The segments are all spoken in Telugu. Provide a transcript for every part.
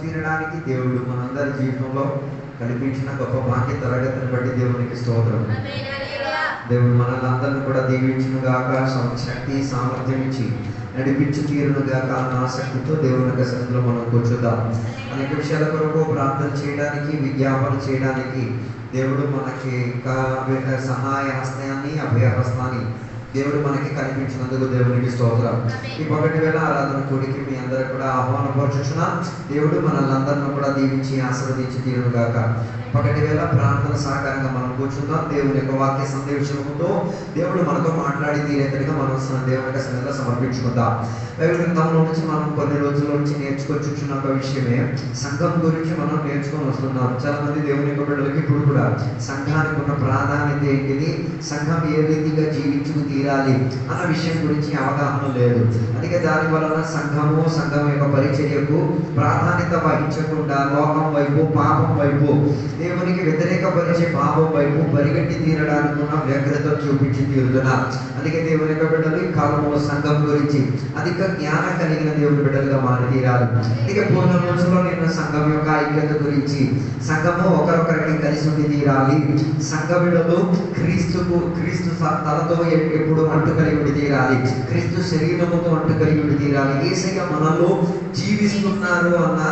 తీరడానికి దేవుడు మనందరి జీవితంలో కల్పించిన గొప్ప భాగ్య తరగతిని బట్టి దేవునికి స్తోత్రం. దేవుడు మనల్ని అందరిని కూడా దీవించును గాక, శక్తి సామర్థ్యం ఇచ్చి నడిపించి తీరును గాక అన్న ఆసక్తితో దేవుని యొక్క సన్నిధిలో మనం కూర్చుందాం. అనేక విషయాల కొరకు ప్రార్థన చేయడానికి, విజ్ఞాపన చేయడానికి దేవుడు మనకి సహాయ హస్తాన్ని, అభయ హస్తాన్ని దేవుడు మనకి కనిపించినందుకు దేవునికి స్తోత్రం. ఈ ఒకటి వేళ ఆరాధన కూడికి మీ అందరూ కూడా ఆహ్వానపరచుచున్న దేవుడు మనల్ని అందరిని కూడా దీవించి ఆశీర్వదించి తీరును గాక. ఒకటి వేళ ప్రార్థన సహకారంగా మనం కూర్చుందాం. దేవుని యొక్క వాక్య సందేశంతో దేవుడు మనతో మాట్లాడి తీరేతడిగా మనం దేవుని యొక్క సన్నిధిలో సమర్పించుకుందాం. బైబిల్ గ్రంథంలో నుంచి మనం కొన్ని రోజుల నుంచి నేర్చుకొచ్చున్న ఒక విషయమే సంఘం గురించి మనం నేర్చుకొని వస్తున్నాం. చాలా మంది దేవుని యొక్క బిడ్డలకి ఇప్పుడు కూడా సంఘానికి ఉన్న ప్రాధాన్యత ఏంటిది, సంఘం ఏ రీతిగా జీవించుకు తీరాలి అన్న విషయం గురించి అవగాహన లేదు. అందుకే దాని వలన సంఘం యొక్క పరిచర్యకు ప్రాధాన్యత వహించకుండా లోకం వైపు, పాపం వైపు, దేవునికి వ్యతిరేకపరిచే పాపం వైపు పరిగెట్టి తీరడానికి ఉన్న వ్యగ్రత చూపించి తీరుతున్నారు. అందుకే దేవుని యొక్క బిడ్డలు ఈ కాలంలో సంఘం గురించి అధిక జ్ఞానం కలిగిన దేవుని బిడ్డలుగా మారి తీరాలి. అందుకే పూర్ణ రోజుల్లో నిన్న సంఘం యొక్క ఐక్యత గురించి, సంఘము ఒకరొకరికి కలిసి ఉండి తీరాలి, సంఘ బిడ్డలు క్రీస్తు తలతో ఎప్పుడు అంటు కలిగి ఉండి తీరాలి, క్రీస్తు శరీరముతో అంటు కలిగి ఉండి తీరాలి, యేసయ్య మనలో జీవిస్తున్నారు అన్న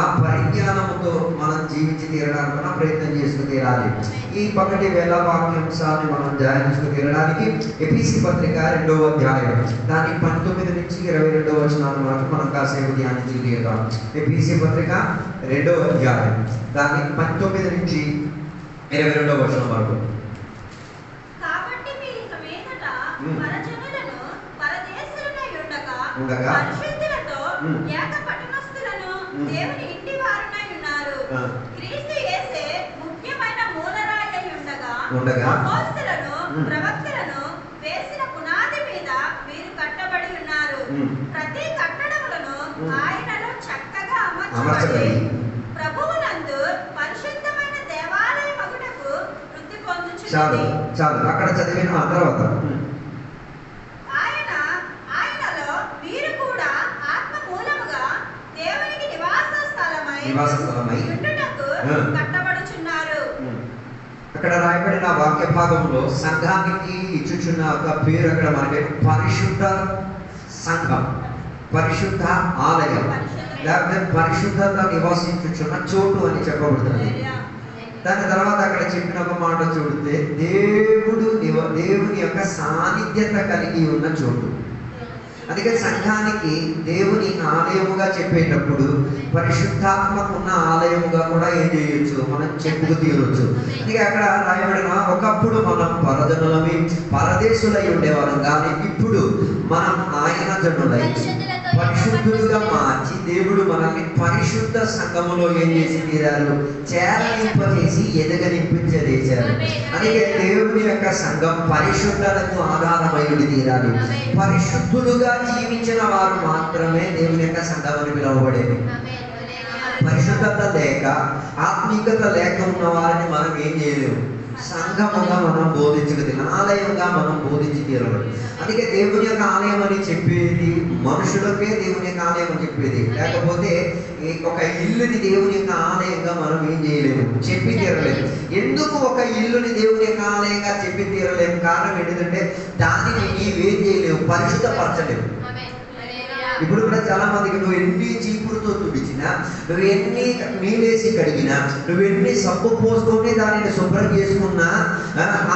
ఆ పరిజ్ఞానముతో మనం జీవించి తీరడానికి ప్రయత్నం చేసుకుని తీరాలి. ఈ పక్కటి వేళ వాక్యాంశాన్ని మనం ధ్యానించుకు తీరడానికి ఎఫెసీ పత్రిక 2వ అధ్యాయం దాని 19 నుంచి 22వ వచనాల వరకు మనం కాసేపు ధ్యానించి తీరుతాం. ఎఫెసీ పత్రిక 2వ అధ్యాయం దాని 19 నుంచి 22వ వచనం వరకు. ఉండగా ప్రవక్తలను వేసిన పునాది మీద మీరు కట్టబడి ఉన్నారు. ప్రతి కట్టడములను ఆయనలో చక్కగా అమర్చబడి ప్రభువునందు పరిశుద్ధమైన దేవాలయమగుటకు వృద్ధి పొందుచున్నది. చాలు అక్కడ చదివిన తర్వాత ఆయనలో మీరు కూడా ఆత్మ మూలముగా దేవునికి నివాస స్థలమై ఉండుటకు కట్టబడుచున్నారు. అక్కడ రాయబడిన వాక్య భాగంలో సంఘానికి ఇచ్చుచున్న ఒక పేరు అక్కడ మనకి పరిశుద్ధ సంఘం, పరిశుద్ధ ఆలయం, లేకపోతే పరిశుద్ధత నివాసించుచున్న చోటు అని చెప్పబడుతుంది. దాని తర్వాత అక్కడ చెప్పిన ఒక మాట చూడితే దేవుని యొక్క సాన్నిధ్యత కలిగి ఉన్న చోటు. అందుకే సంఘానికి దేవుని ఆలయముగా చెప్పేటప్పుడు పరిశుద్ధాత్మకు ఉన్న ఆలయముగా కూడా ఏం చేయొచ్చు, మనం చెప్పుకు తీరొచ్చు. అందుకే అక్కడ రాయబడిన ఒకప్పుడు మనం పరజనులమి, పరదేశులై ఉండేవాళ్ళం, కానీ ఇప్పుడు మనం ఆయన జనులై పరిశుద్ధులుగా మార్చి దేవుడు మనల్ని పరిశుద్ధ సంఘములో ఏం చేసి తీరారు, చేరనింపజేసి ఎదగనింపించేశారు. అందుకే దేవుని యొక్క సంఘం పరిశుద్ధతకు ఆధారమై తీరాలి. పరిశుద్ధులుగా జీవించిన వారు మాత్రమే దేవుని యొక్క సంఘం అని పిలువబడేది. పరిశుద్ధత లేక, ఆత్మీయత లేక ఉన్న వారిని మనం ఏం చేయలేము, సంఘముగా మనం బోధించగలి, ఆలయంగా మనం బోధించి తీరవాలి. అందుకే దేవుని యొక్క ఆలయం అని చెప్పేది మనుషులకే దేవుని యొక్క ఆలయం అని చెప్పేది, లేకపోతే ఒక ఇల్లుని దేవుని యొక్క ఆలయంగా మనం ఏం చేయలేము, చెప్పి తీరలేము. ఎందుకు ఒక ఇల్లుని దేవుని యొక్క ఆలయంగా చెప్పి తీరలేము? కారణం ఏంటంటే దానిని నీవేం చేయలేవు, పరిశుద్ధపరచలేవు. ఇప్పుడు కూడా చాలా మందికి నువ్వు ఎన్ని చీపురుతో తుడిచినా, నువ్వు ఎన్ని నీళ్ళేసి కడిగినా, నువ్వు ఎన్ని సబ్బు పోసుకొని దానిని శుభ్రం చేసుకున్నా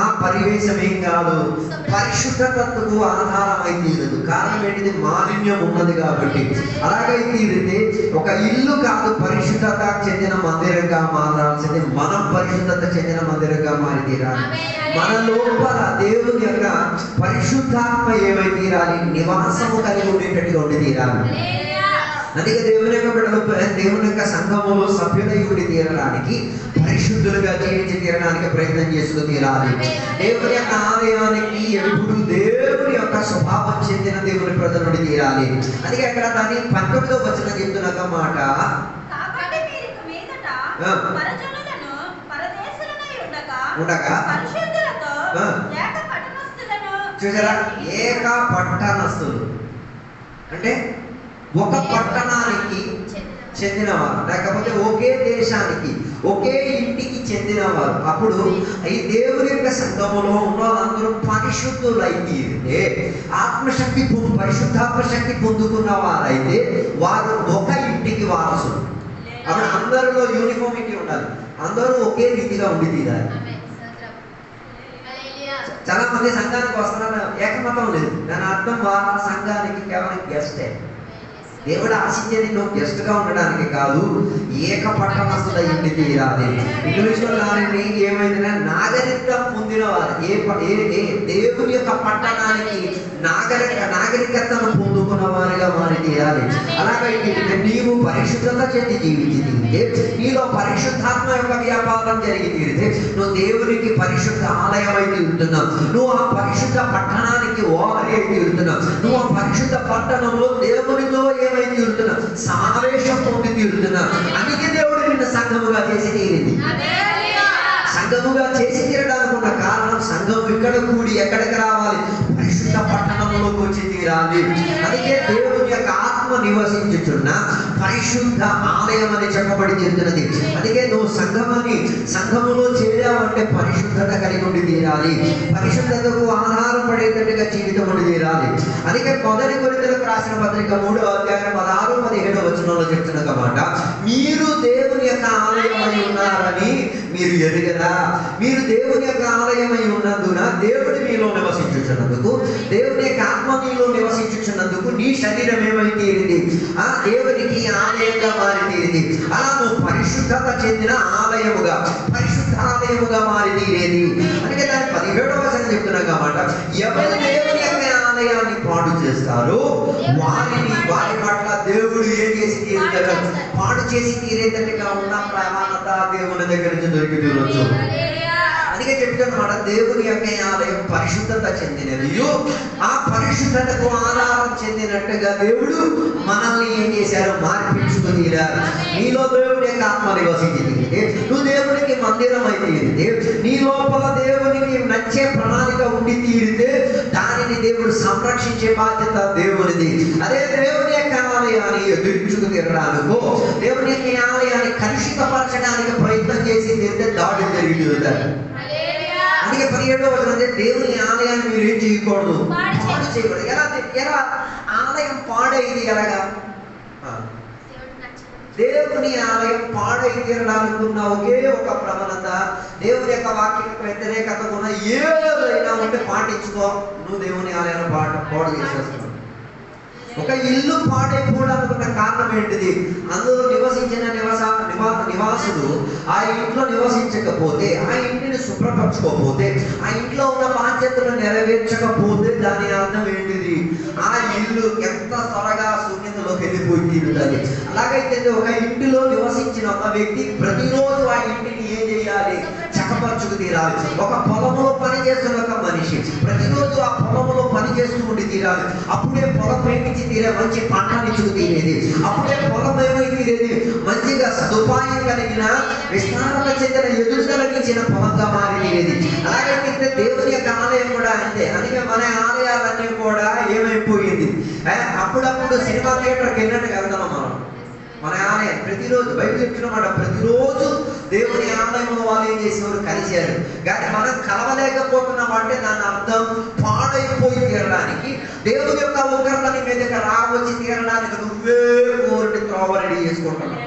ఆ పరివేశం ఏం కాదు, పరిశుద్ధతకు ఆధారమై తీరదు. కారణం ఏంటిది, మాలిన్యం ఉన్నది కాబట్టి. అలాగే తీరితే ఒక ఇల్లు కాదు పరిశుద్ధత చెందిన మందిరంగా మారాల్సింది, మనం పరిశుద్ధత చెందిన మందిరంగా మారి తీరాలి. మన లోపల దేవుని యొక్క పరిశుద్ధాత్మ ఏమై తీరాలి, నివాసము కలిగి ఉండేటట్టుగా ఉండి తీరాలి. అందుకే దేవుని యొక్క బిడ్డలు దేవుని యొక్క సంఘములో సభ్యులై ఉండి తీరడానికి, పరిశుద్ధులుగా జీవించి తీరడానికి ప్రయత్నం చేస్తూ తీరాలి. దేవుని యొక్క ఆలయానికి ఎప్పుడు దేవుని యొక్క స్వభావం చెందిన దేవుని ప్రజల నుండి తీరాలి. అందుకే అక్కడ దాన్ని 19వ వచనం చెప్తున్న మాట, ఉండగా చూసారా, ఏక పట్టణస్థులు అంటే ఒక పట్టణానికి చెందినవారు, లేకపోతే ఒకే దేశానికి ఒకే ఇంటికి చెందినవారు. అప్పుడు ఈ దేవుని యొక్క సంఘములో ఉన్న వాళ్ళందరూ పరిశుద్ధులైతే ఆత్మశక్తి పరిశుద్ధాత్మ శక్తి పొందుకున్న వారైతే వారు ఒక ఇంటికి వారసులు. అప్పుడు అందరిలో యూనిఫామిటీ ఉండాలి, అందరూ ఒకే రీతిగా ఉండి తీరాలి. చాలా మంది సంఘానికి వస్తున్నారు, ఏకమతం లేదు. దాని అర్థం వాళ్ళ సంఘానికి కేవలం గెస్టే. దేవుడు ఆశించేది నువ్వు గెస్ట్ గా ఉండడానికి కాదు, ఏక పట్టణస్థుల ఇంటి తీరాలి. ఇండివిజువల్ నాని ఏమైందంటే నాగరికత పొందిన వారు దేవుని యొక్క పట్టణానికి నాగరికతను పొందుకున్న వారిగా మారి తీరాలి. అలాగైతే నీవు పరిశుద్ధత చెంది జీవించి తీరితే, నీలో పరిశుద్ధాత్మ యొక్క వ్యాపారం జరిగి తీరితే నువ్వు దేవునికి పరిశుద్ధ ఆలయం అయితే ఉంటున్నావు. నువ్వు ఆ పరిశుద్ధ పట్టణానికి ఓహరి అయితే ఉంటున్నావు. నువ్వు ఆ పరిశుద్ధ పట్టణంలో దేవునితో ఏమైతే ఉంటున్నావు, సమావేశం పొంది తీరుతున్నావు. అందుకే దేవుడు నిన్ను సంఘముగా చేసి తీరింది. సంఘముగా చేసి తీరడానికి ఉన్న కారణం, సంఘం ఇక్కడ కూడి ఎక్కడికి రావాలి, పరిశుద్ధ పట్టణంలోకి వచ్చి తీరాలి. అందుకే దేవుని యొక్క ఆత్మ నివసించుచున్న పరిశుద్ధ ఆలయం అని చెప్పబడి తీరుతున్నది. అందుకే నువ్వు సంఘములో చేరావంటే పరిశుద్ధత కలిగి ఉండి తీరాలి, పరిశుద్ధతకు ఆధారపడేటట్టుగా జీవితం ఉండి తీరాలి. అందుకే మొదటి కొరింథీయులకు రాసిన పత్రిక 3వ అధ్యాయం 16-17 వచనంలో చెప్తున్న మాట, మీరు దేవుని యొక్క ఆలయమై ఉన్నారని మీరు ఎరుగరా? మీరు దేవుని యొక్క ఆలయమై ఉన్నందున దేవుడు మీలో నివసించుచున్నందుకు, దేవుని యొక్క ఆత్మ మీలో నివసించుచున్నందుకు నీ శరీరం ఏమై తీరింది, ఆ దేవునికి ఆలయంగా మారి తీరింది. అలా నువ్వు పరిశుద్ధత చెందిన ఆలయముగా, పరిశుద్ధ ఆలయముగా మారి తీరేది. అందుకే దాని 17వ వచనం చెప్తున్నా కాబట్టి, ఎవరు దేవుని యొక్క ఆలయాన్ని పాడు చేస్తారో వారి పట్ల దేవుడు ఏం చేసి తీరుతాడు, పాడు చేసి తీరేటట్టుగా ఉన్న ప్రమాణత దేవుని దగ్గర నుంచి దొరికి తీరొచ్చు. అందుకే చెప్తున్నమాట, దేవుని యొక్క ఆలయం పరిశుద్ధత చెందినది. ఆ పరిశుద్ధతకు ఆధారం చెందినట్టుగా దేవుడు మనల్ని ఏం చేశారు, మార్పించుకుని నీలో దేవుడి యొక్క ఆత్మ నివసించింది. నువ్వు దేవునికి మందిరం అయితే నీ లోపల దేవునికి నచ్చే ప్రణాళిక ఉండి తీరితే దానిని దేవుడు సంరక్షించే బాధ్యత దేవునిది. అదే దేవుని యొక్క ఆలయాన్ని ఎదురించుకు తీరడానికో, దేవుని యొక్క ఆలయాన్ని కలుషితపరచడానికి ప్రయత్నం చేసి తీరితే దాడులు జరిగి తీరుతారు. అందుకే 17వ వచనం, దేవుని ఆలయాన్ని మీరు ఏం చేయకూడదు, పాడు చేయకూడదు. ఎలా ఆలయం పాడైంది? ఎలాగా? దేవుని ఆలయం పాడై తీరడానికి ఉన్న ఒకే ఒక ప్రవణత, దేవుని యొక్క వాక్యానికి వ్యతిరేకత ఉన్న ఏదైనా ఉంటే పాటించుకో, నువ్వు దేవుని ఆలయాన్ని పాడు చేసేస్తున్నావు. ఒక ఇల్లు పాడైపోవడానికి ఉన్న కారణం ఏంటిది? అందులో నివసించిన నివాసులు ఆ ఇంట్లో నివసించకపోతే, ఆ ఇంటిని శుభ్రపరచుకోకపోతే, ఆ ఇంట్లో ఉన్న బాధ్యతలు నెరవేర్చకపోతే దాని అర్థం ఏంటిది? ఆ ఇల్లు ఎంత త్వరగా శూన్యతలోకి వెళ్ళిపోయి తీరుతుంది. అలాగైతే ఒక ఇంటిలో నివసించిన ఒక వ్యక్తి ప్రతిరోజు ఆ ఇంటిని ఏం చేయాలి, చక్కపరచుకు తీరాలి. ఒక పొలంలో పని చేస్తున్న ఒక మనిషి ప్రతిరోజు ఆ పొలంలో పని చేస్తూ ఉండి తీరాలి. అప్పుడే పొలం ప్రేమించి తీరే మంచి పంటనిచ్చుకు తీరేది. అప్పుడే పొలం ఏమై తీరేది, మంచిగా సదుపాయం కలిగిన విస్తారత చెందిన ఎదురు కలిగించిన పొలంగా మారి తీరేది. అలాగే దేవుని యొక్క ఆలయం కూడా అంతే. అందుకే మన ఆలయాలన్నీ కూడా ఏమైపోయింది, అప్పుడప్పుడు సినిమా థియేటర్కి వెళ్ళినట్టు వెళ్తున్నాం మనం. మన ఆలయం ప్రతిరోజు బైబిల్ చెప్తున్నమాట, ప్రతిరోజు దేవుని ఆలయంలో వాళ్ళు ఏం చేసేవారు, కలిశారు. కానీ మనం కలవలేకపోతున్నాం అంటే దాని అర్థం పాడైపోయి తీరడానికి, దేవుని యొక్క ఉగ్రత నీ మీదకి రావచ్చి తీరడానికి నువ్వే కోరిని త్రోవ రెడీ చేసుకుంటున్నావు.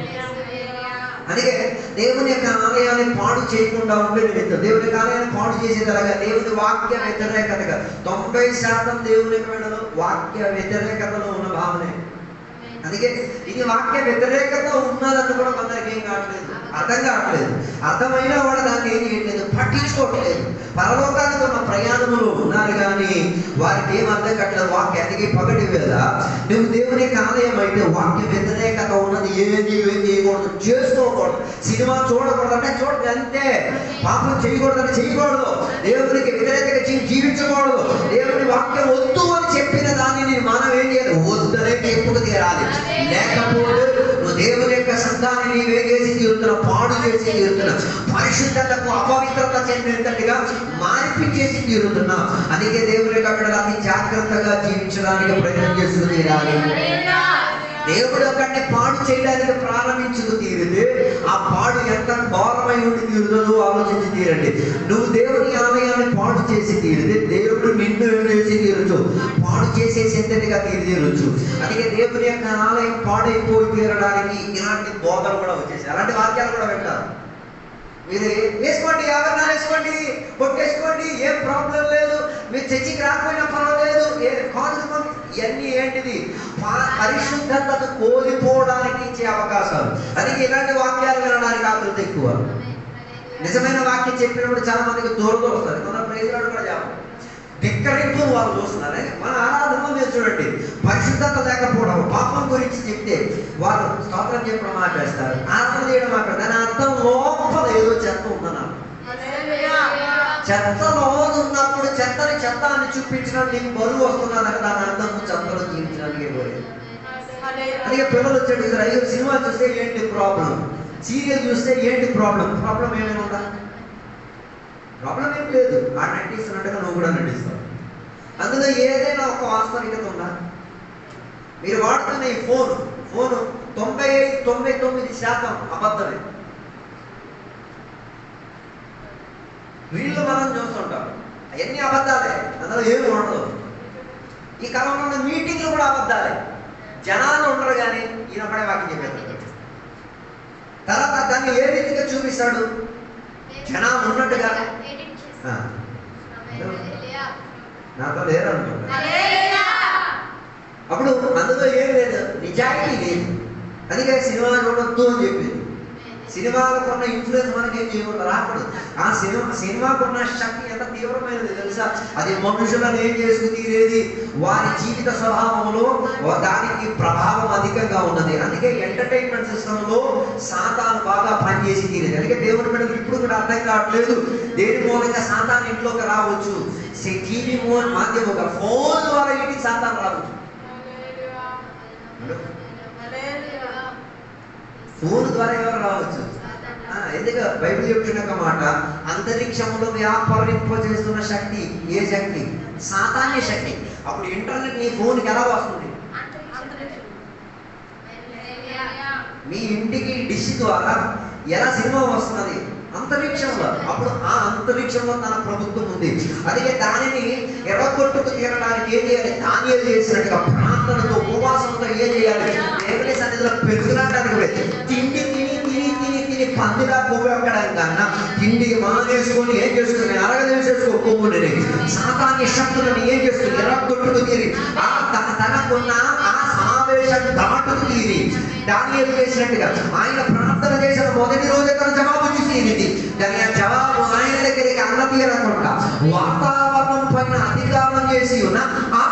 అందుకే దేవుని యొక్క ఆలయాన్ని పాడు చేయకుండా ఉండే నిమిత్తం, దేవుని యొక్క ఆలయాన్ని పాడు చేసేదలగా దేవుని వాక్య వ్యతిరేకతగా 90% దేవుని యొక్క వాక్య వ్యతిరేకతలో ఉన్న భావనే. అందుకే ఇది వాక్య వ్యతిరేకత ఉన్నదని కూడా కొందరికి ఏం కావట్లేదు, అర్థం కావట్లేదు. అర్థమైనా కూడా దాన్ని ఏం చేయట్లేదు, పట్టించుకోవట్లేదు. పరలోకానికి ఉన్న ప్రయాణములు ఉన్నారు కానీ వారికి ఏం అర్థం కావట్లేదు వాక్యానికి. పగటి వేళ నువ్వు దేవుని ఆలయం అయితే వాక్య వ్యతిరేకత ఉన్నది, ఏం చేయకూడదు, చేసుకోకూడదు. సినిమా చూడకూడదు అంటే చూడదు, అంతే. పాపం చేయకూడదని చేయకూడదు, దేవునికి వ్యతిరేకంగా జీవించకూడదు. దేవుని వాక్యం వద్దు అని చెప్పిన దానిని మనం ఏం చేయాలి, వద్దనే చెప్పుకు తీరాలి. లేకపోతే నువ్వు దేవుని యొక్క సంఘాన్ని నీవేం చేసి తీరుతున్నావు, పాడు చేసి తీరుతున్నావు, పరిశుద్ధతకు అపవిత్రత చెందినట్టుగా మార్పించేసి తీరుతున్నావు. అందుకే దేవుని యొక్క అతి జాగ్రత్తగా జీవించడానికి ప్రయత్నం చేస్తూ తీరాలి. దేవుడు ఒకటి పాడు చేయడానికి ప్రారంభించుకు తీరితే ఆ పాడు ఎంత ఘోరమై ఉండి తీరుతుందో ఆలోచించి తీరండి. నువ్వు దేవుని ఆలయాన్ని పాడు చేసి తీరితే దేవుడు నిన్ను చేసి తీరచ్చు, పాడు చేసేసి ఎంతటిగా తీరచ్చు. అందుకే దేవుని యొక్క ఆలయం పాడైపోయి తీరడానికి ఇలాంటి బోధలు కూడా వచ్చేసి అలాంటి వాక్యాలు కూడా వింటారు. మీరు వేసుకోండి, ఆభరణాలు వేసుకోండి, కొట్టేసుకోండి, ఏం ప్రాబ్లం లేదు, మీరు చర్చికి రాకపోయినా పర్వాలేదు, కాదు. ఇవన్నీ ఏంటిది? పరిశుద్ధతను కోల్పోవడానికి ఇచ్చే అవకాశాలు. అందుకే ఇలాంటి వాక్యాలు వినడానికి ఆకృతి ఎక్కువ. నిజమైన వాక్యం చెప్పినప్పుడు చాలా మందికి దూరంగా వస్తుంది. మన ప్రైజ్లాడు కూడా చెప్పాలి, ధిక్కరింపును వాళ్ళు చూస్తున్నారు. మన ఆరాధనలో మీరు చూడండి, పరిశుద్ధత లేకపోవడం, పాపం గురించి చెప్తే వాళ్ళు స్తోత్రం చెప్పడం మాట్లాడతారు, ఆరాధన చేయడం మాట్లాడతారు. దాని అర్థం లోపల ఏదో చెత్త ఉందన్నారు. చెత్తలో ఉన్నప్పుడు చెత్తని చెత్త అని చూపించడం నీకు బరువు వస్తున్నదని దాని అర్థం చెత్తలో జీవించడానికి పోలేదు. అందుకే పిల్లలు వచ్చాడు, అయ్యో సినిమా చూస్తే ఏంటి ప్రాబ్లం, సీరియల్ చూస్తే ఏంటి ప్రాబ్లం, ప్రాబ్లం ఏమైనా ఉందా? ప్రాబ్లం ఏం లేదు. ఆ నటిస్తున్నట్టుగా నువ్వు కూడా నటిస్తావు. అందులో ఏదైనా ఒక వాస్తవికత ఉందా? మీరు వాడుతున్న ఈ ఫోను 99% అబద్ధమే. వీళ్ళు మనం చూస్తుంటాం, అవన్నీ అబద్ధాలే, అందులో ఏమి ఉండదు. ఈ కాలంలో ఉన్న మీటింగ్లు కూడా అబద్ధాలే. జనాలు ఉండరు కానీ ఈయన పడే వాక్యం చెప్పేస్తాడు. తర్వాత దాన్ని ఏ రీతిగా చూపిస్తాడు? జనాలు ఉన్నట్టుగా నాతో లేరనుకుంటా. అప్పుడు అందులో ఏం లేదు, నిజాయితీ లేదు. అందుకే సినిమా చూడొద్దు అని చెప్పింది. సినిమాలకు ఉన్న ఇన్ఫ్లుయెన్స్ మనకేం చేయకుండా రాకూడదు. ఆ సినిమాకున్న శక్తి ఎంత తీవ్రమైనది తెలుసా? అది మనుషులను ఏం చేసుకు తీరేది, వారి జీవిత స్వభావంలో దానికి ప్రభావం అధికంగా ఉన్నది. అందుకే ఎంటర్టైన్మెంట్ సిస్టంలో సాతాను బాగా పనిచేసి తీరేది. అందుకే దేవుని బిడ్డలకు ఇప్పుడు కూడా అర్థం కావట్లేదు దేని మూలంగా సాతాను ఇంట్లోకి రావచ్చు. టీవీ మాధ్యమంగా ఫోన్ ద్వారా ఇంటికి సాతాను రావచ్చు. ఫోన్ ద్వారా ఎవరు రావచ్చు? ఎందుకు బైబిల్ చెప్తున్న మాట, అంతరిక్షంలో వ్యాపారింపజేస్తున్న శక్తి ఏ శక్తి? సాతాన్య శక్తి. అప్పుడు ఇంటర్నెట్ నీ ఫోన్కి ఎలా వస్తుంది? మీ ఇంటికి డిష్ ద్వారా ఎలా సినిమా వస్తున్నది? అంతరిక్షంలో. అప్పుడు ఆ అంతరిక్షంలో తన ప్రభుత్వం ఉంది. అందుకే దానిని ఎర్రగొట్టుకు తీరడానికి ఏం చేయాలి? దానియేలు చేసినట్టుగా ప్రార్థనతో ఉపవాసంతో ఏం చేయాలి? దేవుని సన్నిధిలో పెరుగులాడడానికి తిండి తిని పందిలా కొవ్వు ఎక్కడం కన్నా తిండి మానేసుకొని ఏం చేసుకుని అరగదేసేసుకో కొవ్వుని సాతాన్య శక్తులను ఏం చేసుకుని ఎర్రగొట్టుకు తీరి తనకున్న ఆ సమావేశం దాటుకు తీరి దానియేలు చేసినట్టుగా ఆయన ప్రార్థన చేసిన మొదటి రోజే తన జవాబు చూసింది. కానీ ఆ జవాబు ఆయన దగ్గరికి అన్నతీరకుండా వాతావరణం పైన అధికారం చేసి ఉన్న ఆ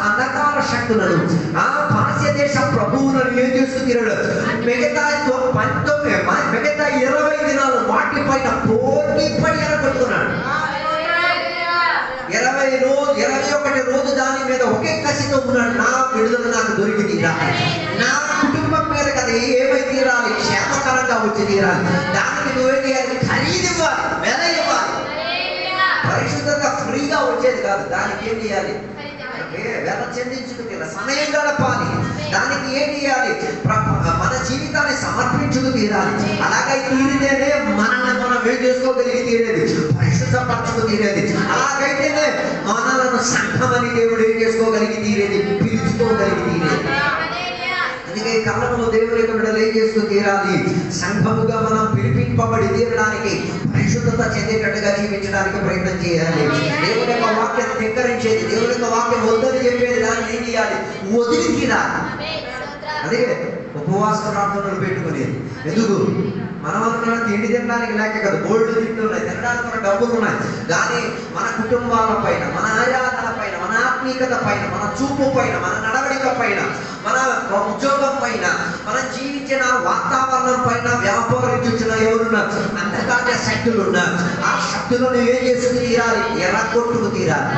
అంధకార శక్తులను, ఆ పాశ్య దేశ ప్రభువులను ఏం చేస్తున్నాడు? మిగతా 20 దినాలు వాటి పైన పోటీ పడి ఎరగొట్టుకున్నాడు. 21 రోజు దాని మీద ఒకే కసితో ఉన్నాడు. నా విడుదల నాకు దొరికి తీరాలి, నా కుటుంబం మీద కదా ఏమై తీరాలి, క్షేమకరంగా వచ్చి తీరాలి. దానికి నువ్వే చేయాలి, ఖరీదు ఇవ్వాలి, వెల ఇవ్వాలి. పరిశుద్ధంగా ఫ్రీగా వచ్చేది కాదు. దానికి ఏం చేయాలి? వెల చెల్లించుకు తీరాలి, సమయం గడపాలి. దానికి ఏం చేయాలి? మన జీవితాన్ని సమర్పించుకు తీరాలి. అలాగే తీరితేనే మనల్ని మనం ఏం చేసుకోగలిగి తీరేది, పరిశుద్ధపరచుకు తీరేది. అలాగైతేనే మనలను సంఘమని దేవుడు ఏం చేసుకోగలిగి తీరేది, పిలుచుకోగలిగి తీరేది. అందుకే కాలంలో దేవుని యొక్క బిడ్డలు ఏం చేసుకుని తీరాలి? సంఘముగా మనం పిలిపింపబడి తీరడానికి, పరిశుద్ధత చెందేటట్టుగా జీవించడానికి ప్రయత్నం చేయాలి. దేవుని యొక్క వాక్యం ధిక్కరించేది, దేవుని యొక్క వాక్యం వద్దని చెప్పేది దాన్ని ఏం చేయాలి? వదిలి తీరాలి. అదే ఉపవాస ప్రార్థనలు పెట్టుకునేది. ఎందుకు? మనం అనుకున్న తిండి తినడానికి లేక కదా, గోల్డ్ తిండి ఉన్నాయి, తినడానికి మన డబ్బులు ఉన్నాయి. కానీ మన కుటుంబాల పైన, మన ఆరాధన పైన, మన ఆత్మీయత పైన, మన చూపు పైన, మన నడవడిక పైన, మన ఉద్యోగం పైన, మనం జీవించిన వాతావరణం పైన వ్యాపారించిన ఎవరున్నారు? అంధకార శక్తులు ఉన్నారు. ఆ శక్తులను ఏం చేసుకు తీరాలి? ఎర్రగొట్టుకు తీరాలి.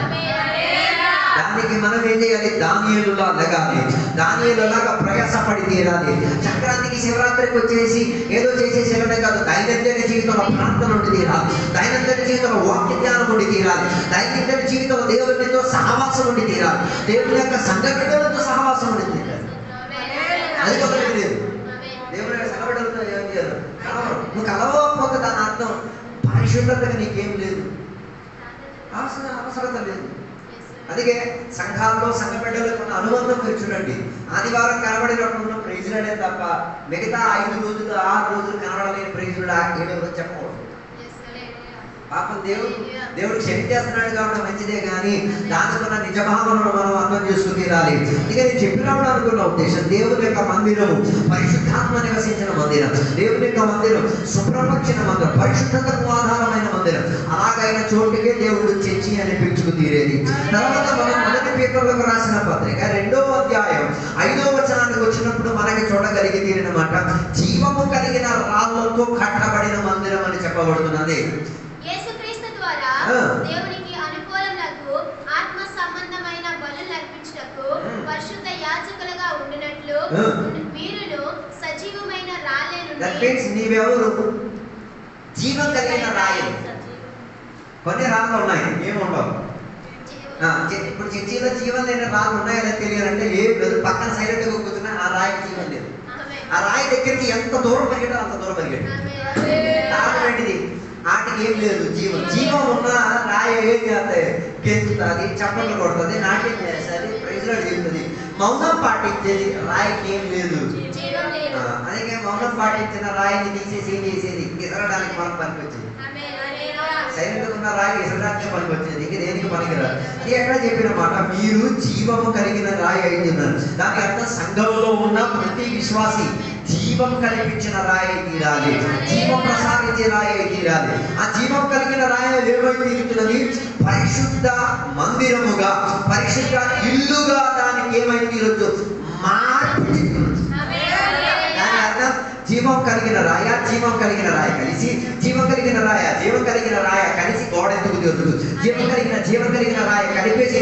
దానికి మనం ఏం చేయాలి? దానియేలులా లెగాలి, దానియేలులాగా ప్రయాసపడి తీరాలి. సంక్రాంతికి శివరాత్రికి వచ్చేసి ఏదో చేసేసి వెళ్ళడం కాదు. దైనందిన జీవితంలో ప్రార్థన ఉండి తీరాలి, దైనందిన జీవితంలో వాక్య జ్ఞానం ఉండి తీరాలి, దైనందిన జీవితంలో దేవునితో సహవాసం ఉండి తీరాలి, దేవుని యొక్క సంఘటనలతో సహవాసం ఉండి తీరాలి. అది కొందరికి లేదు. దేవుడు కలవడంతో ఏం చేయాలి? కలవడం. నువ్వు కలవకపోతే దాని అర్థం పరిశుద్ధతగా నీకేం లేదు, అవసరత లేదు. అందుకే సంఘాల్లో సంఘ బిడ్డలకు ఉన్న అనుబంధం మీరు చూడండి. ఆదివారం కనబడినప్పుడు ప్రైజులనే తప్ప మిగతా 5 రోజులు 6 రోజులు కనబడలేని ప్రైజులు 7 రోజులు చెప్పకూడదు. పాపం దేవుడు క్షమించేస్తున్నాడు కాబట్టి మంచిదే, కానీ దాచుకున్న నిజభావనను మనం అర్థం చేసుకుని తీరాలి. ఇక నేను చెప్పినప్పుడు అనుకున్న ఉద్దేశం, దేవుని యొక్క మందిరం పరిశుద్ధాత్మ నివసించిన మందిరం, దేవుని యొక్క మందిరం శుభ్రపరిచిన మందిరం, పరిశుద్ధతకు ఆధారమైన మందిరం. అలాగైన చోటుకే దేవుడు చర్చి అని పిలుచుకు తీరేది. తర్వాత మనం 1 పేతురులకు రాసిన పత్రిక 2వ అధ్యాయం 5వ వచనానికి వచ్చినప్పుడు మనకి చూడగలిగి తీరినమాట, జీవము కలిగిన రాళ్ళతో కట్టబడిన మందిరం అని చెప్పబడుతున్నది. యేసుక్రీస్తు ద్వారా దేవునికి అనుకూలములకు ఆత్మ సంబంధమైన బలులు అర్పించుటకు పరిశుద్ధ యాజకులుగా ఉండునట్లు మీరును సజీవమైన రాళ్ళే నుండి. దట్ మీన్స్ నీవెవరు? జీవం కలిగిన రాయి. కొన్ని రాళ్ళు ఉన్నాయి, ఏముండవు. ఇప్పుడు చర్చిలో జీవం లేని రాళ్ళు ఉన్నాయని తెలియాలంటే ఏం లేదు, పక్కన సైలెంట్గా కూర్చున్నా ఆ రాయికి జీవం లేదు. ఆ రాయి దగ్గరికి ఎంత దూరం పరిగెట్టాలో అంత దూరం పరిగెట్టాలి. కారణం ఏంటిది? వాటికి ఏం లేదు జీవం. జీవం ఉన్న రాయి ఏం చేస్తాయి? గెంతుతుంది, చప్పట్లు కొడుతుంది, నాట్యం చేస్తుంది, ప్రైజ్లో చెప్తుంది. మౌనం పాటించేది రాయికి ఏం లేదు. అందుకే మౌనం పాటించిన రాయిని తీసేసి ఏం చేసేది? ఎసరడానికి మనకు పనికొచ్చేది. సైలెంట్గా ఉన్న రాయి ఎసరడానికి పనికొచ్చేది, ఇంక దేనికి పనికిరాదు. అది ఎక్కడ చెప్పిన మాట, మీరు జీవము కలిగిన రాయి అవుతున్నారు. దాని అర్థం సంఘంలో ఉన్న ప్రతి విశ్వాసి జీవం కల్పించిన రాయి తీరాలి, జీవం ప్రసాదించే రాయి తీరాలి. ఆ జీవం కలిగిన రాయి ఏమై తీరుతున్నది? పరిశుద్ధ మందిరముగా, పరిశుద్ధ ఇల్లుగా దానికి ఏమై తీరొచ్చు? మార్పు. దాని అర్థం జీవం కలిగిన రాయ, జీవం కలిగిన రాయ కలిసి, జీవం కలిగిన రాయ, జీవం కలిగిన రాయ కలిసి గోడ ఎందుకు తీరుతుంది? జీవం కలిగిన రాయ కలిపేసి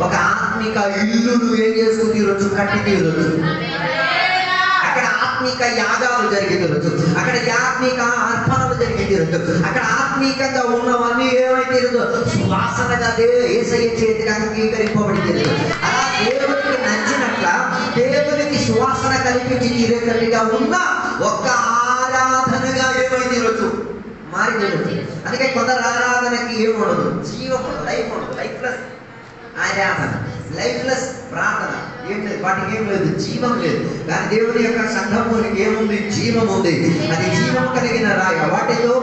ఒక ఆత్మిక ఇల్లును ఏం చేసుకుని తీరొచ్చు? కట్టి తీరొచ్చు. అక్కడ ఆత్మిక యాగాలు జరిగి తీరొచ్చు, అక్కడ ఆత్మిక అర్పణలు జరిగి తీరొచ్చు, అక్కడ ఆత్మికంగా ఉన్నవన్నీ ఏమై తీరదు? సువాసనగా యేసయ్య చేతికి అంగీకరింపబడి తీరదు. అలా దేవునికి నచ్చినట్ల దేవునికి సువాసన కల్పించి తీరేటట్టుగా ఉన్న ఒక్క ఆరాధనగా ఏమై తీరొచ్చు? మారి తీరొచ్చు. అందుకే కొందరు ఆరాధనకి ఏముండదు? జీవం ఉండదు, లైఫ్ ఉండదు. లైఫ్లెస్ ఆరాధన, లైఫ్లెస్ ప్రార్థన, ఏం లేదు, వాటికి ఏం లేదు, జీవం లేదు. కానీ దేవుని యొక్క సంఘమునికి ఏముంది? జీవం ఉంది. అది జీవం కలిగిన రాయ. వాటితో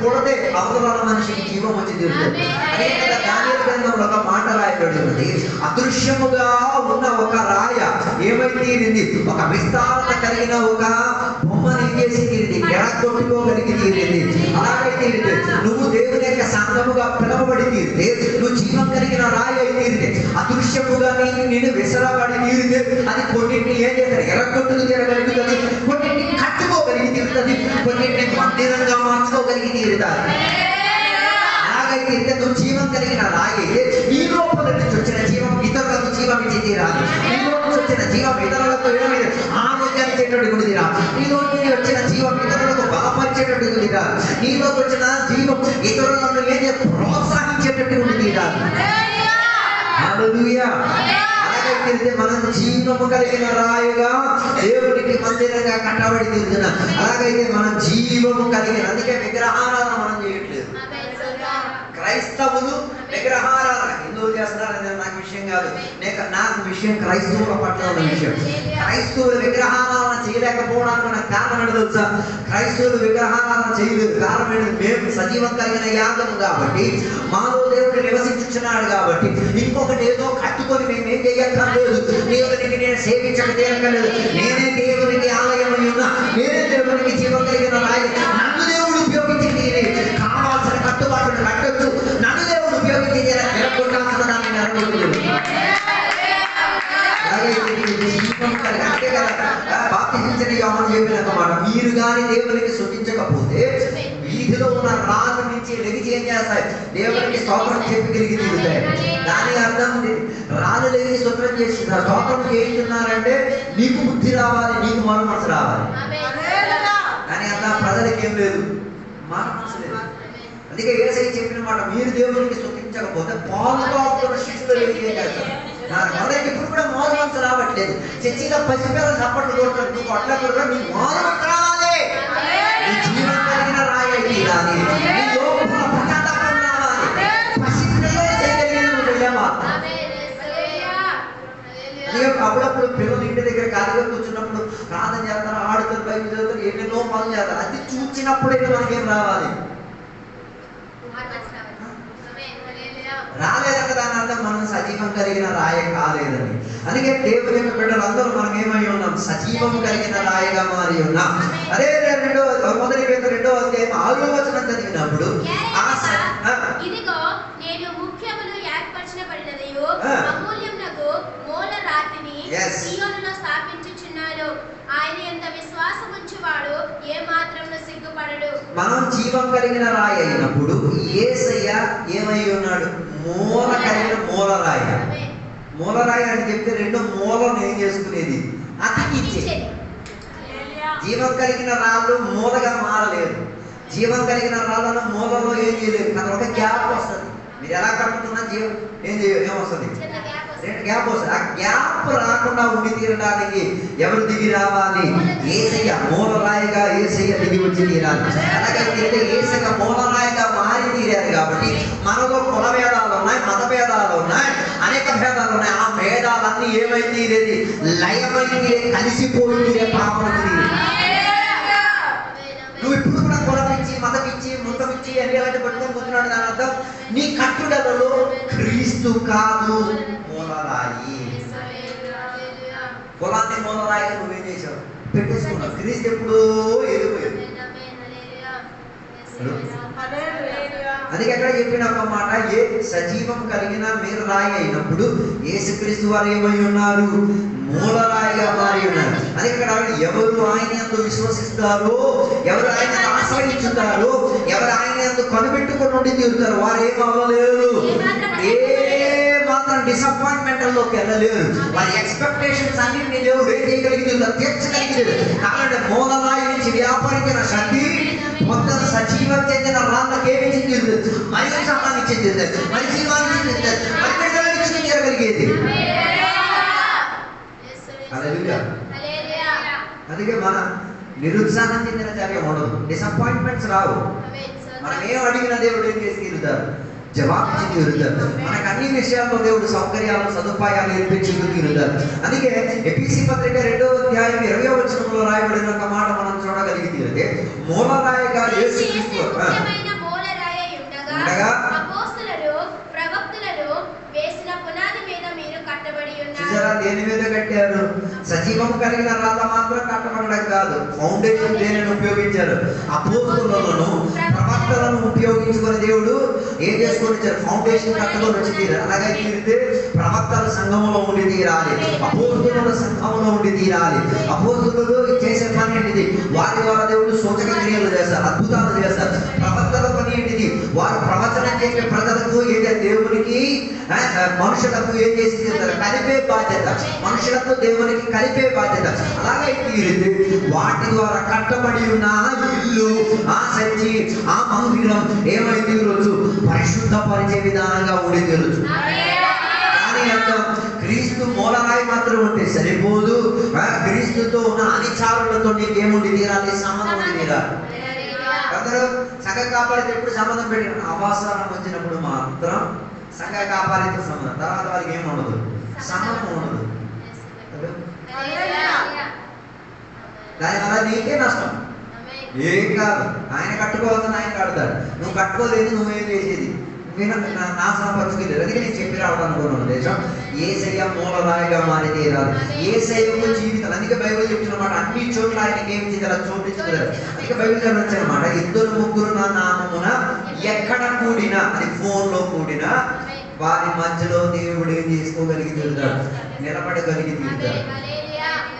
కూడదే అవతల మనిషికి జీవం వచ్చి తీరుతుంది. అదే కదా దానియేలు గ్రంథంలో ఒక మాట రాయబడింది, అదృశ్యముగా ఉన్న ఒక రాయ ఏమై తీరింది? ఒక విస్తారత కలిగిన ఒక బొమ్మని చేసి తీరింది, ఎడగొట్టుకోగలిగి తీరింది. అలాగే తీరింది. నువ్వు దేవుని యొక్క సంఘముగా పిలవబడి తీరితే నువ్వు జీవం కలిగిన రాయి అయి తీరితే, అదృశ్యముగా నేను విసరబడి తీరితే అది కొన్నింటిని ఏం చేస్తారు? ఎరగొట్టుకు తీరగలుగుతుంది, కొన్నింటిని కట్టుకోగలిగి తీరుతుంది, కొన్నింటిని మందిరంగా మార్చుకోగలిగి తీరుతారు. అలాగైతే తీరితే నువ్వు జీవం కలిగిన రాయి ఈ లోపల నుంచి వచ్చిన జీవం ఇతరులకు జీవం ఇచ్చి తీరాలి. ఈ లోపల నుంచి వచ్చిన జీవం ఇతరులకు ఏమైనా ఆరోగ్యాన్ని ఇచ్చేటట్టు తీరాలి. నీలో వచ్చిన జీవం ఇతరులకు బలపరిచేటట్టు తీరాలి. నీలోకి వచ్చిన జీవం ఇతరులను ఏం ప్రోత్సహించేటట్టు తీరాలి. హల్లెలూయా. అలాగే తిరిగితే మనం జీవము కలిగిన రాయిగా దేవునికి మందిరంగా కట్టబడి తిరుగుతున్నాం. అలాగైతే మనం జీవము కలిగిన, అందుకే విగ్రహారాధన మనం చేయట్లేదు. క్రైస్తవులు విగ్రహారాధన హిందువులు చేస్తున్నారనేది నాకు విషయం కాదు. నాకు విషయం క్రైస్తవుల పట్ల ఉన్న విషయం. క్రైస్తవులు విగ్రహారాధన చేయలేకపోవడానికి నాకు కారణం ఏంటో తెలుసా? క్రైస్తవులు విగ్రహారాధన చేయలేదు. కారణం ఏంటి? మేము సజీవం కలిగిన యాగము కాబట్టి, మాలో దేవుడు నివసించుచున్నాడు కాబట్టి, ఇంకొకటి ఏదో కట్టుకొని మేమేం చేయక్కర్లేదు. దేవునికి నేను సేవించక తీరక్కర్లేదు. నేనే దేవునికి ఆలయం ఉన్నా, నేనే దేవునికి జీవం కలిగిన రాయి. నన్ను దేవుడు ఉపయోగించింది, కావాల్సిన కట్టుబాటును కట్టొచ్చు. నన్ను దేవుడు ఉపయోగించి నిరగొట్టాల్సిన దాన్ని నిరగొట్టు. బాప్తిసించిన యోహాను చెప్పిన మాట, మీరు కానీ దేవునికి స్తుతించకపోతే వీధిలో ఉన్న రాజు నుంచి లెగిచి ఏం చేస్తాయి? దేవునికి స్తోత్రం చెప్పి కలిగి తీరుతాయి. దాని అర్థం రాజు లెగిచి స్తోత్రం చేస్తున్నారు. స్తోత్రం చేస్తున్నారంటే నీకు బుద్ధి రావాలి, నీకు మరో మనసు రావాలి. కానీ అలా ప్రజలకి ఏం లేదు, మాట మనసు లేదు. అందుకే యేసయ్య చెప్పిన మాట, మీరు దేవునికి స్తుతించకపోతే పాలు తాగుతున్న శిష్యులు ఏం చేస్తారు? ఎవరైతే ఇప్పుడు కూడా మారు మనసు రావట్లేదు. చర్చిలో పసిపిల్లలు చప్పట్లు కొడుతారు, నువ్వు అట్లా కూడా నీ మారు మనసు రావాలి. నీ జీవం కలిగిన రాయి తీరాలి, నీ లోపల పశ్చాత్తాపం రావాలి. పసిపిల్లలు చేయగలిగిన నువ్వు చేయవా? అప్పుడప్పుడు పిల్లలు ఇంటి దగ్గర ఖాళీగా కూర్చున్నప్పుడు ప్రార్థన చేస్తారు, ఆడుతారు, బైబిల్ చదువుతారు, ఎన్నెన్నో పనులు చేస్తారు. అది చూసినప్పుడైతే మనకేం రావాలి? రాలేదంటే దాని అర్థం మనం సజీవం కలిగిన రాయ కాలేదని. అందుకే దేవుని యొక్క బిడ్డలు అందరూ మనం ఏమై ఉన్నాం? సజీవం కలిగిన రాయగా మారి ఉన్నాం. అదే మొదటి పేతురు 2వ అధ్యాయం 6వ వచనం చదివినప్పుడు ఇదిగో నేను ముఖ్యములు ఏర్పరచబడినదియు అమూల్యమునకు మూల రాతిని సీయోనులో స్థాపించుచున్నాను. ఆయన ఎంత విశ్వాసం ఉంచువాడు ఏ మాత్రమును సిగ్గుపడడు. మనం జీవం కలిగిన రాయి అయినప్పుడు యేసయ్య ఏమై ఉన్నాడు? మూల కలిగిన మూలరాయి. మూలరాయి అని చెప్తే రెండు మూలను ఏం చేసుకునేది? అతికిచ్చేది. జీవం కలిగిన రాళ్ళు మూలగా మారలేదు. జీవం కలిగిన రాళ్ళను మూలలో ఏం చేయలేదు. కానీ ఒక గ్యాప్ వస్తుంది. మీరు ఎలా కట్టుకున్నా జీవం ఏమొస్తుంది? గ్యాప్ వస్తుంది. ఆ గ్యాప్ రాకుండా ఉండి తీరడానికి ఎవరు దిగి రావాలి? యేసయ్య మూలరాయిగా యేసయ్య దిగి వచ్చి తీరాలి. అలాగైతే యేసయ్య మూలరాయిగా మారి తీరారు కాబట్టి మనలో కుల భేదాలు ఉన్నాయి, మత భేదాలు ఉన్నాయి, అనేక భేదాలు ఉన్నాయి. ఆ భేదాలన్నీ ఏమై తీరేది? లయమై తీరే, కలిసిపోయి తీరే, పాపన తీరే. నువ్వు ఇప్పుడు కూడా కులపిచ్చి, మతపిచ్చి, ముఖపిచ్చి అన్ని అలాంటి పట్టుకొని కూర్చున్నాడు. దాని అర్థం నీ కట్టుదలలో క్రీస్తు కాదు మూలరాయి. కులాన్ని మూలరాయిగా నువ్వేం చేసావు? పెట్టేసుకున్నావు. క్రీస్తు ఎప్పుడూ ఎదిపోయాడు. అందుకే ఎక్కడ చెప్పిన ఒక మాట, ఏ సజీవం కలిగిన మీరు రాయి అయినప్పుడు యేసుక్రీస్తు వారు ఏమై ఉన్నారు? మూలరాయిగా మారి ఉన్నారు. అది ఇక్కడ ఎవరు ఆయన యందు విశ్వసిస్తారో, ఎవరు ఆయన ఆశ్రయించుతారో, ఎవరు ఆయన యందు కనిపెట్టుకుని ఉండి తీరుతారో వారు ఏం అవ్వలేరు, ఏ మాత్రం డిసప్పాయింట్మెంట్ లోకి వెళ్ళలేరు. వారి ఎక్స్పెక్టేషన్స్ అన్నింటినీ దేవుడు ఏం చేయగలిగింది? తీర్చగలిగింది. కాబట్టి మూలరాయి నుంచి వ్యాపారించిన శక్తి మొత్తం సజీవం చెందిన రాళ్ళకి ఏమిచ్చింది? మరింత సంబంధించింది, మరి జీవాన్ని తీరగలిగేది. అందుకే మన నిరుత్సాహం చెందిన చర్య ఉండదు, డిసప్పాయింట్మెంట్స్ రావు. మనం ఏం అడిగిన దేవుడు ఏం చేసి తీరుతారు? జవాబు ఇచ్చి తీరుతారు. మనకు అన్ని విషయాల్లో దేవుడు సౌకర్యాలు, సదుపాయాలు ఇప్పించి తీరుతారు. అందుకే ఎఫెసీ పత్రిక 2వ అధ్యాయం 20వ వచనంలో రాయబడిన ఒక మాట మనం చూడగలిగితే, మూలరాయిగా యేసుక్రీస్తు ఉండగా దేని మీద కట్టారు? సజీవం కలిగిన రాళ్ళ మాత్రం కట్టబడడం కాదు, ఫౌండేషన్ దేనిని ఉపయోగించారు? అపోస్తులను, ప్రవక్తలను ఉపయోగించుకుని దేవుడు ఏం చేసుకొని ఇచ్చారు? ఫౌండేషన్ కట్టుకొని వచ్చి తీరాలి. అలాగే తీరితే ప్రవక్తల సంఘంలో ఉండి తీరాలి, అపోస్తుల సంఘంలో ఉండి తీరాలి. అపోస్తులు చేసే పని ఏంటిది? వారి ద్వారా దేవుడు సూచక క్రియలు చేస్తారు, అద్భుతాలు చేస్తారు. ప్రవక్తల పని ఏంటిది? వారు ప్రవచనం చేసే ప్రజలకు ఏదైతే దేవునికి మనుషులకు ఏం చేసి తీరుతారు? కలిపే బాధ్యత. మనుషులకు దేవునికి కలిపే బాధ్యత. అలాగే తీరితే వాటి ద్వారా కట్టబడి ఉన్న ఇల్లు, ఆ సచ్చి, ఆ మందిరం ఏమై తీరొచ్చు? పరిశుద్ధపరిచే విధానంగా ఉండి తీరొచ్చు. కానీ అర్థం క్రీస్తు మూలరాయి మాత్రం ఉంటే సరిపోదు. క్రీస్తుతో ఉన్న అనిచారులతో నీకేముండి తీరాలి? సంబంధం ఉండి తీరాలి. అందరూ సంఘ కాపాడితే ఎప్పుడు సంబంధం పెట్టిన అవసరం వచ్చినప్పుడు మాత్రం సంఘ కాపాడితో సంబంధం, తర్వాత వారికి ఏమి ఉండదు, సంబంధం ఉండదు. దానివల్ల నీకే నష్టం, ఏం కాదు. ఆయన కట్టుకోవాల్సిన ఆయన కడతాడు, నువ్వు కట్టుకోలేదు, నువ్వేం చేసేది? నాశనం పరుచుకోలేదు. అందుకే నేను చెప్పి రావడం అనుకున్నాను దేశం. యేసయ్య మూలరాయిగా మారి తీరాలి. యేసయ్యకు జీవితం. అందుకే బైబిల్ చెప్తున్నమాట, అన్ని చోట్ల ఆయనకి ఏమి చేయగలరు? చోటించగలరు. అందుకే బైబిల్ వచ్చానమాట, 2-3 నా నామమున ఎక్కడ కూడినా, అది ఫోన్లో కూడినా, వారి మధ్యలో దేవుడు ఏం చేసుకోగలిగి తీరుతాడు? నిలబడగలిగి తీరుతాడు.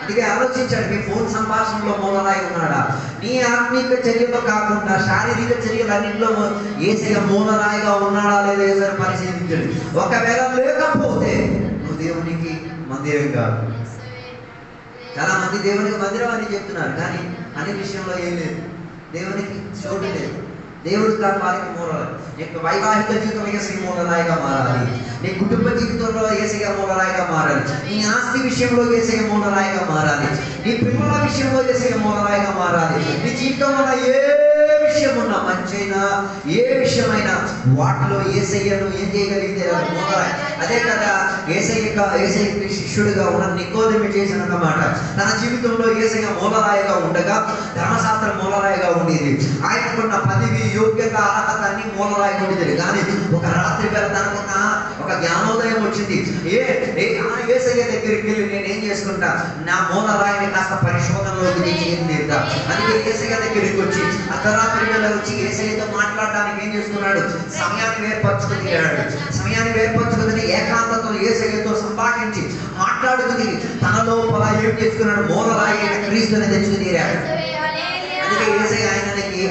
అందుకే ఆలోచించాడు, మీ ఫోన్ సంభాషణలో మూలరాయి ఉన్నాడా? నీ ఆత్మీక చర్యలో కాకుండా శారీరక చర్యలన్నింటిలో యేసయ్య మూలరాయిగా ఉన్నాడా లేదా ఏసారి పరిశీలించండి. ఒకవేళ లేకపోతే నువ్వు దేవునికి మందిరం కాదు. చాలా మంది దేవునికి మందిరం అని చెప్తున్నారు, కానీ అన్ని విషయంలో ఏం లేదు, దేవునికి చోటు లేదు. దేవుడు తన వారికి మూలరాయి. నీకు వైవాహిక జీవితంలో యేసయ్య మూలరాయిగా మారాలి. నీ కుటుంబ జీవితంలో యేసయ్య మూలరాయిగా మారాలి. నీ ఆస్తి విషయంలో యేసయ్య మూలరాయిగా మారాలి. నీ పిల్లల విషయంలో యేసయ్య మూలరాయిగా మారాలి. నీ జీవితంలో ఏ విషయం ఉన్నా, మంచైనా ఏ విషయమైనా వాటిలో యేసయ్యను ఏం చేయగలిగితే మూలరాయి. అదే కదా యేసయ్యకి శిష్యుడిగా ఉన్న నికోదేము చేసిన మాట. తన జీవితంలో యేసయ్య మూలరాయిగా ఉండగా ధర్మశాస్త్రం మూలరాయిగా ఉండేది. ఆయనకున్న పదవి, యోగ్యత, అర్హత అన్ని మూలరాయిగా ఉండేది. కానీ ఒక రాత్రి వేళ తనకున్న ఒక జ్ఞానోదయం వచ్చింది. యేసయ్య దగ్గరికి వెళ్ళి నేనేం చేసుకుంటా, నా మూలరాయిని కాస్త పరిశోధనలోకి తీసుకెళ్ళిందా. అందుకే యేసయ్య దగ్గరికి వచ్చి అర్ధరాత్రి వేళ వచ్చి యేసయ్యతో మాట్లాడడానికి ఏం చేసుకున్నాడు, సమయాన్ని ఏర్పరచుకున్నాడు. సమయాన్ని ఏర్పరచుకుని ఏకాంతతో యేసయ్యతో సంభాషించి మాట్లాడుకుని తన లోపల ఏం చేసుకున్నాడు, మూలరాయి క్రీస్తుని తెచ్చుకు తీరాడు. అందుకే యేసయ్య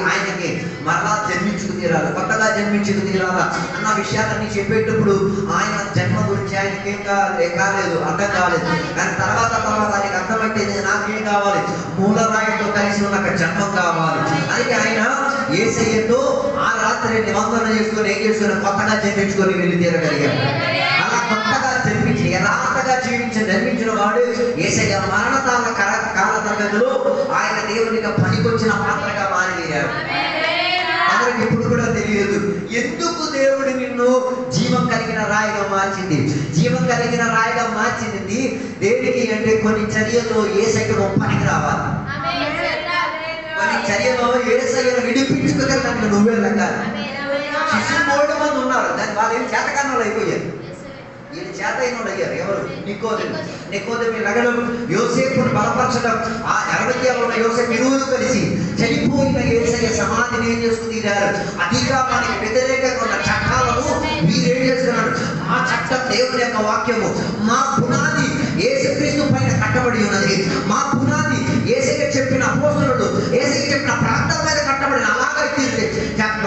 ఆయనకి మరలా జన్మించుకు తీరాలి, కొత్తగా జన్మించుకు తీరాలా అన్న విషయాలన్నీ చెప్పేటప్పుడు ఆయన జన్మ గురించి ఆయనకి ఏం కాలేదు, అర్థం కాలేదు. కానీ తర్వాత ఆయనకి అర్థమైతే నాకేం కావాలి, మూలరాయితో కలిసి ఉన్న ఒక జన్మం కావాలి. అందుకే ఆయన యేసయ్యతో ఆ రాత్రి నిబంధన చేసుకొని ఏం చేసుకుని కొత్తగా జన్మించుకొని వెళ్ళి తీరగలిగాడు. అలా కొత్తగా జన్మించి యథార్థగా జన్మించిన వాడు యేసయ్య మరణకాల కాల తరగతిలో ఆయన దేవునికి పనికొచ్చిన పాత్రగా మారిపోయాడు. అందరికి ఇప్పుడు కూడా తెలియదు ఎందుకు దేవుడు నిన్ను జీవం కలిగిన రాయిగా మార్చింది. జీవం కలిగిన రాయిగా మార్చింది దేనికి అంటే కొన్ని చర్యలో యేసయ్యకు పనికి రావాలి. కొన్ని చర్యలో యేసయ్యను విడిపించుకోగలిగిన నువ్వే లెక్కాలి. శిష్యులు 3 మంది ఉన్నారు, దాని వాళ్ళు ఏం చేతకాన్ని అయిపోయారు. ఈయన చేత అయినోడు అయ్యారు. ఎవరు? నికోదేము లగడం, యోసేపును బలపరచడం, ఆ అరవత్యాలో ఉన్న యోసేపు ఇరువురు కలిసి చనిపోయిన యేసయ్య సమాధిని ఏం చేసుకుని తీరారు. అధికారానికి వ్యతిరేకంగా ఉన్న చట్టాలను వీరేం చేస్తున్నారు, మా చట్టం దేవుని యొక్క వాక్యము, మా పునాది యేసుక్రీస్తు పైన కట్టబడి ఉన్నది. మా పునాది యేసయ్య చెప్పిన అపోస్తలుడు, యేసయ్య చెప్పిన ప్రాంతం మీద కట్టబడిన అలాగే తీరితే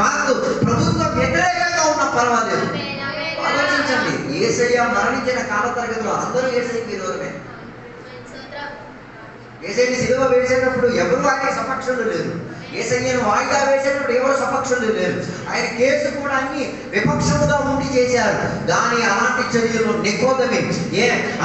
మాకు ప్రభుత్వం వ్యతిరేకంగా ఉన్న పర్వాలేదు. ఆలోచించండి, యేసయ్య మరణించిన కాల తరగతిలో అందరూ యేసయ్యకి విరోధమే. యేసయ్యని సిలువ వేసేటప్పుడు ఎవరు ఆయన సపక్షులు లేరు. యేసయ్యను వాయిదా వేసేటప్పుడు ఎవరు సపక్షులు లేరు. ఆయన కేసు కూడా అన్ని విపక్షముగా ఉండి చేశారు. కానీ అలాంటి చర్యలు నికోదేము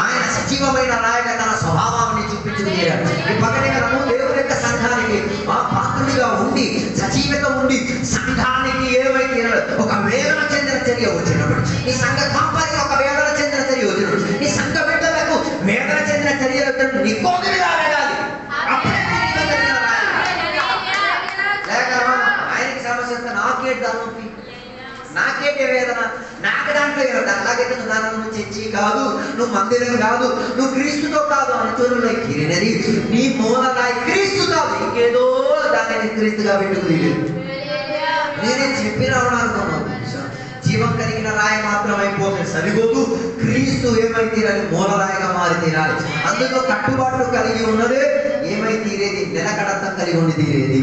ఆయన సజీవమైన రాయిగా తన స్వభావాన్ని చూపించుకున్నారు. ఈ పగడిగలము దేవుని యొక్క సంఘానికి పాత్రుడిగా ఉండి సజీవత ఉండి సంఘానికి ఏమైతే ఒక వేదన చెందిన చర్య వచ్చినప్పుడు, నీ సంఘ కాపరికి ఒక వేదన చెందిన చర్య వచ్చినప్పుడు, నీ సంఘ బిడ్డలకు వేదన చెందిన చర్య వచ్చినప్పుడు నికోదేముగా వెళ్ళాలి. ఆయనకి సమస్య వస్తే నాకేంటి దాని, నాకేంటి వేదన, నాకు దాంట్లో అలాగైతే నువ్వు దాని నుంచి చర్చి కాదు, నువ్వు మందిరం కాదు, నువ్వు క్రీస్తుతో కాదు అనుచరులై కిరినది నీ మూలరాయి క్రీస్తు కాదు, ఇంకేదో దాన్ని క్రీస్తుగా పెట్టుకుని నేనే చెప్పి రావడానుకున్నాను. జీవం కలిగిన రాయి మాత్రం అయిపోతే సరిపోదు, క్రీస్తు ఏమై తీరాలి, మూలరాయిగా మారి తీరాలి. అందులో కట్టుబాట్లు కలిగి ఉన్నదే ఏమై తీరేది, నిలకడత్వం కలిగి ఉండి తీరేది.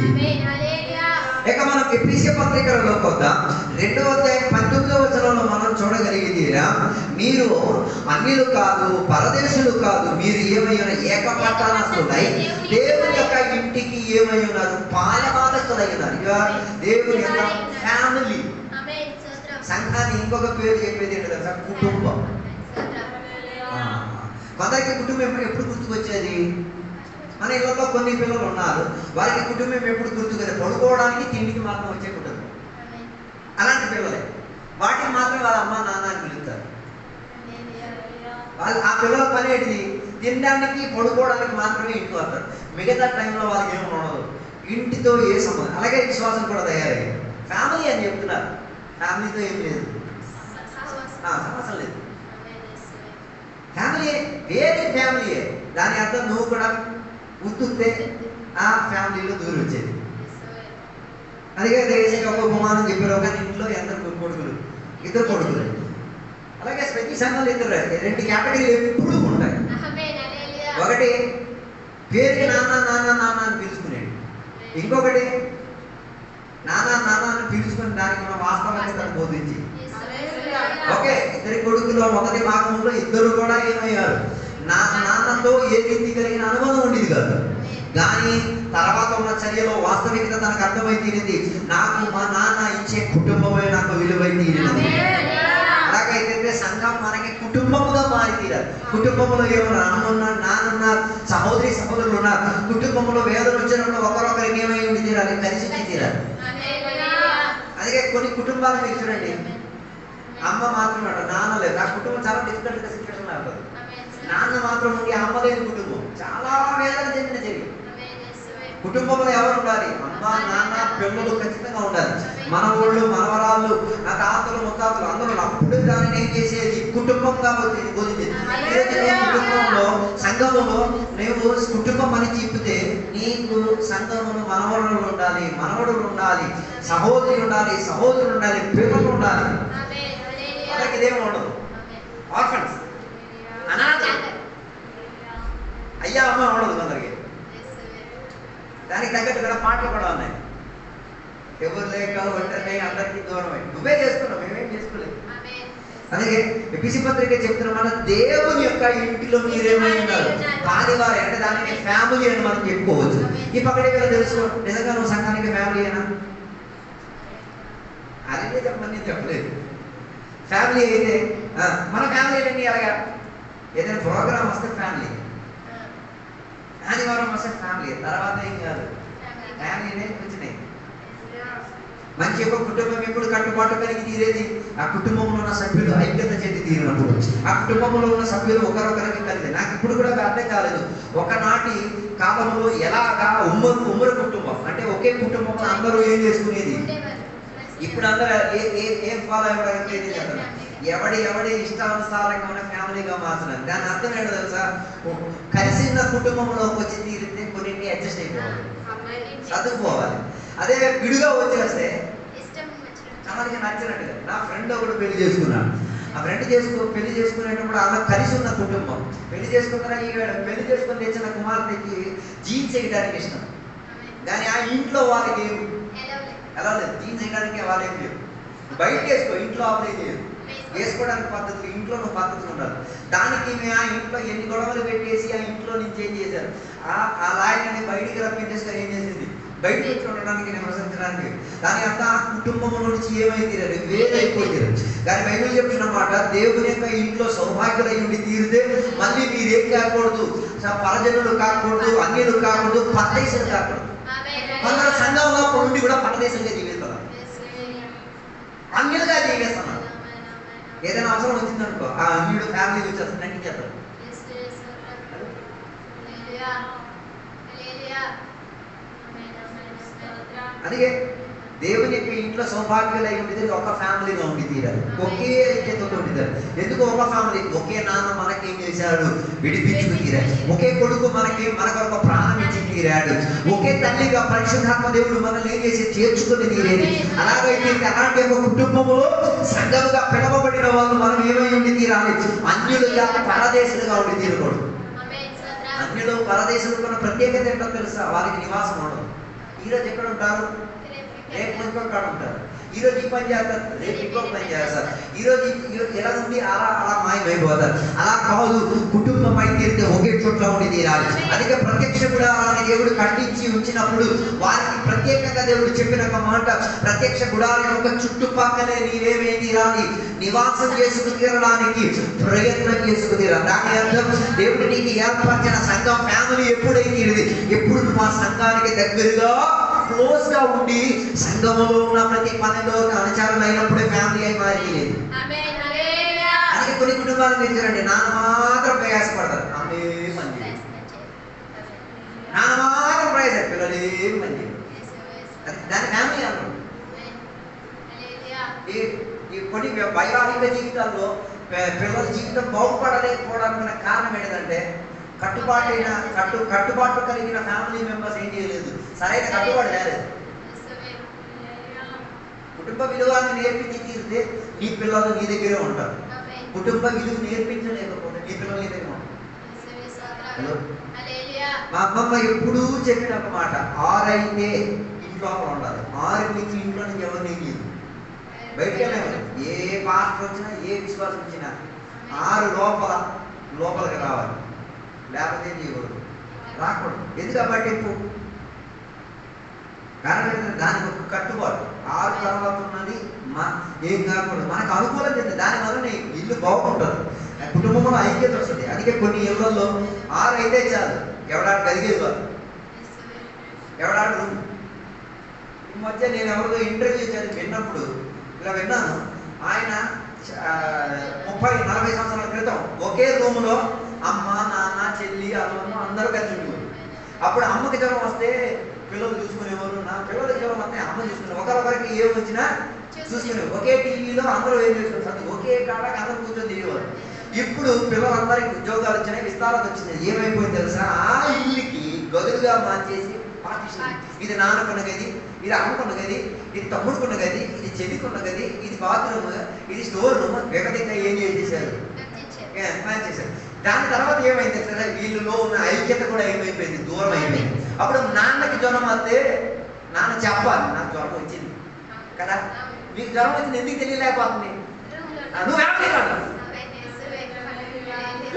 ఇక మనం ఎఫెసీయ పత్రికలో కొద్దాం 2వ అధ్యాయం 19వ వచనంలో మనం చూడగలిగితేరా, మీరు అన్యులు కాదు, పరదేశులు కాదు, మీరు ఏమై ఉన్నారు, ఏక పట్టణస్థులై దేవుని యొక్క ఇంటికి ఏమై ఉన్నారు, పాలమానస్తులై ఉన్నారు. దేవుని యొక్క ఫ్యామిలీ. సంఘాన్ని ఇంకొక పేరు చెప్పేది ఏంటి తెలుసా, కుటుంబం. కొందరికి కుటుంబం ఎప్పుడు గుర్తుకొచ్చేది, మన ఇళ్ళలో కొన్ని పిల్లలు ఉన్నారు, వారికి కుటుంబం ఎప్పుడు గుర్తుకొచ్చేది, పడుకోవడానికి తిండికి మాత్రం వచ్చే కుటుంబం. అలాంటి పిల్లలే, వాటిని మాత్రం వాళ్ళ అమ్మ నాన్న అని పిలుస్తారు. వాళ్ళు ఆ పిల్లల పని ఏంటిది, తినడానికి పడుకోవడానికి మాత్రమే ఇంటికి వస్తారు. మిగతా టైంలో వాళ్ళకి ఏమి ఉండదు, ఇంటితో ఏ సంబంధం. అలాగే విశ్వాసం కూడా తయారయ్యాయి. ఫ్యామిలీ అని చెప్తున్నారు, ఫ్యామిలీతో ఏం లేదు, సమస్య లేదు. ఫ్యామిలీ వేరే ఫ్యామిలీయే, దాని అర్థం నువ్వు కూడా గుర్తుంటే ఆ ఫ్యామిలీలో దూరం వచ్చేది. అందుకే దేశంగా ఒక ఉపమానం చెప్పారు, ఒక ఇంట్లో ఇద్దరు కొడుకులు. అలాగే ప్రతి సంఘాలు 2 కేటగిరీలు ఎప్పుడు ఉంటాయి. ఒకటి పేరుకి నాన్న నాన్న నాన్న అని పిలుచుకునేది, ఇంకొకటి నాన్న నాన్న అని పిలుచుకుని దానికి మనం వాస్తవాన్ని బోధించి. ఓకే, 2 కొడుకులో మొదటి భాగంలో ఇద్దరు కూడా ఏమయ్యారు, నాన్నతో ఏ రీతి కలిగిన అనుభవం ఉండేది కాదు. కానీ తర్వాత ఉన్న చర్యలో వాస్తవికత తనకు అర్థమై తీరింది. నాకు మా నాన్న ఇచ్చే కుటుంబమే నాకు విలువై తీరినది. అలాగైతే సంఘం మనకి కుటుంబముగా మారి తీరాలి. కుటుంబంలో ఏమన్నా అన్నున్నారు, నాన్నున్నారు, సహోదరి సహోదరులు ఉన్నారు. కుటుంబంలో వేదన వచ్చినప్పుడు ఒకరొకరికి ఏమై ఉండి తీరాలి, కలిసి ఉండి తీరాలి. అందుకే కొన్ని కుటుంబాలు మీరు చూడండి, అమ్మ మాత్రం నాన్న లేదు. ఆ కుటుంబం చాలా డిఫికల్ట్ సిచ్యువేషన్ అవుతుంది. నాన్న మాత్రం ఉండి అమ్మ లేని కుటుంబం చాలా వేదన చెందిన జరిగింది. కుటుంబంలో ఎవరు ఉండాలి? అమ్మ, నాన్న, పిల్లలు ఖచ్చితంగా ఉండాలి. మనవాళ్ళు, మనవరాళ్ళు, నా తాతలు, ముత్తాతలు అందరూ అప్పుడు దానిని ఏం చేసేది కుటుంబంగా బోధించేది. కుటుంబంలో సంఘములో నువ్వు కుటుంబం అని చెప్తే నీకు సంఘములో మనవరులు ఉండాలి, మనవడులు ఉండాలి, సహోదరి ఉండాలి, సహోదరులు ఉండాలి, పిల్లలు ఉండాలి. వాళ్ళకి ఇదేమో ఉండదు. ఆర్ఫన్స్, అనాథ, అయ్యా అమ్మ ఉండదు కొందరికి. దానికి తగ్గట్టు కూడా పాటలు కూడా ఉన్నాయి. ఎవరు లేక ఒంటరి అందరికీ దూరమై నువ్వే చేసుకున్నావు, మేమేం చేసుకోలేదు. అందుకే ఎఫెసీ పత్రిక చెప్తున్న మన దేవుని యొక్క ఇంటిలో మీరేమై ఉన్నారు, పాలివారి అంటే దానికి ఫ్యామిలీ అని మనం చెప్పుకోవచ్చు. ఈ పక్కనే కదా తెలుసు, నిజంగా నువ్వు సంఘానికి ఫ్యామిలీ అయినా అదే చెప్పమని చెప్పలేదు. ఫ్యామిలీ అయితే మన ఫ్యామిలీ ఏంటి, అలాగా ఏదైనా ప్రోగ్రామ్ వస్తే ఫ్యామిలీ, ఆదివారం వస్తే ఫ్యామిలీ, తర్వాత ఏం కాదు ఫ్యామిలీనే వచ్చినాయి. మంచి యొక్క కుటుంబం ఎప్పుడు కట్టుబాటు కలిగి తీరేది ఆ కుటుంబంలో ఉన్న సభ్యులు ఐక్యత చెంది తీరినప్పుడు, ఆ కుటుంబంలో ఉన్న సభ్యులు ఒకరొకరికి కలిసి. నాకు ఇప్పుడు కూడా అర్థం కాలేదు, ఒకనాటి కాలంలో ఎలాగా ఉమ్మడి కుటుంబం అంటే ఒకే కుటుంబంలో అందరూ ఏం చేసుకునేది. ఇప్పుడు అందరూ ఏం ఫాలో అవ్వడం, ఎవడి ఇష్టానుసారంగా ఉన్న ఫ్యామిలీగా మార్చున్నారు. దాని అర్థం ఏంటో తెలుసా, కలిసి ఉన్న కుటుంబంలోకి వచ్చి తీరితే కొన్నింటిని అడ్జస్ట్ అయిపోవాలి, చదువుకోవాలి. అదే విడిగా వచ్చేస్తే చాలాకి నచ్చినట్టుగా. నా ఫ్రెండ్ ఒకడు పెళ్లి చేసుకున్నాడు. ఆ ఫ్రెండ్ పెళ్లి చేసుకునేటప్పుడు అలా కలిసి ఉన్న కుటుంబం. పెళ్లి చేసుకున్నారా, ఈ పెళ్లి చేసుకుని తెచ్చిన కుమార్తెకి జీన్స్ వేయడానికి ఇష్టం, కానీ ఆ ఇంట్లో వాళ్ళకి ఎలా లేదు, జీన్స్ వేయడానికి వాళ్ళేం లేవు. బయట వేసుకో, ఇంట్లో అప్లై చేయదు. వేసుకోవడానికి పద్ధతులు ఇంట్లో నువ్వు పద్ధతులు ఉండాలి. దానికి మేము ఆ ఇంట్లో ఎన్ని గొడవలు పెట్టేసి ఆ ఇంట్లో నుంచి ఏం చేశారు, ఆ లాయర్ని బయటికి రప్పించేసుకొని ఏం చేసింది, బయట వచ్చి ఉండడానికి నివసించడానికి. దాని అంతా ఆ కుటుంబంలో నుంచి ఏమైతే వేరైపోతారు. కానీ బైబిల్ చెప్తున్నమాట, దేవుని యొక్క ఇంట్లో సౌభాగ్యులై ఉండి తీరితే మళ్ళీ మీరేం కాకూడదు, పరజనులు కాకూడదు, అన్యులు కాకూడదు, పరదేశులు కాకూడదు. కొందరు సంఘంలో ఉండి కూడా పరదేశంగా జీవిస్తున్నారు, అన్యులుగా జీవిస్తున్నారు. ఏదైనా అవసరం వచ్చిందనుకో ఆ అన్యుడు ఫ్యామిలీ వచ్చేస్తుంది, నటించేస్తారు. అందుకే దేవుని యొక్క ఇంట్లో సౌభాగ్యులై ఉండేది ఒక ఫ్యామిలీగా ఉండి తీరాలి, ఒకే ఐక్యతతో ఉండిదారు. ఎందుకు ఒక ఫ్యామిలీ, ఒకే నాన్న మనకేం చేశాడు, విడిపించుకు తీరాడు. ఒకే కొడుకు మనకొక ప్రాణం ఇచ్చి తీరాడు. ఒకే తల్లిగా పరిశుద్ధాత్మ దేవుడు మనల్ని ఏం చేసి చేర్చుకుని తీరేది. అలాగైతే అలాంటి ఒక కుటుంబంలో సంఘముగా పిలవబడిన వాళ్ళు మనం ఏమై ఉండి తీరాలి, అన్యులుగా పరదేశులుగా ఉండి తీరకూడదు. అన్యులు పరదేశులు కొన్న ప్రత్యేకత ఏంటో తెలుసా, వారికి నివాసం ఉండదు. ఈరోజు ఎక్కడ ఉంటారు, రేపు ఇంకొక ఉంటారు. ఈరోజు ఈ పని చేస్తారు, రేపు ఇంకొక పని చేస్తారు. ఈరోజు ఎలా ఉండి అలా మాయమైపోతారు. అలా కాదు, కుటుంబం అయితే ఒకే చోట్ల ఉండి తీరాలి. అందుకే ప్రత్యక్ష గుడారాన్ని దేవుడు ఖండించి ఉంచినప్పుడు వారికి ప్రత్యేకంగా దేవుడు చెప్పిన ఒక మాట, ప్రత్యక్ష గుడారం యొక్క చుట్టుపక్కలే నీవేమే తీరాలి, నివాసం చేసుకు తీరడానికి ప్రయత్నం చేసుకు తీరాలి. దాని అర్థం దేవుడు నీకు ఏర్పరిచిన సంఘం ఫ్యామిలీ ఎప్పుడైతే ఎప్పుడు నువ్వు ఆ సంఘానికి దగ్గరగా క్లోజ్ గా ఉండి సంఘములో ఉన్న ప్రతి పనిలో అనుచారం అయినప్పుడే ఫ్యామిలీ అయి మారిలేదు. అందుకే కొన్ని కుటుంబాలు మీరు చూడండి, నాన్న మాత్రం ప్రయాసపడతారు, అమ్మే మంది, నాన్న మాత్రం ప్రయాస, పిల్లలే మంది. దాని ఫ్యామిలీ అన్నారు. ఈ కొన్ని వైవాహిక జీవితాల్లో పిల్లల జీవితం బాగుపడలేకపోవడానికి కారణం ఏంటంటే, కట్టుబాటు కలిగిన ఫ్యామిలీ మెంబర్స్ ఏం చేయలేదు, సరైన కట్టుబాటు లేదు. కుటుంబ విలువను నేర్పించి తీరితే నీ పిల్లలు నీ దగ్గరే ఉంటారు. కుటుంబ విలువ నేర్పించలేకపోతే నీ పిల్లలు నీ దగ్గర ఉంటారు. మా అమ్మమ్మ ఎప్పుడూ చెప్పిన ఒక మాట, 6 అయితే ఇంట్లో ఉండాలి, 6 నుంచి ఇంట్లో నుంచి ఎవరు నేను లేదు, బయటకు వెళ్ళాలి. ఏ పాస్టర్ వచ్చినా ఏ విశ్వాసం వచ్చినా 6 లోపలికి రావాలి, లేకపోతే చేయకూడదు. రాకూడదు. ఎందుకు ఆ పట్టింపు? కారణం ఏంటంటే దానికి ఒక కట్టుబాటు. 6 తర్వాత ఉన్నది ఏం కాకూడదు, మనకు అనుకూలం చేస్తుంది. దానివల్ల ఇల్లు బాగుంటుంది, కుటుంబంలో ఐక్యత వస్తుంది. అందుకే కొన్ని ఇళ్లలో 6 అయితే చాలు, ఎవడాడు కలిగేది వాళ్ళు, ఎవడాడు రూమ్. ఈ మధ్య నేను ఎవరితో ఇంటర్వ్యూ విన్నప్పుడు ఇలా విన్నాను. ఆయన 30-40 సంవత్సరాల క్రితం ఒకే రూములో అమ్మ, నాన్న, చెల్లి, అమ్మ అందరూ కలిసి ఉండేవారు. అప్పుడు అమ్మకి జ్వరం వస్తే పిల్లలు చూసుకునేవారు, నా పిల్లలకి జ్వరం వస్తే అమ్మ చూసుకునేవారు. ఒకరికి ఏం వచ్చినా చూసుకునేవారు. ఒకే టీవీలో అందరూ ఏం చేసుకుంటారు, ఒకే కాడకి అందరూ కూర్చొని తిరిగేవారు. ఇప్పుడు పిల్లలందరికీ ఉద్యోగాలు వచ్చినాయి, విస్తారత వచ్చింది. ఏమైపోయింది తెలుసా? ఆ ఇల్లుకి గదులుగా మార్చేసి పార్టీషన్. ఇది నాన్నకున్న గది, ఇది అమ్మకున్న గది, ఇది తమ్ముడుకున్న గది, ఇది చెల్లికున్న గది, ఇది బాత్రూమ్, ఇది స్టోర్ రూమ్. విగతంగా ఏం చేసేసారు, చేశారు. దాని తర్వాత ఏమైంది కదా, వీళ్ళలో ఉన్న ఐక్యత కూడా ఏమైపోయింది, దూరం అయిపోయింది. అప్పుడు నాన్నకి జ్వరం వస్తే నాన్న చెప్పాలి, నాకు జ్వరం వచ్చింది కదా, మీకు జ్వరం వచ్చింది ఎందుకు తెలియలేకపోతుంది,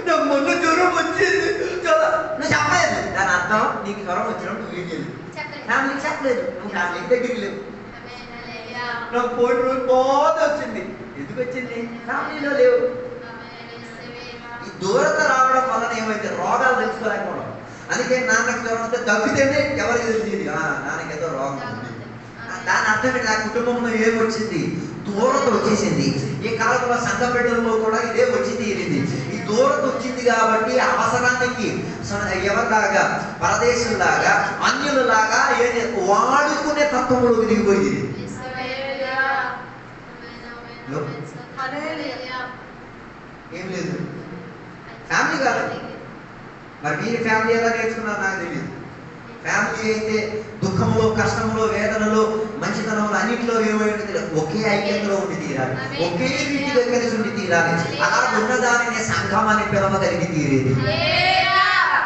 నువ్వు మొన్న జ్వరం వచ్చింది నువ్వు చెప్పలేదు. దాని అర్థం నీకు జ్వరం వచ్చినప్పుడు నువ్వు ఏం చేయలేదు, ఫ్యామిలీకి చెప్పలేదు, నువ్వు ఫ్యామిలీకి దగ్గరికి లేవు. నాకు 4 రోజులు బాధ వచ్చింది, ఎందుకు వచ్చింది, ఫ్యామిలీలో లేవు. ఈ దూరత రావడం వలన ఏమైతే రోగాలు తెలుసుకోలేకపోవడం. అందుకే నాన్నకి జ్వరం వస్తే తగ్గితేనే ఎవరికి తెలిసింది, నాన్నకి ఏదో రోగం ఉంది. దాని అర్థం ఏంటి, ఆ కుటుంబంలో ఏమొచ్చింది, దూరత వచ్చేసింది. ఈ కాలంలో సంఘ బిడ్డల్లో కూడా ఇదే వచ్చి తీరింది. ఈ దూరత వచ్చింది కాబట్టి అవసరానికి ఎవరిలాగా, పరదేశంలాగా, అన్యులలాగా వాడుకునే తత్వంలోకి దిగిపోయింది. ఏం లేదు, ఫ్యామిలీ కాదు. మరి మీరు ఫ్యామిలీ ఎలా నేర్చుకున్నారు నాకు తెలియదు. ఫ్యామిలీ అయితే దుఃఖంలో, కష్టంలో, వేదనలో, మంచితనంలో అన్నింటిలో ఏమైంది, ఒకే ఐక్యతలో ఉండి తీరాలి, ఒకే రీతిగా కలిసి ఉండి తీరాలి. అలా ఉన్నదానినే సంఘం అని పిలవగలిగి తీరేది.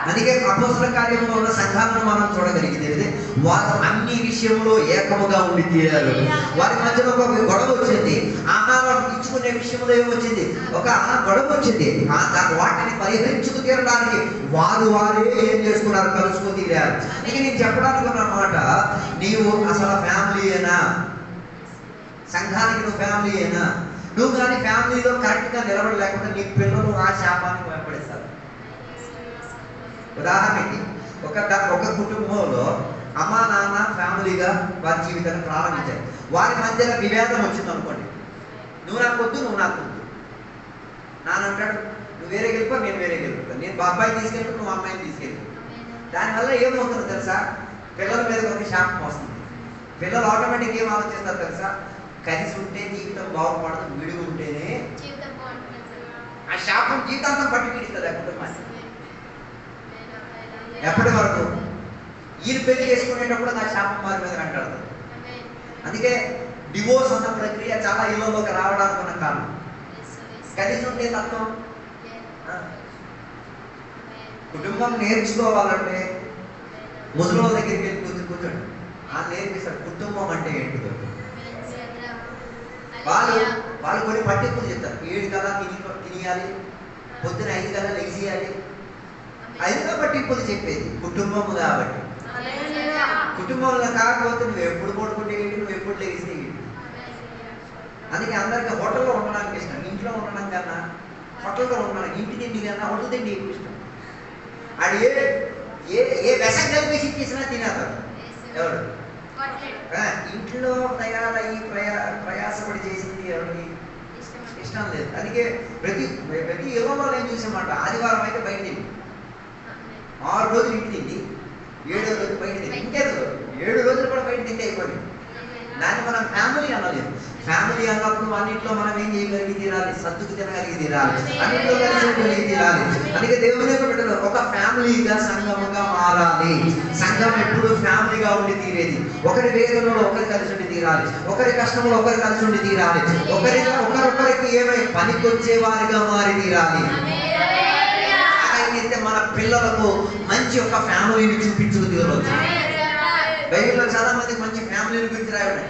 అందుకే అపోస్తల కార్యంలో ఉన్న సంఘాలను మనం చూడగలిగితే వారు అన్ని విషయంలో ఏకముగా ఉండి తీరారు. వారి మధ్యలో ఒక గొడవ వచ్చింది, ఆహారం ఇచ్చుకునే విషయంలో ఏమొచ్చింది, ఒక గొడవ వచ్చింది. వాటిని పరిహరించుకు తీరడానికి వారే ఏం చేసుకున్నారు, కలుసుకొని తీరారు. అందుకే నేను చెప్పడానికి ఉన్నమాట, నీవు అసలు ఫ్యామిలీ అయినా, సంఘానికి నువ్వు ఫ్యామిలీ అయినా, నువ్వు కానీ ఫ్యామిలీలో కరెక్ట్గా నిలబడలేకుండా నీ పిల్లలు ఆ శాపానికి భయపడేస్తారు. ఉదాహరణకి ఒక కుటుంబంలో అమ్మ, నాన్న ఫ్యామిలీగా వారి జీవితాన్ని ప్రారంభించారు. వారి మధ్యలో విభేదం వచ్చింది అనుకోండి, నువ్వు నాకు వద్దు, నువ్వు నాకు వద్దు. నాన్న అంటాడు, నువ్వు వేరే గెలిపో, నేను వేరే గెలుపుతాను, నేను అబ్బాయిని తీసుకెళ్ళి, నువ్వు అమ్మాయిని తీసుకెళ్ళి. దానివల్ల ఏమవుతుందో తెలుసా, పిల్లల మీద ఒక శాపం వస్తుంది. పిల్లలు ఆటోమేటిక్ ఏం ఆలోచిస్తారు తెలుసా, కలిసి ఉంటే జీవితం బాగుపడదు, విడిగి ఉంటేనే ఆ శాపం జీవితాంతం పట్టి పీడిస్తుంది ఆ కుటుంబాన్ని. ఎప్పటి వరకు ఈయన పెళ్లి చేసుకునేటప్పుడు నా శాపం వారి మీద అంటాడు. అందుకే డివోర్స్ అన్న ప్రక్రియ చాలా ఇళ్లలోకి రావడానికి ఉన్న కారణం. కలిసి ఉంటే తత్వం. కుటుంబం నేర్చుకోవాలంటే ముసలి దగ్గరికి వెళ్ళి కూర్చోండి, నేర్పిస్తారు కుటుంబం అంటే ఏంటిదో. వాళ్ళు కొన్ని పట్టింపులు చెప్తారు. 7 కల్లా తినేయాలి, పొద్దున 5 కల్లా లెగిసేయాలి. 5గా పట్టింపులు చెప్పేది కుటుంబం కాబట్టి. కుటుంబంలో కాకపోతే నువ్వు ఎప్పుడు పడుకుంటే ఏంటి, నువ్వు ఎప్పుడు లెగిస్తే ఏంటి. అందుకే అందరికీ హోటల్లో ఉండడానికి ఇష్టం, ఇంట్లో ఉండడం కన్నా హోటల్లో ఉండడం, ఇంటి తిండి కన్నా హోటల్ తిండి ఎక్కువ ఇష్టం. అది ఏ విషం కలిపేసి ఇచ్చేసినా తినేస్తాడు ఎవడు. ఇంట్లో తయారయ్యి ప్రయాసపడి చేసింది ఎవరికి ఇష్టం లేదు. అందుకే ప్రతి యుగంలో నేను చూసామాట, ఆదివారం అయితే బయట తిండి, 6 రోజులు ఇంటి తిండి, 7వ రోజు బయట తిండి. ఇంకేదో 7 రోజులు కూడా బయట తిండి అయిపోయింది. దాన్ని మనం ఫ్యామిలీ అనలేదు. ఫ్యామిలీ అన్నప్పుడు అన్నింటిలో మనం ఏం చేయగలిగి తీరాలి, సర్దుకు తినగలిగి తీరాలి, అన్నింటిలో కలిసి తీరాలి. అందుకే దేవుని బిడ్డలు ఒక ఫ్యామిలీగా, సంఘముగా మారాలి. సంఘం ఎప్పుడు ఫ్యామిలీగా ఉండి తీరేది. ఒకరి వేదనలో ఒకరు కలిసి ఉండి తీరాలి, ఒకరి కష్టంలో ఒకరు కలిసి ఉండి తీరాలి, ఒకరొకరికి ఏమై పనికొచ్చే వారిగా మారి తీరాలి. మన పిల్లలకు మంచి ఒక ఫ్యామిలీని చూపించుకు తీరవచ్చు. బైబిల్లో చాలా మంది మంచి ఫ్యామిలీల గురించి రాయబడి,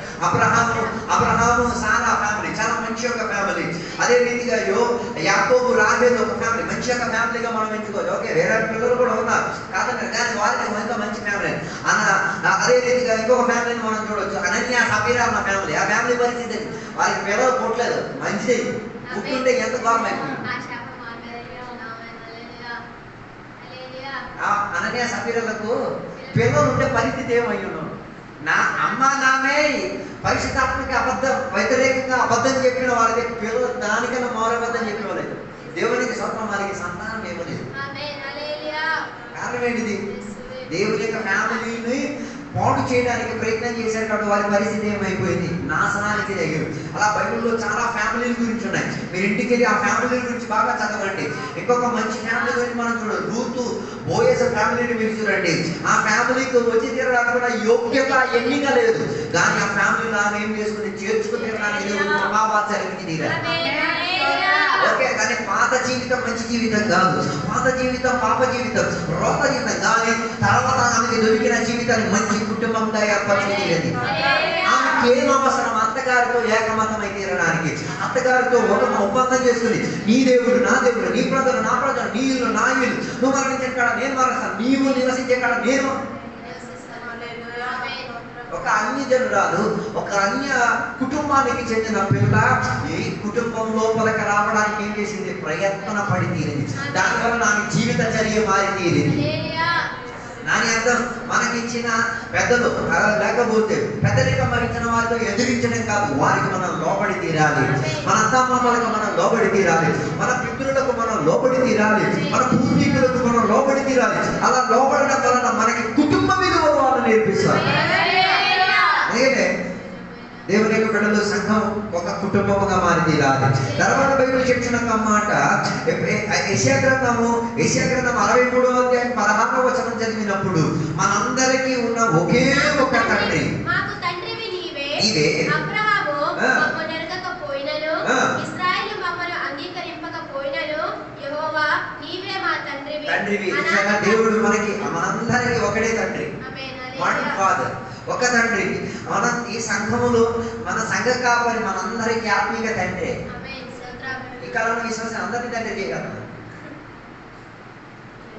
అబ్రహాము సారా ఫ్యామిలీ చాలా మంచి ఒక ఫ్యామిలీ. అదే రీతిగా యాకోబు రాహేలు ఒక ఫ్యామిలీ, మంచి ఒక ఫ్యామిలీగా మనం ఎంచుకోవచ్చు. ఓకే, వేరే పిల్లలు కూడా ఉన్నారు కాదండి, కానీ వారికి ఇంకా మంచి ఫ్యామిలీ. అదే రీతిగా ఇంకొక ఫ్యామిలీని మనం చూడవచ్చు, అనన్య సఫీరా అన్న ఫ్యామిలీ. ఆ ఫ్యామిలీ పరిస్థితి వారికి పిల్లలు పుట్టలేదు, మంచిది, పుట్టుంటే ఎంత ఘోరం అయిపోయింది. అనన్య సఫీరాలకు పిల్లలు ఉండే పరిస్థితి ఏమయ్యాను. నా అమ్మ నామే పరిశుద్ధాత్మకి వ్యతిరేకంగా అబద్ధం చెప్పిన వాళ్ళకి పిల్లలు దానికన్నా మౌరబద్ధం చెప్పిన వాళ్ళకి దేవునికి స్వప్నం వారికి సంతానం ఏమలేదు. కారణం ఏంటిది? దేవుని యొక్క ఫ్యామిలీని పాడు చేయడానికి ప్రయత్నం చేశారు కాబట్టి వారి పరిస్థితి ఏమైపోయింది, నాశనానికి దగ్గర. అలా బైబిల్లో చాలా ఫ్యామిలీల గురించి ఉన్నాయి. మీరు ఇంటికి వెళ్ళి ఆ ఫ్యామిలీల గురించి బాగా చదవండి. ఇంకొక మంచి ఫ్యామిలీ గురించి మనం చూడండి, రూతు బోయస్ ఫ్యామిలీని మీరు చూడండి. ఆ ఫ్యామిలీకి వచ్చి తీరడానికి యోగ్యత ఎన్నిక లేదు, కానీ ఆ ఫ్యామిలీ లాగా ఏం చేసుకుని చేర్చుకుని తీరడానికి ప్రభావాచార్యకి తీరారు. ఓకే, కానీ పాత జీవితం మంచి జీవితం కాదు, పాత జీవితం పాప జీవితం, రోత జీవితం. కానీ తర్వాత ఆమెకి దొరికిన జీవితాన్ని మంచి కుటుంబంగా ఏర్పరచుకునేది. ఆమెకి ఏం అవసరం? అత్తగారితో ఏకమతమై తీరడానికి, అత్తగారితో ఒక ఒప్పందం చేసుకుని, నీ దేవుడు నా దేవుడు, నీ ప్రజలు నా ప్రజలు, నీ ఇల్లు నా ఇల్లు, నువ్వు మరణించే కాడ నేను మరణిస్తాను, నీవు నివసించే కాడ నేను. ఒక అన్య జనురాలు, ఒక అన్య కుటుంబానికి చెందిన పిల్ల ఈ కుటుంబం లోపలికి రావడానికి ఏం చేసింది? ప్రయత్న పడి తీరింది. దానివల్ల నా జీవిత చర్య మారి తీరింది. దాని అర్థం మనకిచ్చిన పెద్దలు లేకపోతే పెద్దరికం వహించిన వారితో ఎదిరించడం కాదు, వారికి మనం లోబడి తీరాలి. మన అత్తమామలకు మనం లోబడి తీరాలి, మన పితృలకు మనం లోబడి తీరాలి, మన పూర్వీకులకు మనం లోబడి తీరాలి. అలా లోబడడం వలన మనకి కుటుంబ విలువలు వాళ్ళు నేర్పిస్తారు. అందుకనే దేవుని యొక్క బిడ్డలు సంఘం ఒక కుటుంబముగా మారి తీరాలి. తర్వాత బైబిల్ చెప్పిన ఒక మాట, యెషయా గ్రంథం 63వ అధ్యాయం 16వ వచనం చదివినప్పుడు మనందరికీ ఉన్న ఒకే ఒక తండ్రి, మాకు తండ్రివి నీవే. నీవే. అబ్రహాము మమ్మల్ని ఎరగకపోయినను, ఇశ్రాయేలు మమ్మల్ని అంగీకరింపకపోయినను, యెహోవా నీవే మా తండ్రివి. దేవుడు మనకి మనందరికీ ఒకటే తండ్రి, వన్ ఫాదర్, ఒక తండ్రి. మన ఈ సంఘములో మన సంఘ కాపరి మనందరికీ ఆత్మీయ తండ్రి. ఈ కాలంలో విశ్వాసం అందరినీ తండ్రి చేయగలరు,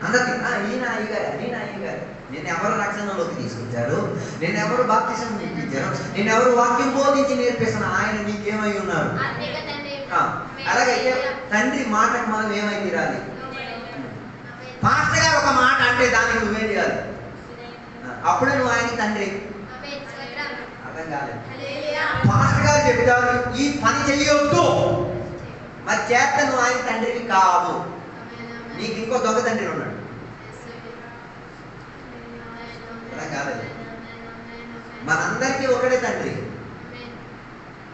అందరినీ. ఈయన అయ్యగారు, నేను అయ్యగారు, నేను ఎవరు రక్షణలోకి తీసుకొచ్చారు, నేను ఎవరు బాప్తిసం నేర్పించారు, నేను ఎవరు వాక్యం బోధించి నేర్పిస్తాను, ఆయన నీకేమై ఉన్నారు. అలాగైతే తండ్రి మాటకు మనం ఏమై తీరాలి? పాస్టర్ గారు ఒక మాట అంటే దానికి నువ్వేం చేయాలి? అప్పుడే నువ్వు ఆయన తండ్రి. అర్థం కాలేదు. పాస్టర్ గారు చెప్తారు ఈ పని చెయ్యొద్దు, మరి చేత నువ్వు ఆయన తండ్రివి కాదు, నీకు ఇంకో దొంగ తండ్రి ఉన్నాడు. అర్థం కాలేదు. మనందరికీ ఒకటే తండ్రి.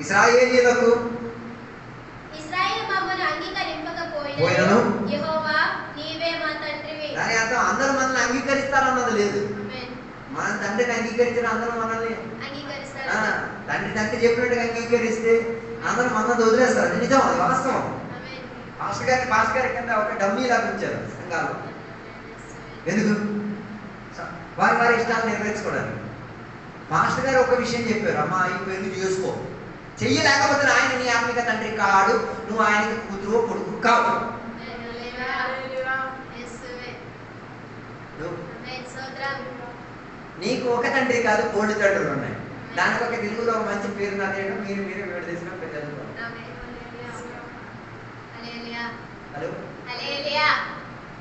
ఇశ్రాయేలీయులకు పోయినను దాని అర్థం అందరూ మనల్ని అంగీకరిస్తారన్నది లేదు. మన తండ్రిని అంగీకరించిన అందరూ మనల్ని తండ్రి చెప్పినట్టుగా అంగీకరిస్తే అందరూ మనల్ని వదిలేస్తారు. నిజం, అది వాస్తవం. పాస్టర్ గారి కింద ఒక డమ్మీ లాగా ఉంచారు సంఘాలు. ఎందుకు? వారి ఇష్టాలు నెరవేర్చుకోవడానికి. పాస్టర్ గారు ఒక విషయం చెప్పారు, అమ్మా ఈ పెళ్లి చేసుకో, చెయ్యలేకపోతే ఆయన నీ ఆత్మిక తండ్రి కాడు, నువ్వు ఆయనకి కూతురు కొడుకు కావు. నీకు ఒక తండ్రి కాదు, కోడి తండ్రులు ఉన్నాయి. దానికి ఒక తెలుగులో ఒక మంచి పేరు నాదేయడం, మీరు వేడి తీసుకుని పెద్దలు.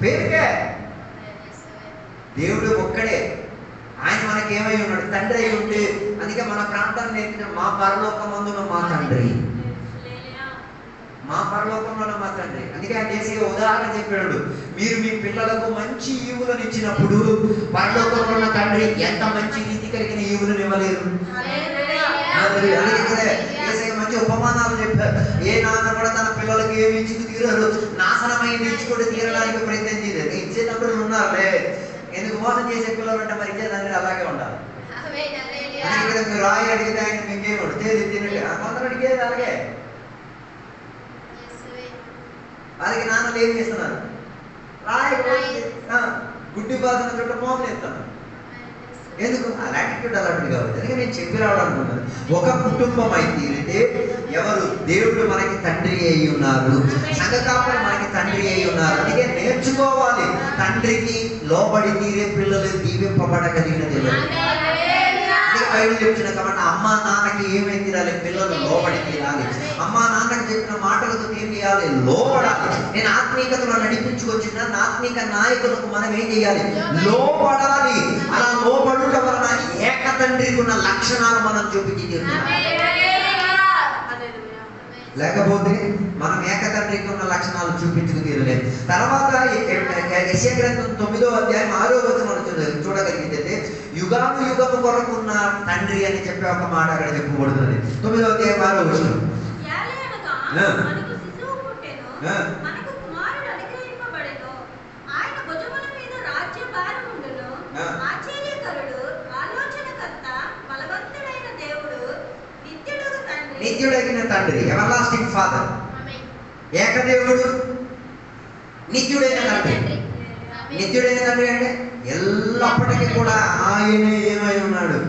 పేరుకే దేవుడు ఒక్కడే. ఆయన మనకి ఏమై ఉన్నాడు? తండ్రి అయి ఉంటే, అందుకే మన ప్రాంతాన్ని నేర్పిన మా పరలోకమందున మా తండ్రి, మా పరలోకంలో మా తండ్రి. అందుకే ఆయన చేసే ఉదాహరణ చెప్పాడు, మీరు మీ పిల్లలకు మంచి ఈవులను ఇచ్చినప్పుడు పరలోకంలో ఉన్న తండ్రి ఎంత మంచి నీతి కలిగిన ఈవులను ఇవ్వలేరు. మంచి ఉపమానాలు చెప్పారు. ఏ నాన్న కూడా తన పిల్లలకి ఏమి ఇచ్చి తీరారు, నాశనమైన ఇచ్చుకుంటూ తీరడానికి ప్రయత్నం చేయలేదు. ఇచ్చేటప్పుడు ఉన్నారులే, ఎందుకు మోసం చేసే పిల్లలు అంటే మరి ఇచ్చే తండ్రి అలాగే ఉండాలి. మీరు రాయి అడిగితే ఆయన ఇంకేమడు తినండి, కొందరు అడిగేది అలాగే. వారికి నాన్నలు ఏం చేస్తున్నారు? రాయి గుడ్డి బాధన చుట్టూ మోసం చేస్తున్నారు. ఎందుకు ఆ యాటిట్యూడ్ అలాంటిది కాబట్టి. అందుకే నేను చెప్పి రావడానికి ఒక కుటుంబం అయితే తీరితే ఎవరు దేవుడు మనకి తండ్రి అయి ఉన్నారు, సంఘ కాపరి మనకి తండ్రి అయి ఉన్నారు. అందుకే నేర్చుకోవాలి, తండ్రికి లోబడి తీరే పిల్లలు దీవింపబడగలిగిన దేవుడు. బైబిల్ చెప్తున్నా కాబట్టి అమ్మా నాన్నకి ఏమేమి తీరాలి, పిల్లలు లోబడి తీరాలి. అమ్మా నాన్నకి చెప్పిన మాటలకు ఏం చేయాలి, లోబడాలి. నేను ఆత్మీయతలో నడిపించుకొచ్చిన ఆత్మీక నాయకులకు మనం ఏం చేయాలి, లోబడాలి. అలా లోబడుట వలన ఏక తండ్రికి ఉన్న లక్షణాలు మనం చూపించి లేకపోతే మనం ఏకతండ్రికి ఉన్న లక్షణాలు చూపించుకు తీరలేదు. తర్వాత యెషయా గ్రంథం 9వ అధ్యాయం 6వ వచనం చూడగలిగితే యుగాను యుగము కొరకున్న తండ్రి అని చెప్పే ఒక మాట అక్కడ చెప్పబడుతుంది. 9వ అధ్యాయం 6వ వచనం. నిత్యుడైన తండ్రి, ఎవర్లాస్టింగ్ ఫాదర్, ఏకదేవుడు, నిత్యుడైన తండ్రి. నిత్యుడైన తండ్రి అంటే ఎల్లప్పటికీ కూడా ఆయనే ఏమై ఉన్నాడు,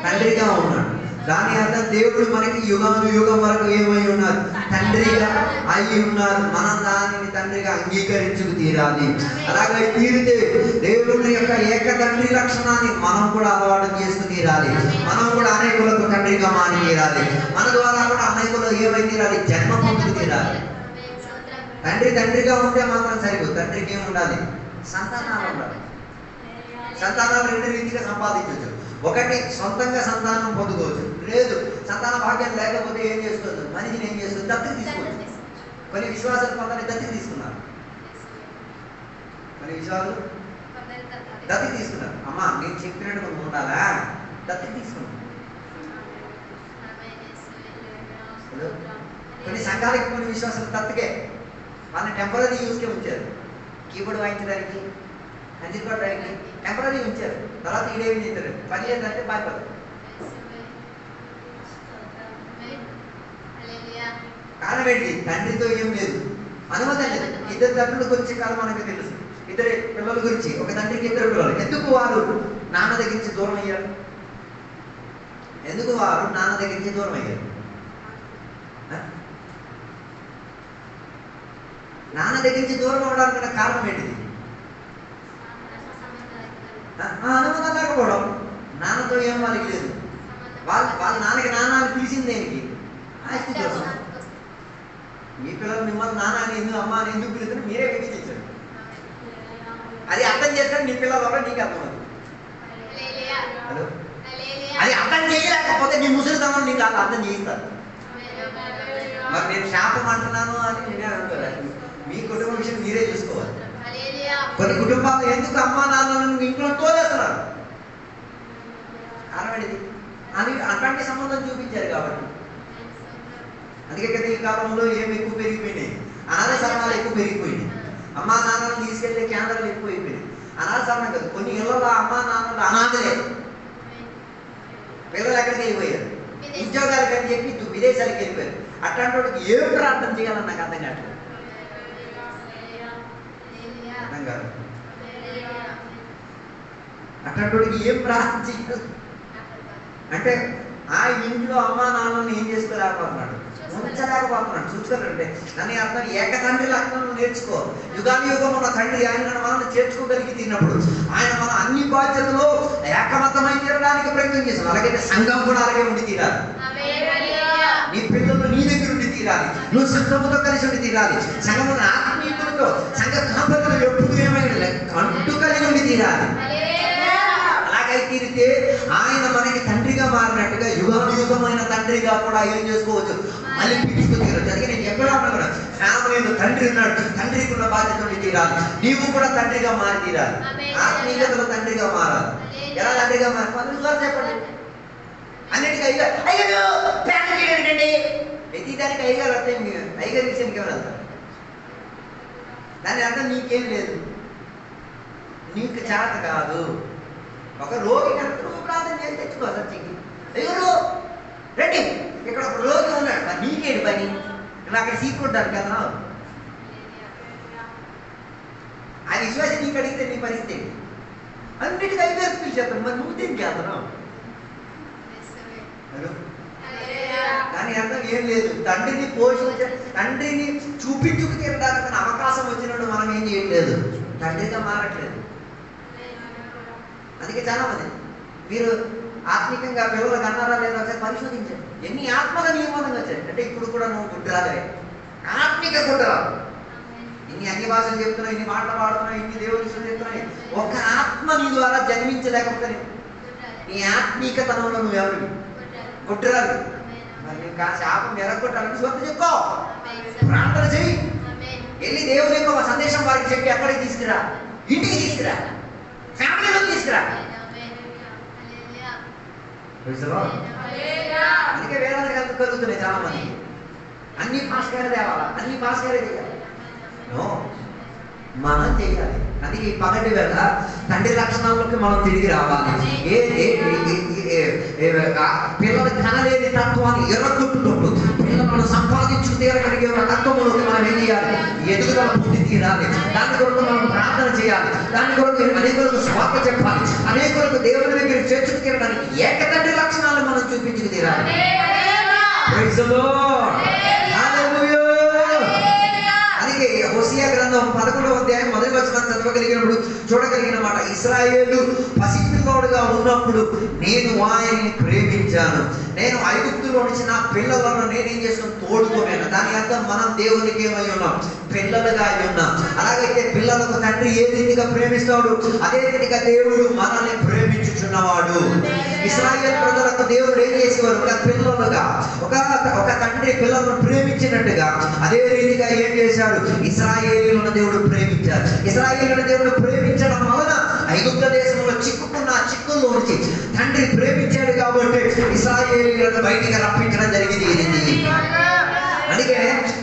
తండ్రిగా ఉన్నాడు. దాని అర్థం దేవుడు మనకి యుగాను యుగం వరకు ఏమై ఉన్నారు, తండ్రిగా అయి ఉన్నారు. మనం దానిని తండ్రిగా అంగీకరించుకు తీరాలి. అలాగే తీరితే దేవుడి యొక్క ఏక తండ్రి లక్షణాన్ని మనం కూడా అలవాటు చేసుకు తీరాలి. మనం కూడా అనేకులకు తండ్రిగా మారి తీరాలి. మన ద్వారా కూడా అనేకులు ఏమై తీరాలి, జన్మ పొందుకు తీరాలి. తండ్రి తండ్రిగా ఉంటే మాత్రం సరిపోదు, తండ్రికి ఏమి ఉండాలి, సంతానాలు ఉండాలి. సంతానాలు రెండు రీతిగా సంపాదించవచ్చు. ఒకటి సొంతంగా సంతానం పొందుకోవచ్చు, లేదు సంతాన భాగ్యం లేకపోతే ఏం చేసుకోవచ్చు, మనిషిని ఏం చేసుకోవచ్చు, దత్తత తీసుకోవచ్చు. కొన్ని విశ్వాసాలు కొందరు దత్తత తీసుకున్నారు, కొన్ని విశ్వాసాలు దత్తత తీసుకున్నారు. అమ్మా నేను చెప్పినట్టు నువ్వు ఉండాలా, దత్తత తీసుకున్నాను. కొన్ని సంఘాలకి కొన్ని విశ్వాసాలు దత్తకే, వాళ్ళని టెంపరీ యూస్కే ఉంచారు. కీబోర్డ్ వాయించడానికి, అందించుకోవడానికి టెంపరీ ఉంచారు. తర్వాత ఈడేమి చేస్తారు, పని చేద్దంటే బాధ్యపడదు. కారణం ఏంటి, తండ్రితో ఏం లేదు, అనుమతి లేదు. ఇద్దరు తండ్రులకు వచ్చే కాలం మనకు తెలుసు. ఇద్దరు పిల్లల గురించి, ఒక తండ్రికి ఇద్దరు పిల్లలు. ఎందుకు వారు నాన్న దగ్గర నుంచి దూరం అయ్యారు, ఎందుకు వారు నాన్న దగ్గర నుంచి దూరం అయ్యారు? నాన్న దగ్గర నుంచి దూరం అవడానికి కారణం ఏంటిది? అనుమతి లేకపోవడం. నాన్నతో ఏం వాళ్ళకి లేదు. వాళ్ళ నాన్నకి నాన్నని పిలిచింది దేనికి, ఆస్తి కోసం. మీ పిల్లలు మిమ్మల్ని నాన్న అని ఎందుకు, అమ్మ అని ఎందుకు పిలుస్తారు, మీరే విభజించారు. అది అర్థం చేస్తారు నీ పిల్లలు కూడా, నీకు అర్థమవుతుంది. హలో, అది అర్థం చేయలేకపోతే నీ ముసలితనం నీకు అలా అర్థం చేయిస్తారు. మరి నేను శాపం అంటున్నాను అని నేనే అనుకోలేదు. మీ కుటుంబ విషయం మీరే చూసుకోవాలి. కొన్ని కుటుంబాలు ఎందుకు అమ్మా నాన్నలను ఇంట్లో తోలేస్తున్నారు, కారణం ఇది అని అట్లాంటి సంబంధం చూపించారు కాబట్టి. అందుకే కదా ఈ కాలంలో ఏమి ఎక్కువ పెరిగిపోయినాయి, అనాథ శరణాలు ఎక్కువ పెరిగిపోయినాయి. అమ్మా నాన్నలను తీసుకెళ్లే కేంద్రాలు ఎక్కువ అయిపోయినాయి. అనాథ శరణం కాదు, కొన్ని ఇళ్లలో అమ్మా నాన్నలు అనాథలే. పిల్లలు ఎక్కడికి వెళ్ళిపోయారు, ఉద్యోగాలకు అని చెప్పి విదేశాలకు వెళ్ళిపోయారు. అట్లాంటి వాడికి ఏం ప్రార్థన చేయాలని నాకు అర్థం కావట్లేదు. అర్థం కాదు, అట్లాంటి వాడికి ఏం ప్రార్థన చేయాలి అంటే ఆ ఇంట్లో అమ్మా నాన్నని ఏం చేసుకోలేకపోతున్నాడు, ఉంచలేకపోతున్నాడు. చూసుకోరంటే దాని అర్థం ఏక తండ్రి లక్షణం నేర్చుకో. యుగానుయుగం ఉన్న తండ్రి ఆయన మనం చేర్చుకోగలిగి తిన్నప్పుడు ఆయన మన అన్ని బాధ్యతలు ఏకమతమై తీరడానికి ప్రయత్నం చేస్తాం. అలాగైతే సంఘం కూడా అలాగే ఉండి తీరాలి. నీ పిల్లలు నీ దగ్గర ఉండి తీరాలి, నువ్వు సంఘముతో కలిసి ఉండి తీరాలి. సంఘముల ఆత్మీయులతో సంఘ కాపరులు ఎప్పుడు ఏమైనా అంటు కలిగి ఉండి తీరాలి. అలాగై తీరితే ఆయన మనకి తండ్రిగా మారినట్టుగా యుగానుయుగమైన తండ్రిగా కూడా ఏం చేసుకోవచ్చు, మళ్ళీ పిలుచుకు తీరవచ్చు. అందుకే నేను ఎక్కడ ఉన్నా కూడా ఫ్యామిలీలో తండ్రి ఉన్నాడు, తండ్రికి ఉన్న బాధ్యత ఉండి తీరాలి. నీవు కూడా తండ్రిగా మారి తీరాలి, ఆత్మీయతలో తండ్రిగా మారాలి. ఎలా తండ్రిగా మారి పనులు చెప్పండి. అన్నిటికీ అయ్యారు ప్రతిదానికి అయ్యగారు అర్థం, అయ్యగారి విషయానికి ఎవరు వెళ్తారు? దాని అర్థం నీకేం లేదు, నీకు చేత కాదు. ఒక రోగి కనుక నువ్వు ప్రార్థన చేసి తెచ్చుకో సత్యకి. అయ్యో రెడ్డి ఇక్కడ ఒక రోగి ఉన్నాడు, మరి నీకేంటి పని, నువ్వు అక్కడ సీక్కుంటాను కదా. ఆ విశ్వాసం నీకు అడిగితే నీ పరిస్థితి అన్నిటికీ అయిపోయి పిలిచేస్తాను. మరి నువ్వు దేనికి వెళ్తున్నావు? హలో, కానీ అర్థం ఏం లేదు. తండ్రిని తండ్రిని చూపించుకు తీరడానికి అవకాశం వచ్చినప్పుడు మనం ఏం చేయట్లేదు, తండ్రిగా మారట్లేదు. అందుకే చాలా మంది మీరు ఆత్మికంగా పిల్లలకు అన్నారా లేదా ఒకసారి పరిశోధించండి. ఎన్ని ఆత్మగా నియమంగా వచ్చాయి అంటే ఇప్పుడు కూడా నువ్వు గుడ్డరాలే, ఆత్మిక గుడ్డరాలు. ఇన్ని అన్ని భాషలు చెప్తున్నావు, ఇన్ని మాటలు పాడుతున్నావు, ఇన్ని దేవుడి విషయం చెప్తున్నాయి. ఒక ఆత్మ నీ ద్వారా జన్మించలేకపోతే నీ ఆత్మీకతనంలో నువ్వు ఎవరు? గుడ్డరాలు. మరి నువ్వు శాపం ఎరగొట్టాలని స్వంత చెప్పుకో, ప్రార్థన చెయ్యి, వెళ్ళి దేవుని యొక్క సందేశం వారికి చెప్పి ఎక్కడికి తీసుకురా, ఇంటికి తీసుకురా, ఫ్యామిలీలో తీసుకురా. అందుకే వేదాలు కలుగుతున్నాయి చాలా మంది. అన్ని పాస్ గారే తేవాలా, అన్ని పాస్ గారే చేయాలి. మనం చేయాలి. అందుకే ఈ పగటి వేళ తండ్రి లక్షణాలకి మనం తిరిగి రావాలి. పిల్లలు కనలేని తత్వాన్ని ఎర్రగొట్టుకుంటూ పిల్లలను సంపాదించు తీరగలిగే ఒక తత్వంలోకి మనం ఏం చేయాలి? ఎదుగుదల బుద్ధి తీరాలి. దాని కొరకు మనం ప్రార్థన చేయాలి. దాని కొరకు అనేకులకు స్వార్థ చెప్పాలి. అనేకులకు దేవుని దగ్గర చేర్చుకు తీరడానికి ఏక తండ్రి లక్షణాలు మనం చూపించుకు తీరాలి. అందుకే హోసియా గ్రంథం 11వ అధ్యాయం 1వ వచనం చదవగలిగినప్పుడు చూడగలిగిన మాట, ఇశ్రాయేలు పసిపిల్లోడుగా ఉన్నప్పుడు నేను ఆయన్ని ప్రేమించాను, నేను ఐగుప్తులో నుంచి నా పిల్లలను నేనేం చేస్తాను? తోడుకోలేను. దాని అర్థం మనం దేవునికి ఏమై ఉన్నాం? పిల్లలుగా అయి ఉన్నాం. అలాగైతే పిల్లలకు తండ్రి ఏ రీతిగా ప్రేమిస్తాడు, అదే రీతిగా దేవుడు మనల్ని ప్రేమించుచున్నవాడు. ఇశ్రాయేలు ప్రజలకు దేవుడు ఏం చేసేవారు? ఒక పిల్లలుగా ఒక తండ్రి పిల్లలను ప్రేమించినట్టుగా అదే రీతిగా ఏం చేశాడు? ఇశ్రాయేలులను దేవుడు ప్రేమించాడు. ఇశ్రాయేలులను దేవుడు ప్రేమించడం వలన ఐగుప్త దేశంలో చిక్కుకున్న చిక్కుల్లో నుంచి తండ్రి ప్రేమించాడు కాబట్టి ఇశ్రాయేలులను బయటికి రప్పించడం జరిగింది. అందుకే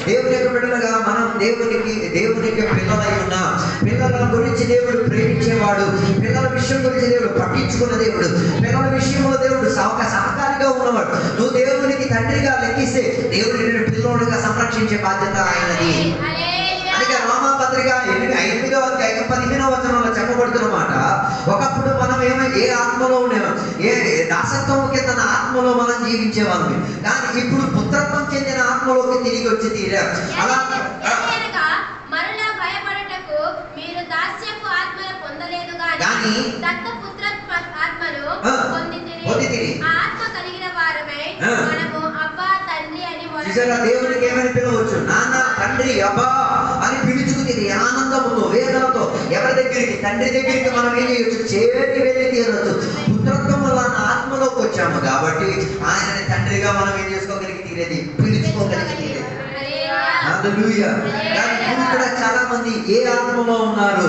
దేవుని యొక్క బిడ్డలుగా మనం దేవునికి పిల్లలై ఉన్నాం. పిల్లల గురించి దేవుడు ప్రేమించేవాడు. పిల్లల విషయం గురించి దేవుడు పట్టించుకున్న దేవుడు. పిల్లల విషయంలో దేవుడు సహకారిగా ఉన్నవాడు. నువ్వు దేవునికి తండ్రిగా లెక్కిస్తే దేవుడు నిన్ను పిల్లోడుగా సంరక్షించే బాధ్యత ఆయనది. అందుకే రోమాపత్రిక 8వ అధ్యాయం 15వ వచనంలో చెప్పబడుతున్న మాట, ఒకప్పుడు మనం ఏ ఆత్మలో ఉండేవా? ఏ దాసత్వం కింద ఆత్మలో మనం జీవించేవాళ్ళం. కానీ ఇప్పుడు పుత్రత్వం చెందిన ఆత్మలోకి తిరిగి వచ్చి తీరాం. అలా మరలా భయపడటకు మీరు దాస్యపు ఆత్మను పొందలేదు కానీ దత్తపుత్రత్వ ఆత్మను పొందితిరి. ఆ ఆత్మ కలిగిన వారమై మనము అబ్బా తండ్రి అని దేవునికి ఏమని పిలవచ్చు? నాన్న, తండ్రి, అబ్బా అని పిలుచుకుని ఆనందముతో వేదనతో ఎవరి దగ్గరికి? తండ్రి దగ్గరికి మనం ఏం చేయొచ్చు? చేరి వెళ్ళి తీరవచ్చు. పుత్రత్వం వల్ల ఆత్మలోకి వచ్చాము కాబట్టి ఆయనని తండ్రిగా మనం ఏం చేసుకోగలిగి తీరేది? పిలుచుకోగలిగి తీరేది. కూడా చాలా మంది ఏ ఆత్మలో ఉన్నారు?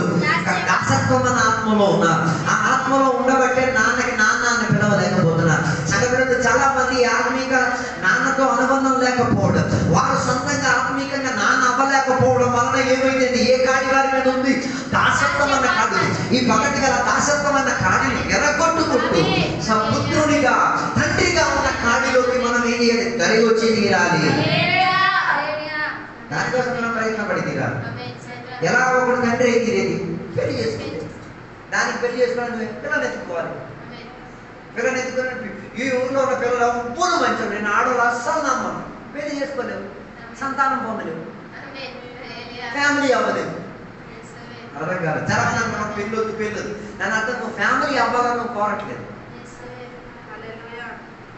దాసత్వం అన్న ఆత్మలో ఉన్నారు. ఆ ఆత్మలో ఉండబట్టే నాన్నకి నాన్న అని పిలవలేకపోతున్నారు. సంఘటనలు చాలా మంది ఆత్మీక నాన్నతో అనుబంధం లేకపోవడం, వారు సొంతంగా ఆత్మీకంగా నాన్న అవ్వలేకపోవడం వలన ఏమైంది? ఏ కాడి వారి మీద ఉంది? దాసత్వం అన్న కాడి. ఈ పగటి గల దాసత్వం అన్న కాడిని ఎరగొట్టుకుంటూ సముద్రునిగా తండ్రిగా ఉన్న కాడిలోకి మనం ఏం చేయాలి? కలిగి వచ్చి తీరాలి. దానికోసం మనం ప్రయత్నపడి తీరాలి. ఎలా ఒకటి తండ్రి అయి తీరేది? పెళ్లి చేసుకోవాలి. దానికి పెళ్లి చేసుకోవాలని పిల్లలు ఎత్తుకోవాలి. పిల్లలు ఎత్తుకుని ఈ ఊళ్ళో ఉన్న పిల్లలు ఎప్పుడు మంచిగా, నేను ఆడవాళ్ళు అస్సలు నమ్మను. పెళ్లి చేసుకోలేవు, సంతానం పొందలేవు, ఫ్యామిలీ అవ్వలేవు. అర్థం కాదు. చాలా మనం పెళ్ళొద్దు. దాని అర్థం నువ్వు ఫ్యామిలీ అవ్వాలని నువ్వు కోరట్లేదు.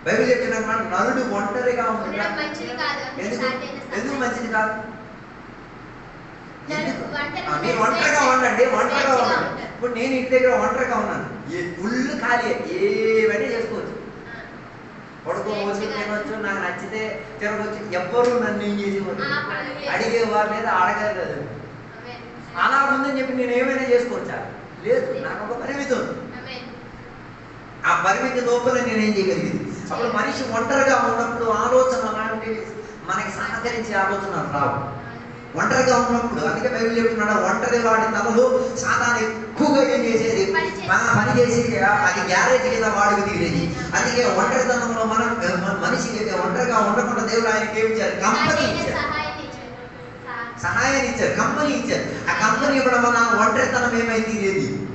బైబిల్ చెప్పిన నరుడు ఒంటరిగా ఉంటుంది. ఎందుకు మంచిది కాదు? మీరు ఒంటరిగా ఉండండి. ఇప్పుడు నేను ఇంటి దగ్గర ఒంటరిగా ఉన్నాను, ఫుల్ ఖాళీ, ఏవన్నీ చేసుకోవచ్చు. పడుకోవచ్చు, తినవచ్చు, నాకు నచ్చితే తిరగవచ్చు. ఎవ్వరూ నన్ను ఏం చేసేవారు? అడిగేవారు లేదా అడగలేదు. అలా ఉందని చెప్పి నేను ఏమైనా చేసుకోవచ్చా? లేదు. నాకు ఒక పరిమితి ఉంది. ఆ పరిమితి లోపల నేనేం చేయగలిగింది? అప్పుడు మనిషి ఒంటరిగా ఉన్నప్పుడు ఆలోచన అలాంటివి మనకి సహకరించే ఆలోచనలు రావు. ఒంటరిగా ఉన్నప్పుడు అందుకే బైబిల్ చెప్తున్నాడు, ఒంటరి వాడి తలలో సాతాను ఎక్కువగా ఏం చేసేది? పని చేసి అది గ్యారేజ్ కింద వాడికి దిగేది. అందుకే ఒంటరితనంలో మనం మనిషి ఒంటరిగా ఉండకుండా దేవుడు ఆయనకి ఏమి ఇచ్చారు? కంపెనీ ఇచ్చారు, సహాయాన్ని ఇచ్చారు, కంపెనీ ఇచ్చారు. ఆ కంపెనీ ఇవ్వడం వల్ల ఒంటరితనం ఏమైంది?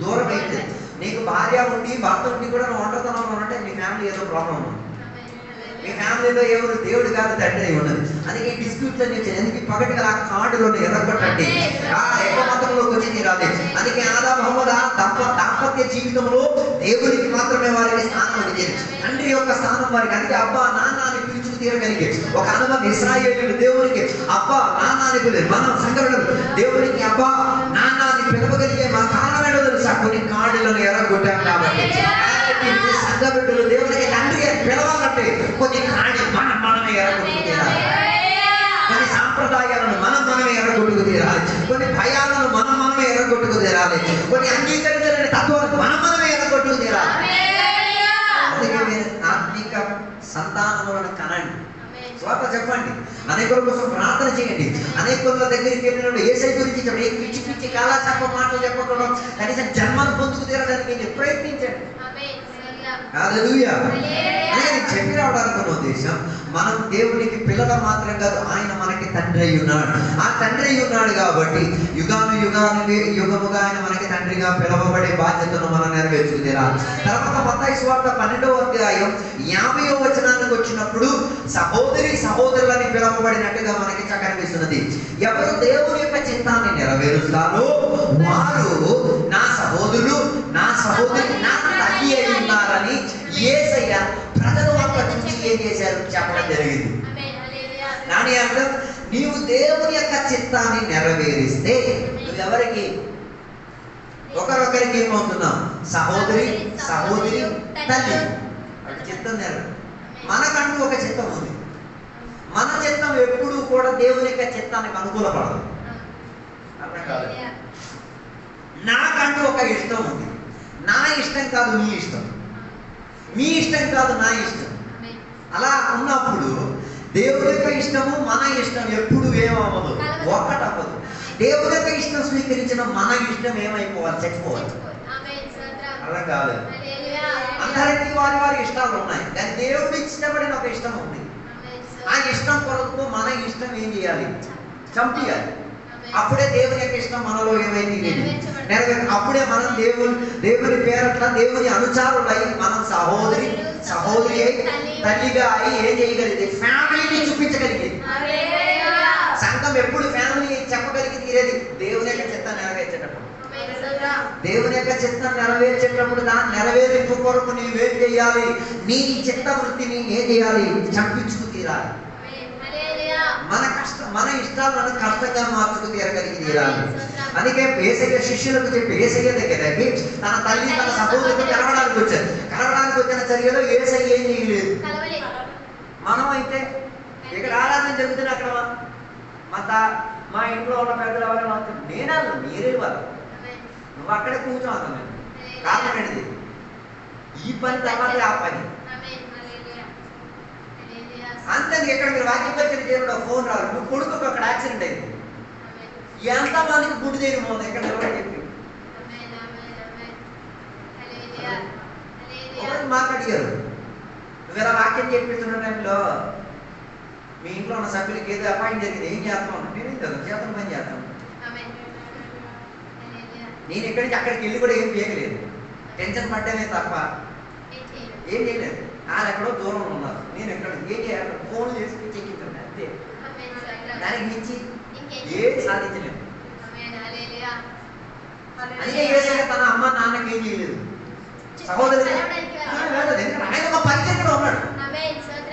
దూరం అయిపోయింది. నీకు భార్య ఉండి భర్త ఉండి కూడా నువ్వు ఒంటరితనంలో అంటే నీ ఫ్యామిలీ ఏదో ప్రాబ్లం ఉంది. మీ ఫ్యామిలీలో ఎవరు దేవుడు కాదు తండ్రి అయి ఉన్నది. అందుకే ఈ డిస్ప్యూట్లు అని వచ్చాయి. ఎందుకు పగటిగా ఆ కార్డులోనే ఎర్రగొట్టండి ఎక్కువ మతంలోకి వచ్చి రాలేదు. అందుకే ఆదాము హవ్వ దాంపత్య జీవితంలో దేవునికి మాత్రమే వారికి స్థానం అనేది, తండ్రి యొక్క స్థానం వారికి. అందుకే అబ్బా నాన్న అని పిలుచుకు తీరగలిగే ఒక అనుభవం ఇశ్రాయేలీయులు దేవునికి అబ్బా నాన్న అని పిలిచారు. మనం సంఘటనలు దేవునికి అబ్బా నాన్న అని పిలవగలిగే మా కారణం ఏంటో తెలుసా? కొన్ని కార్డులను ఎర్రగొట్టాం కాబట్టి. సంఘ బిడ్డలు దేవునికి తండ్రి అని పిలవాలంటే కొన్ని కాడి మనమే ఎర్రగొట్టుకు తీరాలి. కొన్ని సాంప్రదాయాలను మనమే ఎర్రగొట్టుకు తీరాలి. కొన్ని భయాలను మనమే ఎర్రగొట్టుకు తీరాలి. కొన్ని అంగీకరించలేని తత్వాలను మనమే ఎర్రగొట్టుకు తీరాలి. అందుకే మీరు ఆత్మిక సంతానములను కనండి. స్వాత చెప్పండి, అనేకుల కోసం ప్రార్థన చేయండి. అనేకుల దగ్గరికి వెళ్ళినప్పుడు యేసయ్య గురించి చెప్పండి. పిచ్చి పిచ్చి కాలక్షేప మాటలు చెప్పకుండా కనీసం జన్మను పొందుకు తీరడానికి ప్రయత్నించండి. హల్లెలూయా. నేను చెప్పి రావడానికి ఉద్దేశం, మనం దేవునికి పిల్లల మాత్రం కాదు, ఆయన మనకి తండ్రి అయి ఉన్నాడు. ఆ తండ్రి అయి ఉన్నాడు కాబట్టి యుగముగా ఆయన మనకి తండ్రిగా పిలవబడే బాధ్యతను మనం నెరవేర్చుకునేలా. తర్వాత మత్తయి సువార్త 12వ అధ్యాయం 50వ వచనానికి వచ్చినప్పుడు సహోదరులని పిలవబడినట్టుగా మనకి కనిపిస్తున్నది. ఎవరు దేవుని యొక్క చిత్తాన్ని నెరవేరుస్తారో వారు నా సహోదరులు, నా సహోదరి, నా తల్లి అయి ఉన్నారని యేసయ్య ప్రజలు అంతా చూసి ఏం చేశారు చెప్పడం జరిగింది. దాని అర్థం, నీవు దేవుని యొక్క చిత్తాన్ని నెరవేరిస్తే నువ్వెవరికి ఒకరొకరికి ఏమవుతున్నావు? సహోదరి, తల్లి. చిత్తం నెరవేరు. మనకంటూ ఒక చిత్తం ఉంది. మన చిత్తం ఎప్పుడూ కూడా దేవుని యొక్క చిత్తానికి అనుకూలపడదు. అర్థం కాదు. నాకంటూ ఒక ఇష్టం ఉంది. నా ఇష్టం కాదు నీ ఇష్టం, మీ ఇష్టం కాదు నా ఇష్టం. అలా ఉన్నప్పుడు దేవుని యొక్క ఇష్టము మన ఇష్టం ఎప్పుడు ఏమవ్వదు, ఒక్కటవ్వదు. దేవుని యొక్క ఇష్టం స్వీకరించిన మన ఇష్టం ఏమైపోవాలి? చచ్చిపోవాలి. అలా కాదు. అందరికీ వారి ఇష్టాలు ఉన్నాయి, కానీ దేవుడు ఇష్టపడిన ఒక ఇష్టం ఉంది. ఆ ఇష్టం కొరకు మన ఇష్టం ఏం చేయాలి? చంపియాలి. అప్పుడే దేవుని యొక్క ఇష్టం మనలో ఏమైంది నెరవేరు. అప్పుడే మనం దేవుని పేరట్ల దేవుని అనుచారులై మనం సహోదరి అయి తల్లిగా అయి ఏం చేయగలిగింది? ఫ్యామిలీని చూపించగలిగింది. సంఘం ఎప్పుడు ఫ్యామిలీ చెప్పగలిగి తీరేది దేవుని యొక్క చిత్తాన్ని నెరవేర్చేటప్పుడు. దేవుని యొక్క చిత్తం నెరవేర్చేటప్పుడు దాన్ని నెరవేర్పు కొరకు నీవేం చేయాలి? నీ చిత్త వృత్తిని ఏం చేయాలి? చంపించుకు తీరాలి. మన ఇష్టాలను కష్టంగా మార్చుకు తీరగలిగి తీరాలి. అందుకే యేసయ్య శిష్యులకు చెప్పి యేసయ్య దగ్గరకి తన తల్లి తన సహోదరులకు కలవడానికి వచ్చిన చర్యలో యేసయ్య ఏం చేయలేదు. మనం అయితే ఇక్కడ ఆరాధన జరుగుతుంది, అక్కడ మా ఇంట్లో ఉన్న పెద్దలు ఎవరైనా నేనా మీరే వాళ్ళు, నువ్వు అక్కడే కూర్చోవాలి. కారణం ఏంటిది? ఈ పని తర్వాత ఆ పని. అంతే. ఇక్కడ మీరు వాక్యపరిచయం చేయడం ఫోన్ రావాలి. నువ్వు కొడుకు అక్కడ యాక్సిడెంట్ అయింది, ఎంతమందికి గుడి చేయడం పోతుంది ఇక్కడ చెప్పి ఒకరు మాకు అడిగారు, నువ్వు ఇలా వాక్యం చెప్పిస్తున్న టైంలో మీ ఇంట్లో ఉన్న సభ్యులకి ఏదో అపాయింట్ జరిగింది, ఏం చేస్తాను? నేనేం కదా చేతన పని చేస్తాను. నేను ఇక్కడి నుంచి అక్కడికి వెళ్ళి కూడా ఏం చేయలేదు, టెన్షన్ పడ్డానే తప్ప ఏం చేయలేదు. వాళ్ళు ఎక్కడో దూరంలో ఉన్నారు, నేను ఎక్కడ ఏం చేయాలి? ఫోన్ చేసి చెక్కించండి అంతే. దానికి మించి ఏది సాధించలేదు. అందుకే యేసయ్య తన అమ్మ నాన్నకి ఏం చేయలేదు, సహోదరుడు ఆయన ఒక పరిచయం ఉన్నాడు.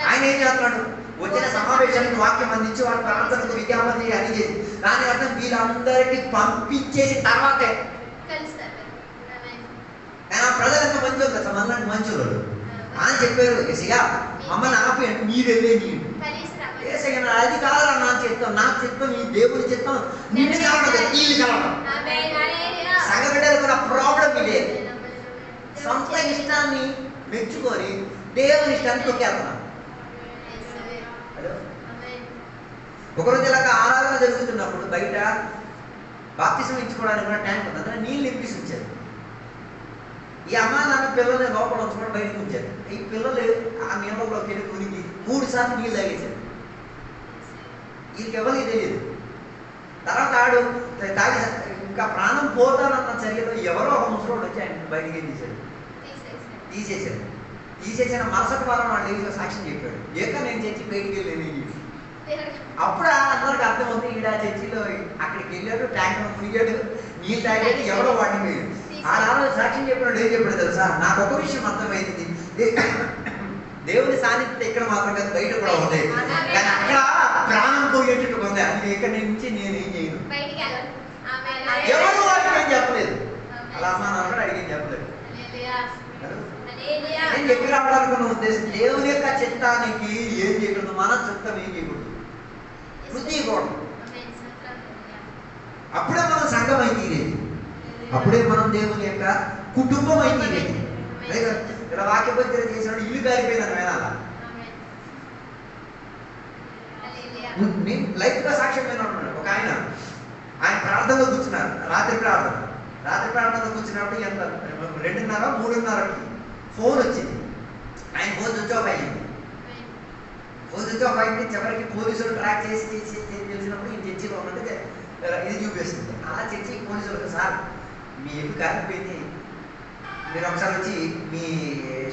ఆయన ఏం చేస్తున్నాడు? వచ్చిన సమావేశానికి వాక్యం అందించి వాళ్ళ ప్రాంతానికి విజ్ఞాపన అని చేసి దాని అర్థం వీళ్ళందరికీ పంపించేసి తర్వాతే. కానీ ఆ ప్రజలు ఎంత మంచి కదా, మనలాంటి మంచి వాళ్ళు అని చెప్పారు. యేసయ్య మమ్మల్ని ఆపి అంటే మీరు వెళ్ళే నీళ్ళు యేసయ్య అది కాదు నా చిత్తం, నా చిత్తం ఈ దేవుని చిత్తం నిన్ను కలవడం, వీళ్ళు కలవడం. సంఘబిడ్డలు కూడా ప్రాబ్లం ఇదే, సొంత ఇష్టాన్ని మెచ్చుకొని దేవుని ఇష్టాన్ని తొక్కేస్తున్నాం. ఒకరోజు ఇలాగ ఆరాధన జరుగుతున్నప్పుడు బయట బాప్తిసం ఇచ్చుకోవడానికి కూడా ట్యాంక్ ఉంది, అందులో నీళ్ళు నింపేసి ఉంచారు. ఈ అమ్మ నాన్న పిల్లల్ని లోపల ఉంచుకొని బయటకు ఉంచారు. ఈ పిల్లలు ఆ నీళ్ళలోకి వెళ్ళి మునిగి 3 సార్లు నీళ్ళు తాగేశారు. వీళ్ళకి ఎవరికి తెలియదు. తర్వాత ఆడు తాగి ఇంకా ప్రాణం పోతానన్న చర్యలో ఎవరో ఒక ముసలోడు వచ్చి ఆయన బయటికి ఏం తీశాడు, తీసేసిన మరుసటి వారం వాళ్ళు లేచి సాక్ష్యం చెప్పాడు, ఏక నేను చర్చి బయటికి వెళ్ళేది. అప్పుడు అందరికి అర్థమవుతుంది ఈడ చర్చిలో అక్కడికి వెళ్ళాడు, ట్యాంక్ మునిగాడు, నీళ్ళు తాగాడు, ఎవరో వాడిని పోయాడు. ఆ రోజు సాక్ష్యం చెప్పినాడు ఏం చెప్పాడు తెలుసా, నాకు ఒక విషయం అర్థమైంది, దేవుని సాన్నిధ్యం ఇక్కడ మాత్రం కాదు బయట కూడా ఉంది, కానీ అక్కడ ప్రాణం పోయేటట్టు ఉంది, అది ఇక్కడ నుంచి నేనేం చేయను. ఎవరు వాటికి ఏం చెప్పలేదు, అలా అమ్మా నాన్న కూడా అడిగి చెప్పలేదు. నేను చెప్పి రావడాలనుకున్న ఉద్దేశం దేవుని యొక్క చిత్తానికి ఏం చేయకూడదు, మన చిత్తం ఏం చేయకూడదు, వృద్ధి చేయకూడదు. అప్పుడే మనం సంఘం అయి తీరేది, అప్పుడే మనం దేవుని యొక్క కుటుంబం అయి తీరేది. ఇలా వాక్యపత్రిక చేసినప్పుడు ఇల్లు కాలిపోయిందని వినాలా, నేను లైఫ్గా సాక్ష్యం విన్నాడు. ఒక ఆయన ప్రార్థనలో కూర్చున్నారు, రాత్రి ప్రార్థనలో కూర్చున్నప్పుడు ఎంత 2:30, 3:30కి ఫోన్ వచ్చింది. ఆయన ఫోన్ స్విచ్ ఆఫ్ అయ్యింది. చివరికి పోలీసులు ట్రాక్ చేసి తెలిసినప్పుడు ఈ చర్చిలో ఉన్నట్టు ఇది చూపిస్తుంది. అలా చర్చికి పోలీసులకు, సార్ మీ ఇల్లు కాలిపోయింది, మీరు ఒకసారి వచ్చి మీ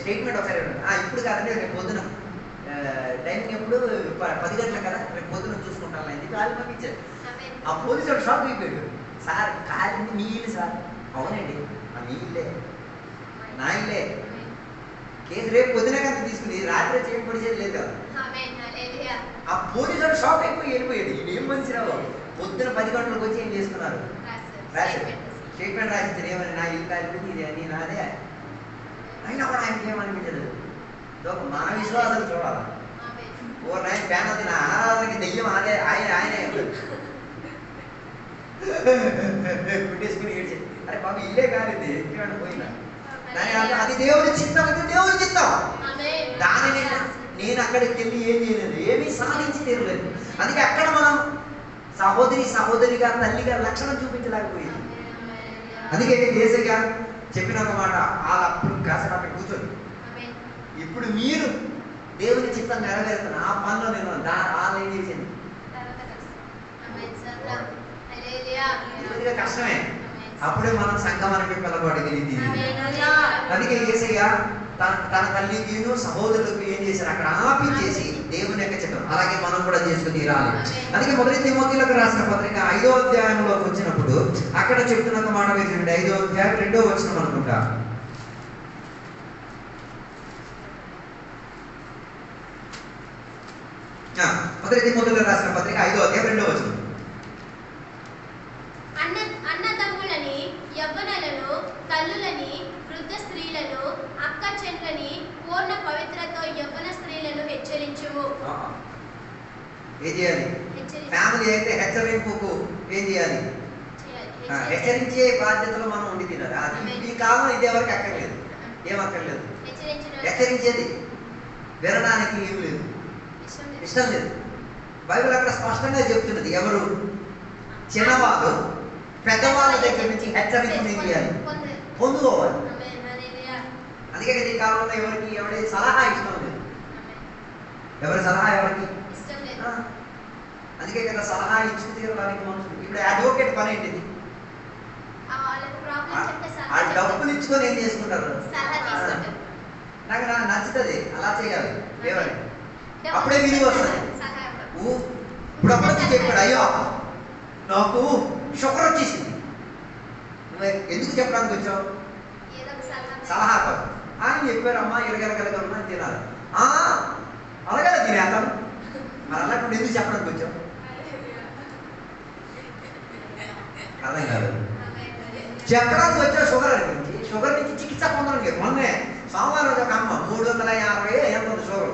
స్టేట్మెంట్ ఒకసారి ఇప్పుడు కాదండి, రేపు పొద్దున టైమింగ్ ఎప్పుడు 10 గంటలకు కదా, రేపు పొద్దున చూసుకుంటాను అని చెప్పి వాళ్ళు పంపించారు. ఆ పోలీసులు షాక్ అయిపోయాడు, సార్ కాలింది మీ ఇల్లు సార్. అవునండి, మీ ఇల్లే, నా ఇల్లే, కేసు రేపు పొద్దున కనుక తీసుకుని రాత్రి చేయబడిచేది లేదు కదా. ఆ పోలీసులు షాక్ అయిపోయి వెళ్ళిపోయాడు, ఇది ఏం మంచి రావు, పొద్దున 10 గంటలకు వచ్చి ఏం చేసుకున్నారు, స్టేట్మెంట్ రాసిచ్చారు, ఏమని నా ఇల్లు కాలిపోయింది, ఇది అని నాదే. అయినా కూడా ఆయనకి ఏమనిపించదు, మన విశ్వాసాలు చూడాలి. ఓ నాయన ఫ్యాన్ అది, నా ఆరాధనకి దెయ్యం అదే ఆయనే కుట్టేసుకుని ఏడ్చేది, అరే బాబు ఇల్లే కాలింది ఎక్కడ పోయినా, అది దేవుడి చిత్తం, అది దేవుడి చిత్తం. దానిని నేను అక్కడికి వెళ్ళి ఏం చేయలేదు, ఏమీ సాధించి తీరలేదు. అందుకే అక్కడ మనం సహోదరిగా తల్లిగా లక్షణం చూపించలేకపోయింది. అందుకే యేసయ్య చెప్పిన ఒక మాట, వాళ్ళు అప్పుడు కాసేపు అక్కడ కూర్చొని, ఇప్పుడు మీరు దేవుని చిత్తం నెరవేరుతున్న ఆ పనిలో నేను వాళ్ళు ఏం చేసింది కష్టమే. అప్పుడే మనం సంఘం అని పిలవబడగలిగింది. అందుకే యేసయ్య తన తల్లికి సహోదరులకు ఏం చేశారు, అక్కడ ఆపించేసి దేవుని యొక్క చిత్తం అలాగే మనం కూడా చేసుకుని తీరాలి. అందుకే 1 తిమోతిలకు రాసిన పత్రిక 5వ అధ్యాయంలోకి వచ్చినప్పుడు అక్కడ చెప్తున్న ఒక మాట వేసింది, 5వ అధ్యాయం 2వ వచనం అనుకుంటా. మొదటి తిమోతిలకు రాసిన పత్రిక 5వ అధ్యాయం 2వ వచనం, అన్నదమ్ములని, యవ్వనులను, తల్లులని, వృద్ధ స్త్రీలను, అక్క చెట్లని, పూర్ణ పవిత్రతో యవ్వన స్త్రీలను హెచ్చరించుము. ఏం చేయాలి, ఫ్యామిలీ అయితే హెచ్చరింపుకు ఏం చేయాలి, హెచ్చరించే బాధ్యతలో మనం ఉండి తినాలి. అది ఈ కాలం ఇది ఎవరికి అక్కర్లేదు, ఏమక్కర్లేదు, హెచ్చరించేది వినడానికి ఏం లేదు, ఇష్టం లేదు. బైబిల్ అక్కడ స్పష్టంగా చెప్తున్నది, ఎవరు చిన్నవాళ్ళు పెద్దవాళ్ళ దగ్గర నుంచి హెచ్చరింపు చేయాలి, పొందుకోవాలి. అందుకే ఈ కాలంలో ఎవరి సలహా ఇష్టం లేదు, ఎవరి సలహా ఎవరికి, అందుకే కదా సలహా ఇచ్చి తీరడానికి మనుషులు. ఇప్పుడు అడ్వకేట్ పని ఏంటిది, ఆ డబ్బులు ఇచ్చుకొని ఏం చేసుకుంటారు, నాకు నచ్చుతుంది అలా చేయాలి ఏమని, అప్పుడే విలువ వస్తుంది. ఇప్పుడు అప్పుడు చెప్పాడు, అయ్యో నాకు షుగర్ వచ్చేసింది, నువ్వు ఎందుకు చెప్పడానికి వచ్చావు, సలహా కాదు అని చెప్పారమ్మా, ఎరగలగలగలన్నా తినాలి, అలాగే తినేస్తాను, మరి అలాంటి ఎందుకు చెప్పడానికి వచ్చావు, అర్థం కాదు. చెప్పడానికి వచ్చా షుగర్ గురించి, షుగర్ నుంచి చికిత్స పొందడానికి. మొన్నే సోమవారం ఒక అమ్మ 350 ఎంత షుగర్,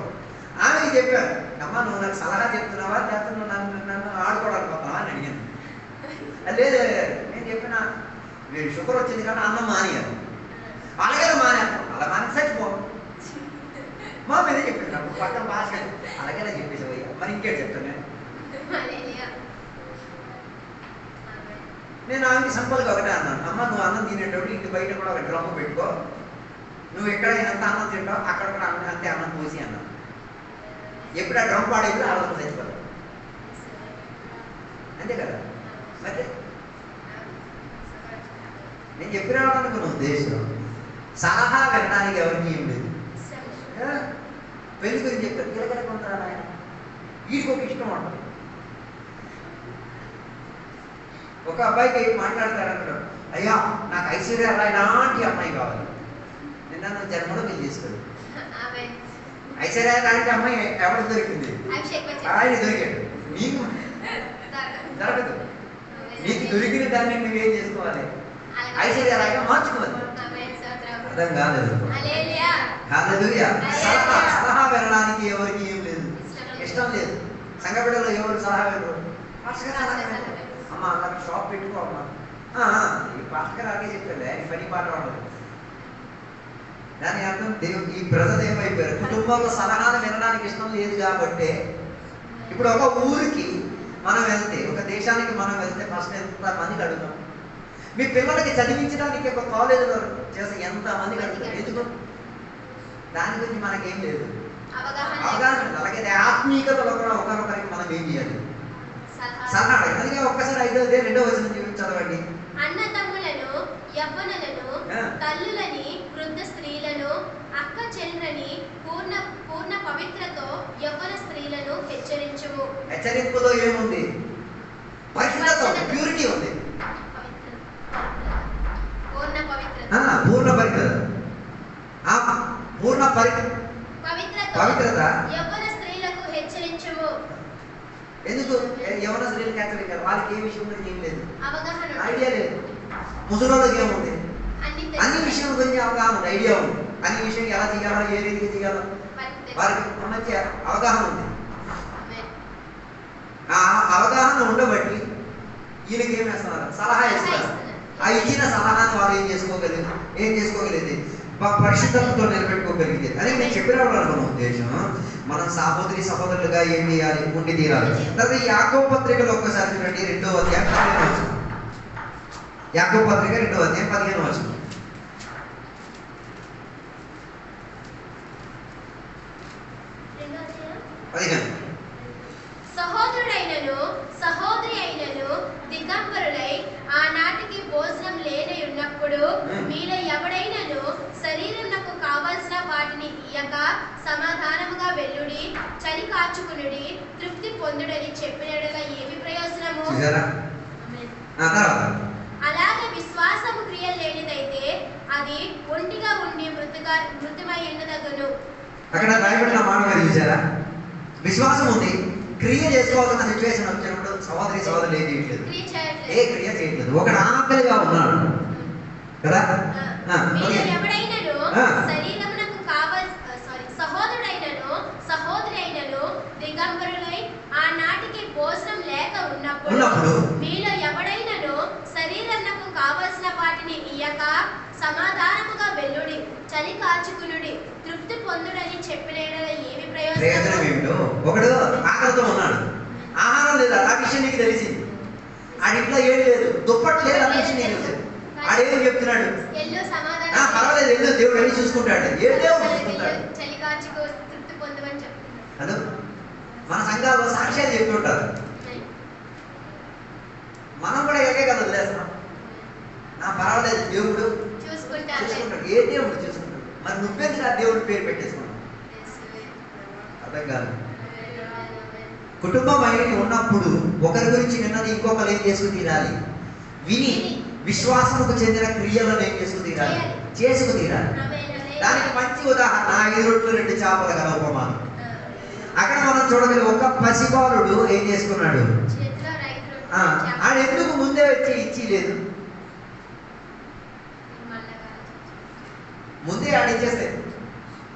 ఆమెకి చెప్పారు, అమ్మ నువ్వు నాకు సలహా చెప్తున్నావా లేకపోతే నువ్వు నన్ను ఆడుకోవడానికి పోతావా అని అడిగాను. లేదు నేను చెప్పిన షుగర్ వచ్చింది కానీ అన్నం మానేయాలి, అలాగే మానేస్తాను, అలా మానే చచ్చిపో మా మీద చెప్పాను, పక్కన భాష అలాగే చెప్పేసి మరి ఇంకేం చెప్తాను నేను ఆమెకి సింపుల్గా ఒకటే అన్నాను, అమ్మ నువ్వు అన్నం తినేటప్పుడు ఇంటి బయట కూడా ఒక డ్రమ్ము పెట్టుకో, నువ్వు ఎక్కడ ఎంత అన్నం తింటావు అక్కడ కూడా అంతే అన్నం పోసి అన్నాను. ఎప్పుడు ఆ డ్రమ్ పాడైతే ఆ రోజు చచ్చిపోతావు, అంతే కదా. మరి నేను చెప్పినామనుకున్న ఉద్దేశం సలహా వినడానికి ఎవరికి ఏం లేదు. పెళ్లి గురించి చెప్తారు, గిలగల కొంటాడు ఆయన, వీడికి ఒక ఇష్టం ఉంటుంది. ఒక అబ్బాయికి మాట్లాడతాడు అంటాడు, అయ్యా నాకు ఐశ్వర్య రాయ్ లాంటి అమ్మాయి కావాలి. నిన్న జన్మలో పెళ్లి చేసుకోడు. ఐశ్వర్య లాంటి అమ్మాయి ఎవరికి దొరికింది? ఆయన దొరికాడు. నీకు దొరకదు. నీకు దొరికిన దాన్ని నువ్వేం చేసుకోవాలి? ఐశ్వర్య రాయిగా మార్చుకోవాలి. అర్థం కాలేదు. సలహా వినడానికి ఎవరికి ఏం లేదు, ఇష్టం లేదు. సంఘ బిడ్డలో ఎవరు సలహా వినరు? అమ్మ నాకు షాప్ పెట్టుకో అమ్మా, ఈ పాస్టర్ అదే చెప్తాడు, ఆయన పని పాట ఉండదు. దాని అర్థం ఈ ప్రజలు ఏమైపోయారు, కుటుంబంలో సలహాలు వినడానికి ఇష్టం లేదు. కాబట్టి ఇప్పుడు ఒక ఊరికి మనం వెళ్తే, ఒక దేశానికి మనం వెళ్తే ఫస్ట్ ఎంత మందికి అడుగుతాం? మీ పిల్లలకి చదివించడానికి ఒక కాలేజీలో చేస్తే ఎంత మందికి అడుగుతాం? ఎందుకు? దాని గురించి మనకేం లేదు, అవగాహన. అలాగే ఆత్మీయతలో కూడా ఒకరికొకరికి మనం ఏం చేయాలి? సలహా. అందుకే ఒక్కసారి 5వ అధ్యాయం 2వ వచనం చదవండి. అన్నదమ్ములను, యవ్వనులను, తల్లులని, వృద్ధ స్త్రీలను, అక్క చెల్లెలని పూర్ణ పవిత్రతో యవ్వన స్త్రీలను హెచ్చరించుము. హెచ్చరింపులో ఏముంది? పరిశుద్ధత, ప్యూరిటీ ఉంది. పూర్ణ పవిత్రత, పూర్ణ పవిత్రత యవ్వన స్త్రీలకు హెచ్చరించుము. ఎందుకు యవ్వన స్త్రీలకు హెచ్చరించారు? వాళ్ళకి ఏ విషయం గురించి ఏం లేదు, అవగాహన, ఐడియా లేదు. ముసలోళ్ళకి ఏముంది? అన్ని విషయం గురించి అవగాహన ఉంది, ఐడియా ఉంది. అన్ని విషయం ఎలా చేయాలో, ఏ రీతిగా చేయాలో వారికి మంచి అవగాహన ఉంది. ఆ అవగాహన ఉండబట్టి ఈయనకి ఏం వేస్తున్నారు? సలహా ఇస్తున్నారు. ఆ ఇచ్చిన సలహాను వారు ఏం చేసుకోగలిగింది? పరిశుద్ధతతో నిలబెట్టుకోగలిగింది. అదే నేను చెప్పిన ఉద్దేశం, మనం సహోదరులుగా ఏం చేయాలి? ఉండి తీరాలి. తర్వాత యాకోబు పత్రికలో ఒక్కసారి చూడండి, 2వ అధ్యాయం 15వ వచనం. యాకోబు పత్రిక 2వ అధ్యాయం 15వ వచనం. సహోదరుడైనను సహోదరి అయినను దిగంబరులై ఆనాటికి భోజనం లేని ఉన్నప్పుడు మీలో ఎవడైనను శరీరమునకు కావలసిన వాటిని ఇయ్యక సమాధానముగా వెల్లుడి, చలి కాచుకునుడి, తృప్తి పొందుడని చెప్పినట్లుగా ఏమి ప్రయోజనము? అలాగే విశ్వాసము క్రియ లేనిదైతే అది ఒంటిగా ఉండి మృతమై ఉండదగును. అక్కడ రాయబడిన మాట మీరు చూసారా? విశ్వాసం ఉంది, క్రియ చేసుకోవాల్సిన సిచ్యువేషన్ వచ్చినప్పుడు సహోదరులు ఏం చేయట్లేదు, ఏ క్రియ చేయట్లేదు. ఒకడు ఆకలిగా ఉన్నాడు కదా. ఎవడైనను శరీరమునకు సహోదరుడైనను సహోదరి అయినను దిగంబరులై ఆనాటికి భోజనం లేక ఉన్నప్పుడు మీలో ఎవడైనను శరీరమునకు కావలసిన వాటిని ఇయ్యక సమాధానముగా వెల్లుడి, చలి కాచుకునుడి, తృప్తి పొందుడని చెప్పిన ఏమి ప్రయోజనం ఏమిటో? ఒకడు ఆకలితో ఉన్నాడు, ఆహారం లేదు, ఆ విషయం నీకు తెలిసింది. ఆడింట్లో ఏం లేదు, దుప్పటి లేదు, ఆ విషయం నీకు తెలిసింది. ఆడేం చెప్తున్నాడు? పర్వాలేదు, ఎల్లు, దేవుడు అన్ని చూసుకుంటాడు. చలి కాచుకో, తృప్తి పొందమని చెప్తున్నాడు. అదో మన సంఘాల్లో సాక్ష్యాలు చెప్తుంటారు. మనం కూడా ఎలాగే కదా వదిలేస్తున్నాం. పర్వాలేదు, దేవుడు చూసుకుంటాడు. ఏ దేవుడు చూసుకుంటాడు? మరి నువ్వెందుకు ఆ దేవుడి పేరు పెట్టేసుకున్నావు? అర్థం కాదు. కుటుంబం అనేది ఉన్నప్పుడు ఒకరి గురించి విన్నది ఇంకొకరు ఏం చేసుకు తీరాలి? విని విశ్వాసముకు చెందిన క్రియలను ఏం చేసుకు తీరాలి? చేసుకు తీరాలి. దానికి మంచి ఉదాహరణ 5 రొట్టెలు 2 చేపల గల ఉపమానం. అక్కడ మనం చూడగలిగే ఒక పసిబాలుడు ఏం చేసుకున్నాడు? ఆడు ఎందుకు ముందే వచ్చి ఇచ్చి లేదు? ముందే ఆడిచ్చేస్తే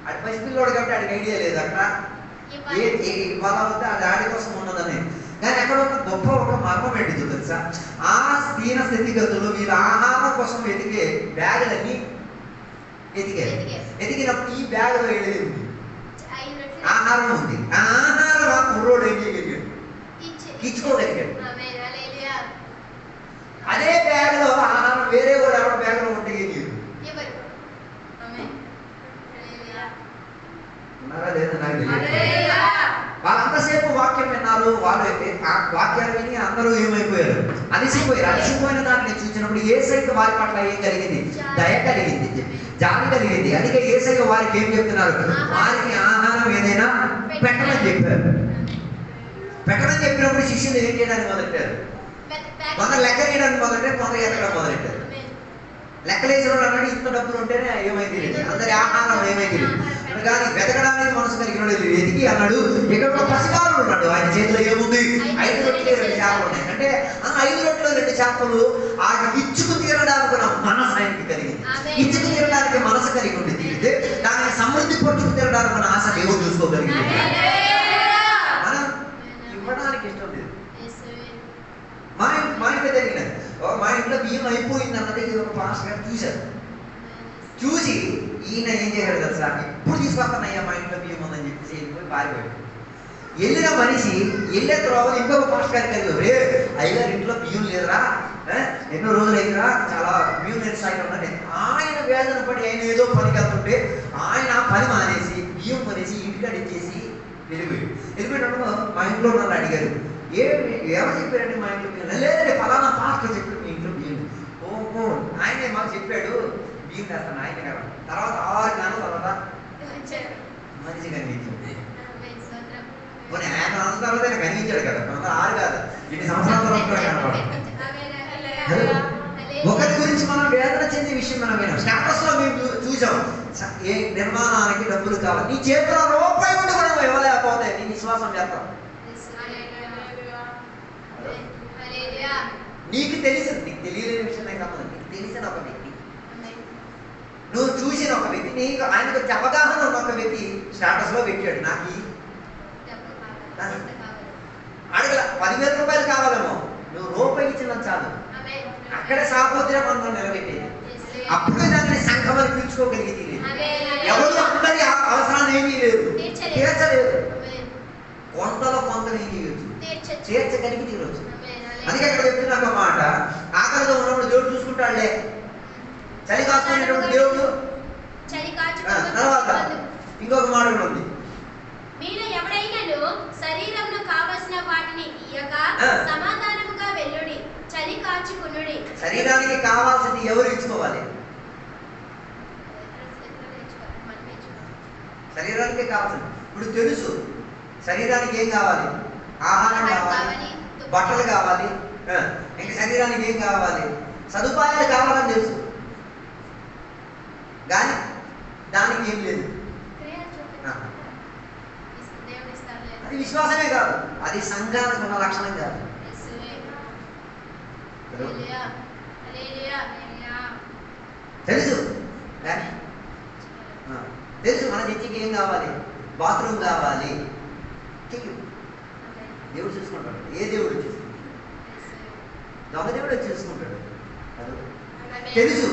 ఆడి పసిపిల్లోడు కాబట్టి ఆడికి ఐడియా లేదు. అక్కడ ఇవాళ వద్ద అది ఆడి కోసం ఉన్నదని. కానీ అక్కడ ఒక గొప్ప ఒక మర్మం ఏంటిదో తెలుసా? ఆ దీన స్థితిగతులు వీళ్ళ ఆహారం కోసం వెతికే బ్యాగులన్నీ ఎతికినప్పుడు ఈ బ్యాగులో ఏది ఉంది? ఆహారం ఉంది. ఆ ఆహారం ఆ కుర్రోడు ఏం చేయగలిగాడు? ఇచ్చుకోగలిగాడు. అదే బ్యాగులో ఆహారం వేరే కూడా ఎవడ బ్యాగులో ఉంటే ఏం చేయదు? ఉన్నారా లేదా నాకు తెలియదు. వాళ్ళంతసేపు వాక్యం విన్నారు. వాళ్ళు ఆ వాక్యాలు విని అందరూ ఏమైపోయారు? అలసిపోయారు. అలసిపోయిన దాన్ని చూసినప్పుడు యేసయ్యకి వారి పట్ల ఏం కలిగింది? దయ కలిగింది, జాలి కలిగింది. అందుకే యేసయ్య వారికి ఏం చెప్తున్నారు? వారికి ఆహారం ఏదైనా పెట్టమని చెప్పారు. పెట్టమని చెప్పినప్పుడు శిష్యులు ఏం చేయడానికి మొదలెట్టారు? కొందరు లెక్క వేయడానికి మొదలెట్టారు, కొందరు ఎత్తడం మొదలెట్టారు. లెక్కలేసిన అన్నాడు ఇంత డబ్బులు ఉంటేనే ఏమైంది, అందరి ఆహారం ఏమైంది కానీ వెతకడానికి మనసు కలిగిన వెతికి అన్నాడు ఇక్కడ ఒక పసిపాలు ఉన్నాడు, ఆయన చేతిలో ఏముంది? 5 రొట్టెలు 2 చేపలు ఉన్నాయి. అంటే ఆ 5 రొట్టెలు 2 చేపలు ఆ ఇచ్చుకు తీరడానికి మనసు ఆయనకి కలిగింది. ఇచ్చుకు తీరడానికి మనసు కలిగి ఉండి తీరితే దాన్ని సమృద్ధి పరుచుకు తీరడానికి మన ఆశ దేవుడు చూసుకోగలిగింది. మనం ఇవ్వడానికి ఇష్టం లేదు. మా ఇంట్లో జరిగినది, మా ఇంట్లో బియ్యం అయిపోయింది అన్నది ఒక పాస్టర్ గారు చూశారు. చూసి ఈయన ఏం చేశాడు తెలుసా? ఇప్పుడు తీసుకొస్తానయ్యా మా ఇంట్లో బియ్యం ఉందని చెప్పేసి వెళ్ళిపోయి పారిపోయాడు. వెళ్ళిన మనిషి వెళ్ళే తర్వాత ఇంకొక పాస్టర్ గారికి కలిగి, అయ్యగారు ఇంట్లో బియ్యం లేదురా, ఎన్నో రోజులు అయిందిరా, చాలా బియ్యం లేని స్థాయిలో ఉన్నది. ఆయన వేదన పడి ఆయన ఏదో పనికి వెళ్తుంటే ఆయన పని మానేసి బియ్యం కొనేసి ఇంటికాడ ఇచ్చేసి వెళ్ళిపోయినప్పుడు మా ఇంట్లో నన్ను అడిగారు, ఎవరు చెప్పారంటే మా ఇంట్లో బియ్యం లేదండి, ఫలానా పాస్టర్ చెప్పాడు మీ ఇంట్లో బియ్యం. ఓహో, ఆయనే మాకు చెప్పాడు బియ్యం వేస్తాను ఆయన కదా. తర్వాత 6 నెలల తర్వాత మనిషి కనిపించింది. కొన్ని ఆయన తర్వాత ఆయన కనిపించాడు కదా, 6 కాదు 2 సంవత్సరాల తర్వాత కనపడు. ఒకరి గురించి మనం వేదన చెందే విషయం మనం విన్నాం. స్టాటస్ లో మేము చూసాం, ఏ నిర్మాణానికి డబ్బులు కావాలి, నీ చేతిలో రూపాయి ఉండి కూడా నువ్వు ఇవ్వలేకపోతే నీ విశ్వాసం చేస్తాం. నీకు తెలిసింది, నీకు తెలియలేని విషయమే కాదు, నీకు తెలిసిన ఒక వ్యక్తి, నువ్వు చూసిన ఒక వ్యక్తి, నీకు ఆయనకు అవగాహన ఉన్న ఒక వ్యక్తి స్టాటస్ లో పెట్టాడు, నాకు అడగల 10,000 రూపాయలు కావాలేమో, నువ్వు రూపాయి ఇచ్చిన చాలు, అక్కడే సాహోదర బంధం నిలబెట్టేది. అప్పుడు దాన్ని సంఘమని పిలుచుకోగలిగేది లేదు. ఎవరు అందరి అవసరాలు ఏమీ లేదు, తీర్చలేదు. కొంతలో కొంతలు ఏం చేయొచ్చు, తీర్చగలిగి తీరవచ్చు. అందుకే అక్కడ చెప్తున్నా మాట, ఆకలితో ఉన్నప్పుడు దేవుడు చూసుకుంటాడులే, చలి కాసుకునేటువంటి దేవుడు. తర్వాత ఇంకొక మాట కూడా ఉంది, మీరు ఎవరైనాను శరీరమును కావలసిన వాటిని ఇయ్యక సమాధానముగా వెళ్ళుడి, చలి కాచుకునుడి. శరీరానికి కావాల్సింది ఎవరు ఇచ్చుకోవాలి? శరీరానికి కావాల్సింది ఇప్పుడు తెలుసు. శరీరానికి ఏం కావాలి? ఆహారం కావాలి, బట్టలు కావాలి, ఇంకా శరీరానికి ఏం కావాలి? సదుపాయాలు కావాలని తెలుసు, కానీ దానికి ఏం లేదు. అది విశ్వాసమే కాదు, అది సంఘానికి ఉన్న లక్షణం కాదు. తెలుసు తెలుసు మన చర్చికి ఏం కావాలి? బాత్రూమ్ కావాలి, దేవుడు చూసుకుంటాడు. ఏ దేవుడు చూసుకుంటాడు? దొంగ దేవుడు చూసుకుంటాడు. తెలుసు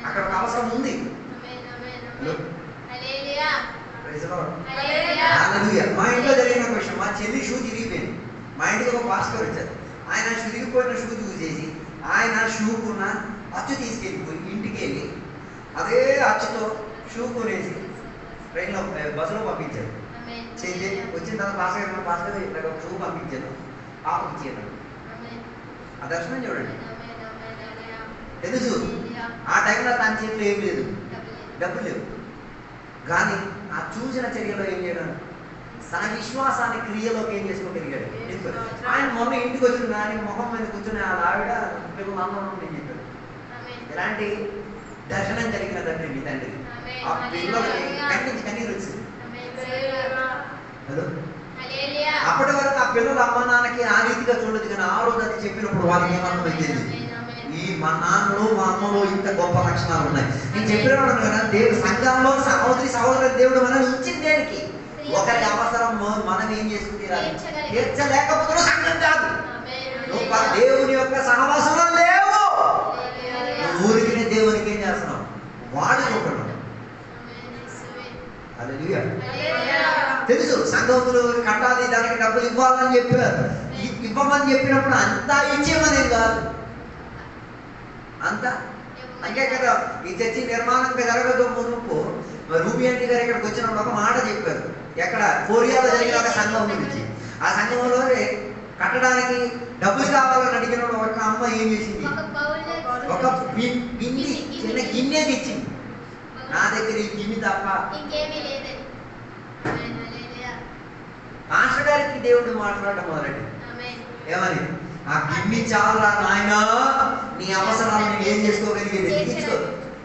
అక్కడ ఒక అవసరం ఉంది. మా ఇంట్లో జరిగిన ఒక విషయం, మా చెల్లి షూ చిరిగిపోయింది. మా ఇంటికి ఒక పాస్టర్ వచ్చారు. ఆయన చిరిగిపోయిన షూ చూసేసి ఆయన షూకున్న అచ్చు తీసుకెళ్ళిపోయి ఇంటికి వెళ్ళి అదే అచ్చుతో షూ కొనేసి ట్రైన్లో బస్సులో పంపించారు. చెల్లి వచ్చిన తర్వాత పాస్టర్ ఇక్కడ ఒక షూ పంపించాను, ఆపించాను. ఆ దర్శనం చూడండి. తెలుసు ఆ టైంలో తన చేతిలో ఏం లేదు, డబ్బులు లేవు, కానీ ఆ చూసిన చర్యలో ఏం చేయడం, తన విశ్వాసాన్ని క్రియలోకి ఏం చేసుకోగలిగాడు. ఆయన మొన్న ఇంటికి వచ్చిన కానీ మొహం మీద కూర్చుని ఆ ఆవిడ పిల్లలు అందరం నేను చెప్పాడు. ఇలాంటి దర్శనం కలిగిన తండ్రి మీ తండ్రి. ఆ పిల్లలకి కన్నీకి కన్నీరు వచ్చింది. అప్పటి వరకు ఆ పిల్లల అమ్మ నాన్నకి ఆ రీతిగా చూడదు, కానీ ఆ రోజు అది చెప్పినప్పుడు వాళ్ళకి ఏమర్థమైంది, ఈ మా నాన్నలో మా అమ్మలో ఇంత గొప్ప లక్షణాలు ఉన్నాయి. నేను చెప్పినప్పుడు కదా, దేవుడు సంఘంలో సహోదరి దేవుడు మనల్ని ఉంచింది దేనికి? ఒకరి అవసరం మనం ఏం చేసుకుని తీర్చలేకపోతే సంఘం కాదు. నువ్వు దేవుని యొక్క సహవాసంలో లేవు, ఊరికి దేవునికి ఏం చేస్తున్నావు? వాడుకుంటున్నావు. తెలుసు సంఘంలో కట్టాలి, దానికి డబ్బులు ఇవ్వాలని చెప్పారు. ఇవ్వమని చెప్పినప్పుడు అంతా ఇచ్చేమనేది కాదు, అంతా అంతే కదా. ఈ చర్చి నిర్మాణంగా జరగదు మునుపు రూబీ ఆంటీ గారు ఇక్కడికి వచ్చినప్పుడు ఒక మాట చెప్పారు, ఎక్కడ కొరియాలో జరిగిన ఒక సంఘం గురించి. ఆ సంఘంలో కట్టడానికి డబ్బులు కావాలని అడిగిన ఒక అమ్మ ఏం చేసింది, ఒక గిన్నె, చిన్న గిన్నె తెచ్చింది. నా దగ్గర ఈ గిన్నె తప్ప మాస్టర్ గారికి దేవుడు మాట్లాడడం మొదలెట్టి ఏమని, ఆ గిన్నె చాలా నాయనా, నీ అవసరాలు నువ్వు ఏం చేసుకోగలిగేది తీర్చుకో.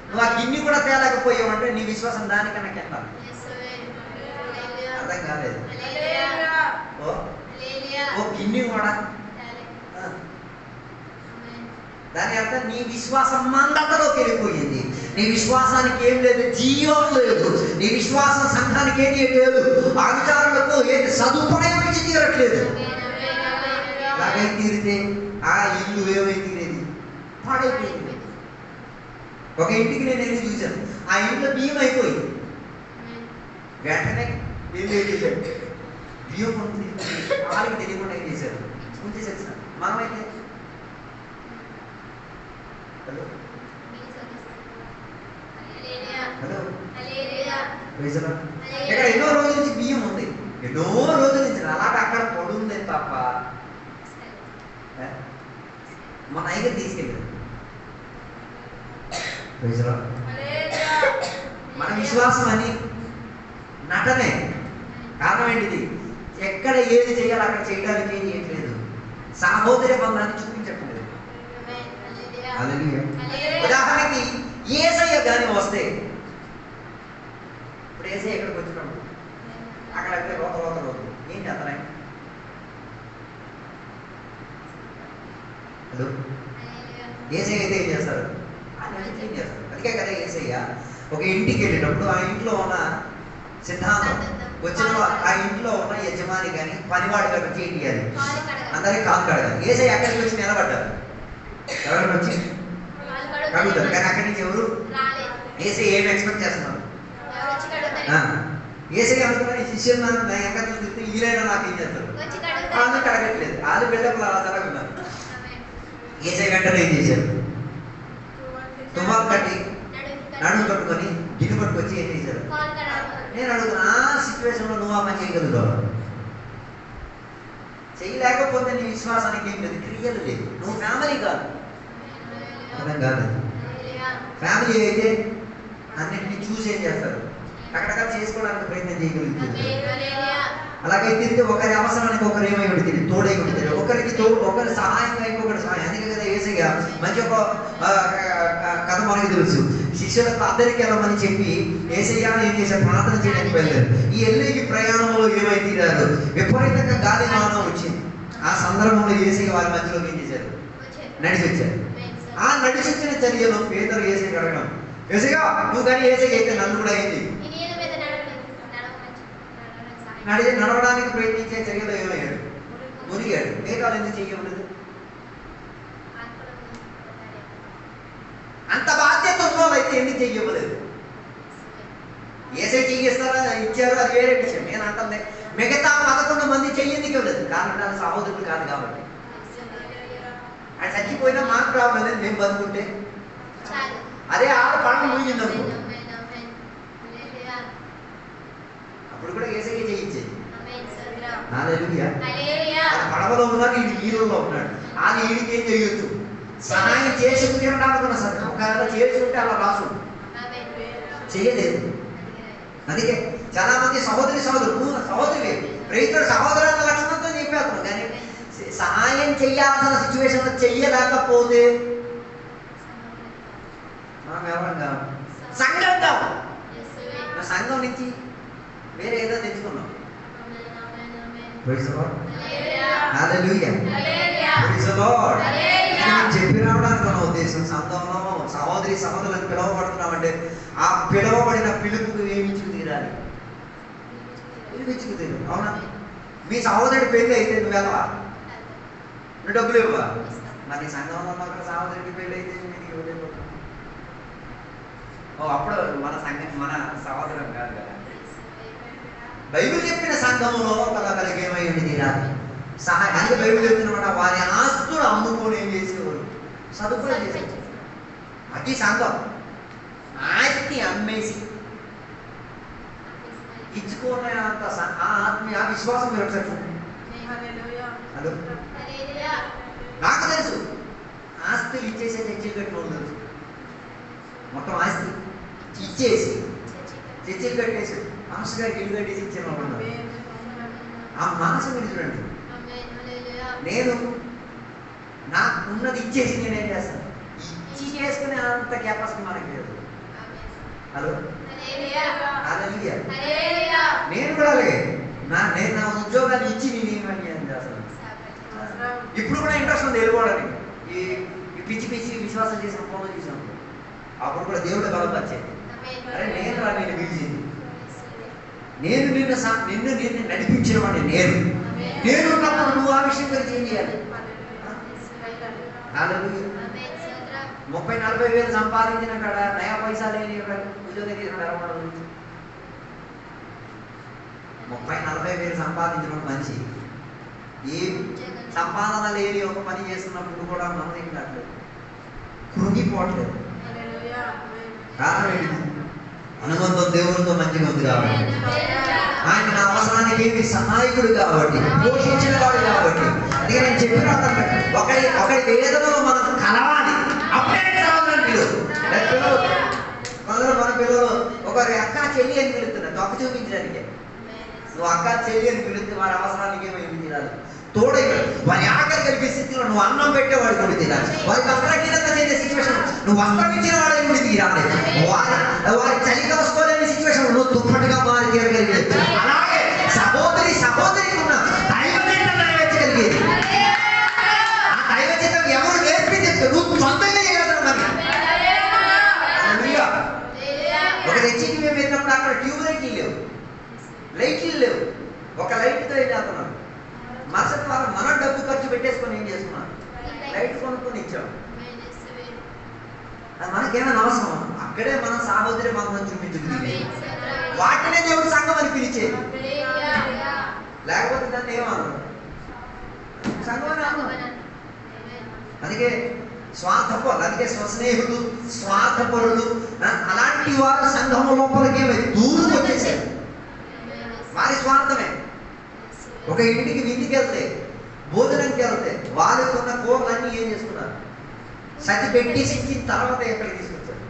నువ్వు ఆ గిన్నె కూడా తేలేకపోయావంటే నీ విశ్వాసం దానికన్నా కెట్టాలి. అర్థం కాలేదు. ఓ గిన్నె కూడా దాని అర్థం నీ విశ్వాసం మందతలోకి వెళ్ళిపోయింది. నీ విశ్వాసానికి ఏం లేదు, జీవం లేదు. నీ విశ్వాసం సంఘానికి ఏది లేదు, ఆ విచారణకు ఏది సదుపాయం ఇచ్చి తీరట్లేదు. అలాగే తీరితే ఆ ఇల్లు ఏమై తీరేది, పాడైపోయింది. ఒక ఇంటికి నేను వెళ్ళి చూశాను, ఆ ఇంట్లో బియ్యం అయిపోయింది. వెంటనే వెళ్ళి ఏం చేశాడు, బియ్యం ఉంటుంది వాళ్ళకి తెలియకుండా ఏం చేశారు, ఉంచేసారు సార్. మనమైతే హలో హలో ఇక్కడ ఎన్నో రోజుల నుంచి బియ్యం ఉంది, ఎన్నో రోజుల నుంచి అలాగే అక్కడ పడుంది తప్ప మన ఐగర్ తీసుకెళ్ళారు. మన విశ్వాసం అని నటనే. కారణం ఏంటిది, ఎక్కడ ఏది చేయాలి అక్కడ చేయడానికి ఏం చేయట్లేదు, సహోదర బంధాన్ని చూపించట్లేదు. ఉదాహరణకి యేసయ్య కానీ వస్తే, ఇప్పుడు యేసయ్య ఎక్కడికి వచ్చినప్పుడు అక్కడ రోత ఏం చేస్తారా? హలో, యేసయ్య అయితే ఏం చేస్తారు, ఏం చేస్తారు. అందుకే కదా యేసయ్య ఒక ఇంటికి వెళ్ళేటప్పుడు ఆ ఇంట్లో ఉన్న సిద్ధాంతం వచ్చిన ఆ ఇంట్లో ఉన్న యజమాని కానీ పనివాడి కానీ వచ్చి ఏం చేయాలి, అందరికీ కాలు కడగాలి. యేసయ్య అక్కడికి వచ్చి నిలబడ్డారు, ఎవరైనా వచ్చి కడుగుతారు. కానీ అక్కడి నుంచి ఎవరు యేసయ్య ఏమి ఎక్స్పెక్ట్ చేస్తున్నారు, యేసయ్య అనుకున్న శిష్యులు నా ఎక్కడ తిరిగితే వీలైనా నాకు ఏం చేస్తారు, వాళ్ళు కడగట్లేదు. వాళ్ళు బిల్డప్లు అలా జరుగుతున్నారు. యేసయ్య వెంటనే ఏం చేశారు, తుమ్మాలు కట్టి నడుము కట్టుకొని గిన్నె పట్టుకొచ్చి ఏం చేశారు. నేను అడుగుతున్నా, ఆ సిచ్యువేషన్లో నువ్వు ఆ పని చేయగలుగుతావు? చేయలేకపోతే నీ విశ్వాసానికి ఏం లేదు, క్రియలు లేదు. నువ్వు ఫ్యామిలీ కాదు, అర్థం కాదు. ఫ్యామిలీ అయితే అన్నింటినీ చూసి ఏం చేస్తారు, అక్కడక్కడ చేసుకోవడానికి ప్రయత్నం చేయగలుగుతుంది. అలాగే తిరిగి ఒకరి అవసరానికి ఒకరు ఏమై ఉంటుంది, తోడై ఉంటుంది. ఒకరికి ఒకరి సహాయంగా ఇంకొకటి సహాయం. అందుకే కదా యేసయ్య మంచి ఒక కథ మనకి తెలుసు. శిష్యులకు అందరికీ వెళ్ళమని చెప్పి యేసయ్య ఏం చేశారు, ప్రార్థన చేయడానికి వెళ్ళారు. ఈ ఎల్లికి ప్రయాణంలో ఏమై తీరారు, విపరీతంగా గాలి మానం వచ్చింది. ఆ సందర్భంలో యేసయ్య వారి మధ్యలోకి ఏం చేశారు, నడిచి వచ్చారు. ఆ నడిచి వచ్చిన చర్యలో పేదరు యేసయ్య అడగడం, యేసయ్య నువ్వు కానీ యేసయ్య అయితే నన్ను కూడా అయింది. నడవడానికి ప్రయత్నించే చర్యలో ఏమయ్యాడు, మునిగాడు. మేఘాలు ఎందుకు చెయ్యకూడదు? అంత బాధ్యత ఉన్నోళ్ళైతే ఎందుకు చెయ్యలేదు? యేసయ్య చెయ్యిస్తారా ఇచ్చారు, అది వేరే విషయం. నేను అంటుంది మిగతా 11 మంది చెయ్యనికి ఇవ్వలేదు, కారణం వాళ్ళ సహోదరులు కాదు కాబట్టి. అది చచ్చిపోయినా మాకు ప్రాబ్లం లేదు, మేము బతుకుంటే. అదే ఆడ పండు ముగిందనుకో, అప్పుడు కూడా యేసయ్య చేయించేది. పడవలో ఉన్నాడు, ఈడు హీరోలో ఉన్నాడు. అది ఈడికి ఏం చేయొచ్చు, సహాయం చేసి తినడానికి సార్. ఒకవేళ చేసుకుంటే అలా రాసు చేయలేదు. అందుకే చాలా మంది సహోదరి ప్రేతుడు సహోదరు లక్షణంతో చెప్పేస్తాడు. కానీ సహాయం చేయాల్సిన సిచ్యువేషన్లో చెయ్యలేకపోతే మనం ఎవరంగా సంఘంగా సంఘం నుంచి వేరే ఏదో తెచ్చుకున్నాం. చెప్పి రావడానికి మన ఉద్దేశం, సంఘంలో సహోదరులకు పిలువబడుతున్నామంటే ఆ పిలువబడిన పిలుపుకు ఏమించుకు తీరాలి, పిలిపించుకు తీరు. అవునా? మీ సహోదరుడి పెళ్లి అయితే నువ్వు వెళ్ళవా, నువ్వు డబ్బులు ఇవ్వవా? మరి సంఘంలో ఉన్న సహోదరుడి పెళ్లి అయితే నేను ఇవ్వలేదు. అప్పుడు మన సహోదరం కాదు కదా. బైబిల్ చెప్పిన సంఘంలో ఒకరికి ఏమై ఉండి తీరాలి సహాయం. అందుకే బైబిల్ చెప్తున్నమాట, వారి ఆస్తులు అమ్ముకొని ఏం చేసేవారు, సదుపాయం చేసేవారు. అది సంఘం. ఆస్తి అమ్మేసి ఇచ్చుకునే అంత ఆ ఆత్మీయ ఆ విశ్వాసం మీరు ఒకసారి చూడండి. హలో, నాకు తెలుసు ఆస్తులు ఇచ్చేసే చర్చలు కట్టిన వాళ్ళు తెలుసు. మొత్తం ఆస్తి ఇచ్చేసి చర్చలు కట్టేసి మాస్టర్ గారికి ఇల్లు కట్టేసి ఇచ్చిన వాళ్ళు ఉన్నారు. ఆ మనసు మీరు చూడండి. నేను నాకు ఉన్నది ఇచ్చేసి నేనేం చేస్తాను, ఇచ్చి చేసుకునే అంత కెపాసిటీ మనకి లేదు. హలో, హల్లెలూయా. నేను కూడా అలాగే నేను నా ఉద్యోగాన్ని ఇచ్చి నేనేమని చేస్తాను. ఇప్పుడు కూడా ఇంట్రెస్ట్ ఉంది వెళ్ళిపోవడానికి. ఈ పిచ్చి విశ్వాసం చేసిన ఫోన్లు చూసినప్పుడు అప్పుడు కూడా దేవుడు బలపరిచేది. అరే నేను రా నేను పిలిచింది, నేను నిన్ను నడిపించిన వాడిని నేను ఉన్నప్పుడు నువ్వు ఆ విషయం గురించి ఏం చేయాలి? 30-40 వేలు సంపాదించిన కాడ నయా పైసా లేని ఉద్యోగం తీసుకుని ఎలా 30-40 వేలు సంపాదించిన మనిషి ఏ సంపాదన లేని ఒక పని చేస్తున్నప్పుడు కూడా మనం ఏం కావట్లేదు, కృంగిపోవట్లేదు. కారణం ఏంటి? అనుబంధం దేవునితో మంచిగా ఉంది కాబట్టి, ఆయన నా అవసరానికి ఏమి సహాయకుడు కాబట్టి, పోషించిన వాడు కాబట్టి. అందుకే నేను చెప్పిన ఒకరి వేదనలో మనం కలవాలి. అప్పుడే చదవాలి. పిల్లలు మన పిల్లలు ఒకరి అక్క చెల్లి అని పిలుస్తున్నారు, తొక్క చూపించడానికి. నువ్వు అక్క చెల్లి అని పిలిస్తే వారి అవసరానికి ఏమి తినాలి, తోడై వారి ఆకలి కలిపే స్థితిలో నువ్వు అన్నం పెట్టేవాడు కూడా తినాలి. వారి వస్త్రహీనత చేసే సిచ్యువేషన్ నువ్వు వస్త్రం ఇచ్చిన వాడు కూడా తీరాలి. వారి చలిగా వసుకోలేని సిచ్యువేషన్ నువ్వు దుప్పటిగా మారి తీరగలిగేది. అలాగే సహోదరికి ఉన్న దైవచిత్తం నెరవేర్చగలిగేది. ఆ దైవచిత్తం ఎవరు నేర్పించే నువ్వు సొంతంగా చేయగలరు. మరి ఒక రెచ్చికి మేము వెళ్ళినప్పుడు అక్కడ ట్యూబ్ లైట్లు లేవు. ఒక లైట్తో ఏం చేస్తున్నాం, మరుసటి వారం మనం డబ్బు ఖర్చు పెట్టేసుకొని ఏం చేస్తున్నాం, లైట్ కొనుక్కొని ఇచ్చాం. అది మనకేమైనా అవసరం? అక్కడే మనం సహోదరి బంధం చూపించుకుంది. వాటినే దేవుడు సంఘం అని పిలిచేది. లేకపోతే దాన్ని ఏమన్నా సంఘం అని అన్నాం. అందుకే అందుకే స్వస్నేహితులు, స్వార్థపరులు అలాంటి వారు సంఘం లోపలికి దూరం వచ్చేసారు. వారి స్వార్థమే. ఒక ఇంటికి విందుకి వెళ్తే, భోజనంకి వెళ్తే వాళ్ళకు ఉన్న కూరలన్నీ ఏం చేసుకున్నారు, సతి పెట్టేసిన తర్వాత ఎక్కడికి తీసుకొచ్చారు.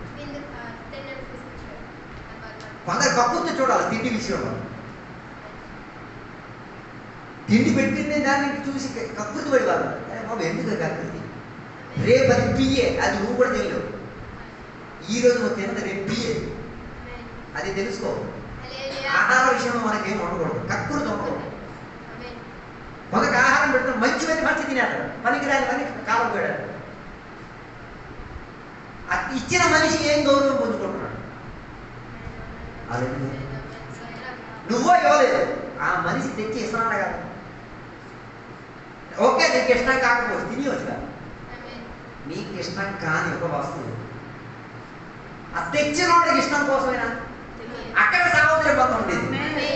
కొందరు కక్కుర్తి చూడాలి తిండి విషయంలో. తిండి పెట్టింది దాన్ని చూసి కక్కుర్తి పడి వాళ్ళు బాబు ఎందుకు కక్కుర్తి, రేపు అది పియ్యే, అది నువ్వు కూడా తెలియవు. ఈరోజు నువ్వు తిన్నది రేపు పియ్యే, అది తెలుసుకో. ఆహార విషయంలో మనకేం ఉండకూడదు, కక్కుర్తి ఉండకూడదు. కొందరికి ఆహారం పెడుతున్న మంచి తినేస్తాడు, పనికిరాని పని కాలం పోయాడు. అది ఇచ్చిన మనిషి ఏం గౌరవం పొందుకుంటున్నాడు. అదే నువ్వో ఇవ్వలేదు, ఆ మనిషి తెచ్చి ఇస్తున్నాడు కదా. ఓకే, నీకు ఇష్టం కాకపోతే తినేవచ్చు కదా. నీకు ఇష్టం కాని ఒక వస్తువు అది తెచ్చిన వాడికి ఇష్టం కోసమేనా? అక్కడ సహోదర బంధం ఉండేది,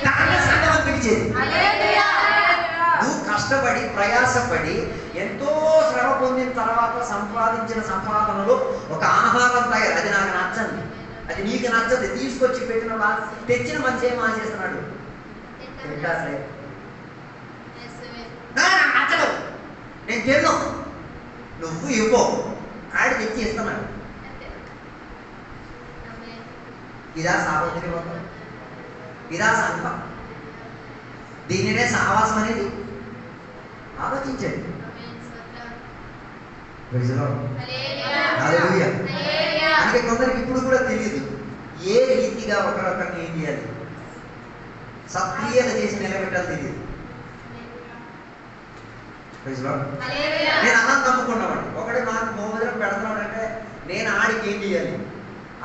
దాన్ని సంఘం పిలిచేది. నువ్వు కష్టపడి ప్రయాసపడి ఎంతో శ్రమ పొందిన తర్వాత సంపాదించిన సంపాదనలో ఒక ఆహారం తయారు, అది నాకు నచ్చండి, అది నీకు నచ్చదు, తీసుకొచ్చి పెట్టిన తెచ్చిన మనిషి ఏం ఆశిస్తున్నాడు, నాకు నచ్చదు, నేను తిన్ను, నువ్వు ఇవ్వు, ఆడి తెచ్చి ఇస్తున్నాడు. ఇదా సహోదరి బంధం, ఇదా సంఘం, దీనినే సహవాసం అనేది. ఆలోచించండి. అంటే కొందరికి ఇప్పుడు కూడా తెలియదు ఏ రీతిగా ఒకరొకరిని ఏం చేయాలి, సక్రియలు చేసి నిలబెట్టాలి తెలియదు. నేను అన్నం నమ్ముకున్నామండి, ఒకడు నాకు భోజనం పెడుతున్నాడంటే నేను ఆడికి ఏం చేయాలి,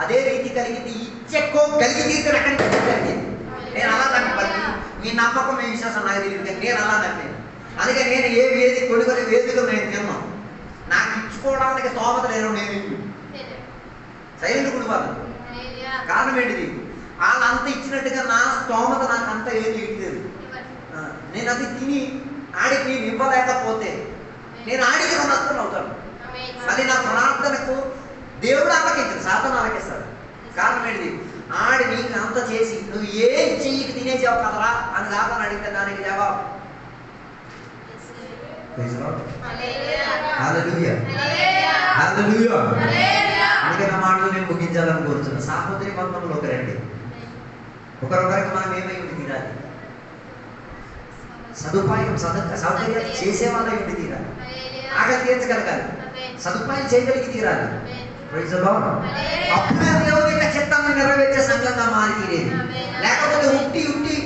అదే రీతి కలిగింది ఇచ్చెక్కో కలిగి తీర్చడం ఎక్కడికి కలిగింది. నేను అలా నమ్మి మీ నమ్మకం మీ విశ్వాసం నాకు తెలియదు, నేను అలా నమ్మాను. అందుకే నేను ఏ కొడుకుని వేదికలు నేను తిన్నాను, నాకు ఇచ్చుకోవడానికి స్తోమత లేను, నేను సైలెంట్ కుటుంబాలు. కారణం ఏంటిది, వాళ్ళు అంత ఇచ్చినట్టుగా నా స్తోమత నాకు అంత ఏది ఇట్లేదు. నేను అది తిని ఆడికి నేను ఇవ్వలేకపోతే నేను ఆడికి రుణస్థులు అవుతాను. అది నా ప్రార్థనకు దేవుడు ఆలకించడు, సాతాను ఆలకిస్తాడు. కారణం ఏంటిది, ఆడి నీకు అంత చేసి నువ్వు ఏం చెయ్యికి తినేసావు కదరా అని కాదని అడిగితే దానికి జవాబు హల్లెలూయా హల్లెలూయా. అందుకే నా మాటలు నేను ముగించాలని కోరుతున్నా. సాహోదరి బంధంలోకి రండి. ఒకరొకరికి మనం ఏమై ఉండి తీరాలి? సదుపాయం సౌకర్యాలు చేసే వాళ్ళ ఉండి తీరాలి. ఆకలి తీర్చగలగాలి, సదుపాయం చేయగలిగి తీరాలి. Praise the Lord. అప్పుడే దేవుని యొక్క చిత్తాన్ని నెరవేర్చే సంఘంగా మారి తీరేది. లేకపోతే ఉట్టి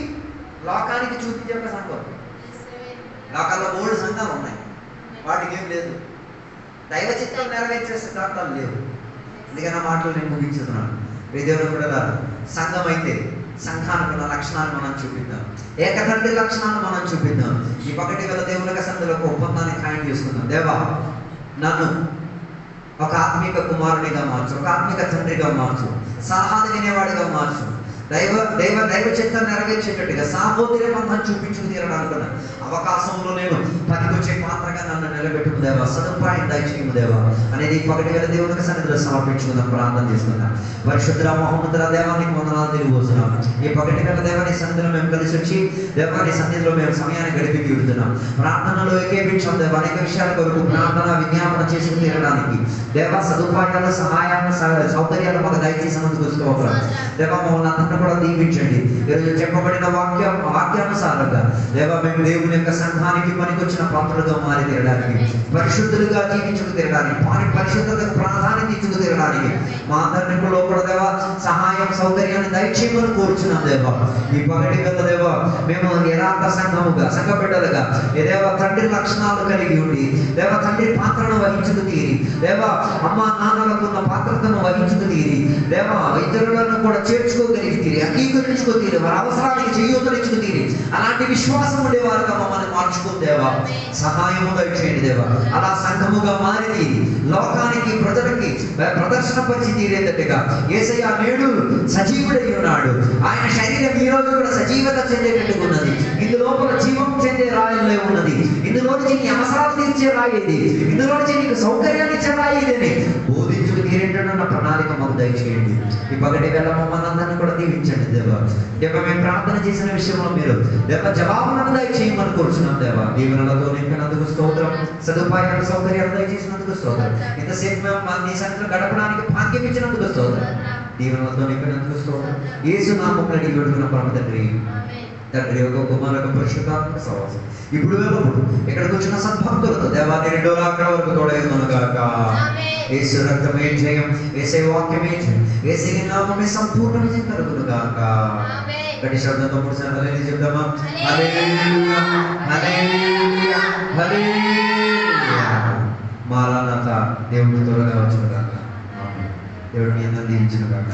లోకానికి చూపించే ఒక సంఘం. లోకాల్లో 3 సంఘాలు ఉన్నాయి, వాటికి ఏం లేదు. దైవ చిత్తం నెరవేర్చే సిద్ధాంతాలు లేవు. అందుకని నా మాటలు నేను ముగించుతున్నాను. దేవుడు కూడా సంఘం అయితే సంఘానికి ఉన్న లక్షణాలు మనం చూపిద్దాం, ఏకతండ్రి లక్షణాలు మనం చూపిద్దాం. ఈ పగటి వేళ దేవుని సందులో ఒక ఒప్పందాన్ని ఖాయం చేసుకుందాం. దేవా, నన్ను ఒక ఆత్మీక కుమారునిగా మార్చు, ఒక ఆత్మీక తండ్రిగా మార్చు, సలహాలు వినేవాడిగా మార్చు, దైవ చిత్తం నెరవేర్చేటట్టుగా సాహోదర్య బంధం చూపించుకు తీరడానుకున్న అవకాశంలో నేను పనికొచ్చే పాత్రగా నన్ను నిలబెట్టుకు దేవా, సదుపాయం దయచేయము దేవా అనేది పగటి వేళ దేవునికి సన్నిధిలో సమర్పించుకుందాం, ప్రార్థన చేసుకుందాం. పరిశుద్ధ మహోన్నతుల దేవానికి వందనాలు తెలియజేస్తున్నాం. ఈ పగటి వేళ దేవాని సన్నిధిలో మేము కలిసి వచ్చి దేవాని సన్నిధిలో మేము సమయాన్ని గడిపి తీరుతున్నాం. ప్రార్థనలో ఏకేపించాం దేవా. అనేక విషయాల కొరకు ప్రార్థన విజ్ఞాపన చేసుకు తీరడానికి దేవా సదుపాయాలు, సహాయాలు, సౌకర్యాలు మాకు దయచేసినందుకు స్తోత్రం దేవా. మమ్మల్ని అందరినీ కూడా దీవించండి. ఈరోజు చెప్పబడిన వాక్యానుసారంగా దేవా మేము దేవుని యొక్క సంఘానికి పనికొచ్చిన పాత్రగా మారి తీరడానికి, పరిశుద్ధులుగా జీవించుకు తీరడానికి, పరిశుద్ధతకు ప్రాధాన్యత ఇచ్చుకు తీరడానికి మా అందరినీ కూడా దేవా సహాయం, సౌకర్యాన్ని దయచేయమని కోరుచున్నాం దేవా. ఈ పగటి వేళ దేవా మేము యథార్థ సంఘముగా, సంఘ బిడ్డలుగా దేవ తండ్రి లక్షణాలు కలిగి ఉండి దేవ తండ్రి పాత్రను వహించుకు తీరి దేవా అమ్మ నాన్నలకు ఉన్న పాత్రతను వహించుకు తీరి దేవా ఇతరులను కూడా చేర్చుకోగలిగి తీరి, అంగీకరించుకో తీరి, వారి అవసరానికి చేయూతనిచ్చుకు తీరి అలాంటి విశ్వాసం ఉండేవారుగా మమ్మల్ని మార్చుకో దేవా. సహాయము దయచేయండి దేవా. అలా సంఘముగా మారి తీరి లోకానికి, ప్రజలకి ప్రదర్శన పరిచి తీరేటట్టుగా యేసయ్య నేడు సజీవుడై ఉన్నాడు. ఆయన శరీరం ఈ రోజు కూడా సజీవత చెందేటట్టుగా ఉన్నది. ఇందులోపల జీవం చెందే రాయలే ఉన్నది. ఇందులోంచి నీ అవసరాలు తీర్చే రాయేది, ఇందులోంచి నీకు సౌకర్యాన్ని ఇచ్చే రాయేదని బోధించుకు తీరేటన్న ప్రణాళిక మాకు దయచేయండి. ఈ పగటి వేళ మమ్మల్ని అందరినీ కూడా దీవించండి దేవా. దేవా మేము ప్రార్థన చేసిన విషయంలో మీరు దేవ జవాబులను దయచేయమని కోరుచున్నాం దేవా. దీవెనలతో నింపినందుకు స్తోత్రం, సదుపాయాలు, సౌకర్యాలు దయచేసినందుకు స్తోత్రం, ఇంతసేపు మేము నీ సన్నిధిలో గడపడానికి భాగ్యం ఇచ్చినందుకు స్తోత్రం, దీవెనలతో నింపినందుకు స్తోత్రం. యేసు నామమున అడిగి వేడుకున్న పరమ తండ్రి, తండ్రి ఒక కుమారుడు పరిశుద్ధాత్మ సహవాసం ఇప్పుడు వెళ్ళప్పుడు ఇక్కడికి వచ్చిన సద్భక్తులతో దేవాన్ని 2వ అక్కడ వరకు తోడైందనుగాక. యేసు రక్తమే జయం, యేసే వాక్యమే జయం, యేసే నామమే సంపూర్ణ విజయం కలుగునుగాక. గట్టి శబ్దంతో 3 సార్లు హల్లెలూయా చెప్దామా? హల్లెలూయా హల్లెలూయా హల్లెలూయా. మారానాథ. దేవుడు త్వరగా వచ్చునుగాక. దేవుడు మీ అందరిని దీవించునుగాక.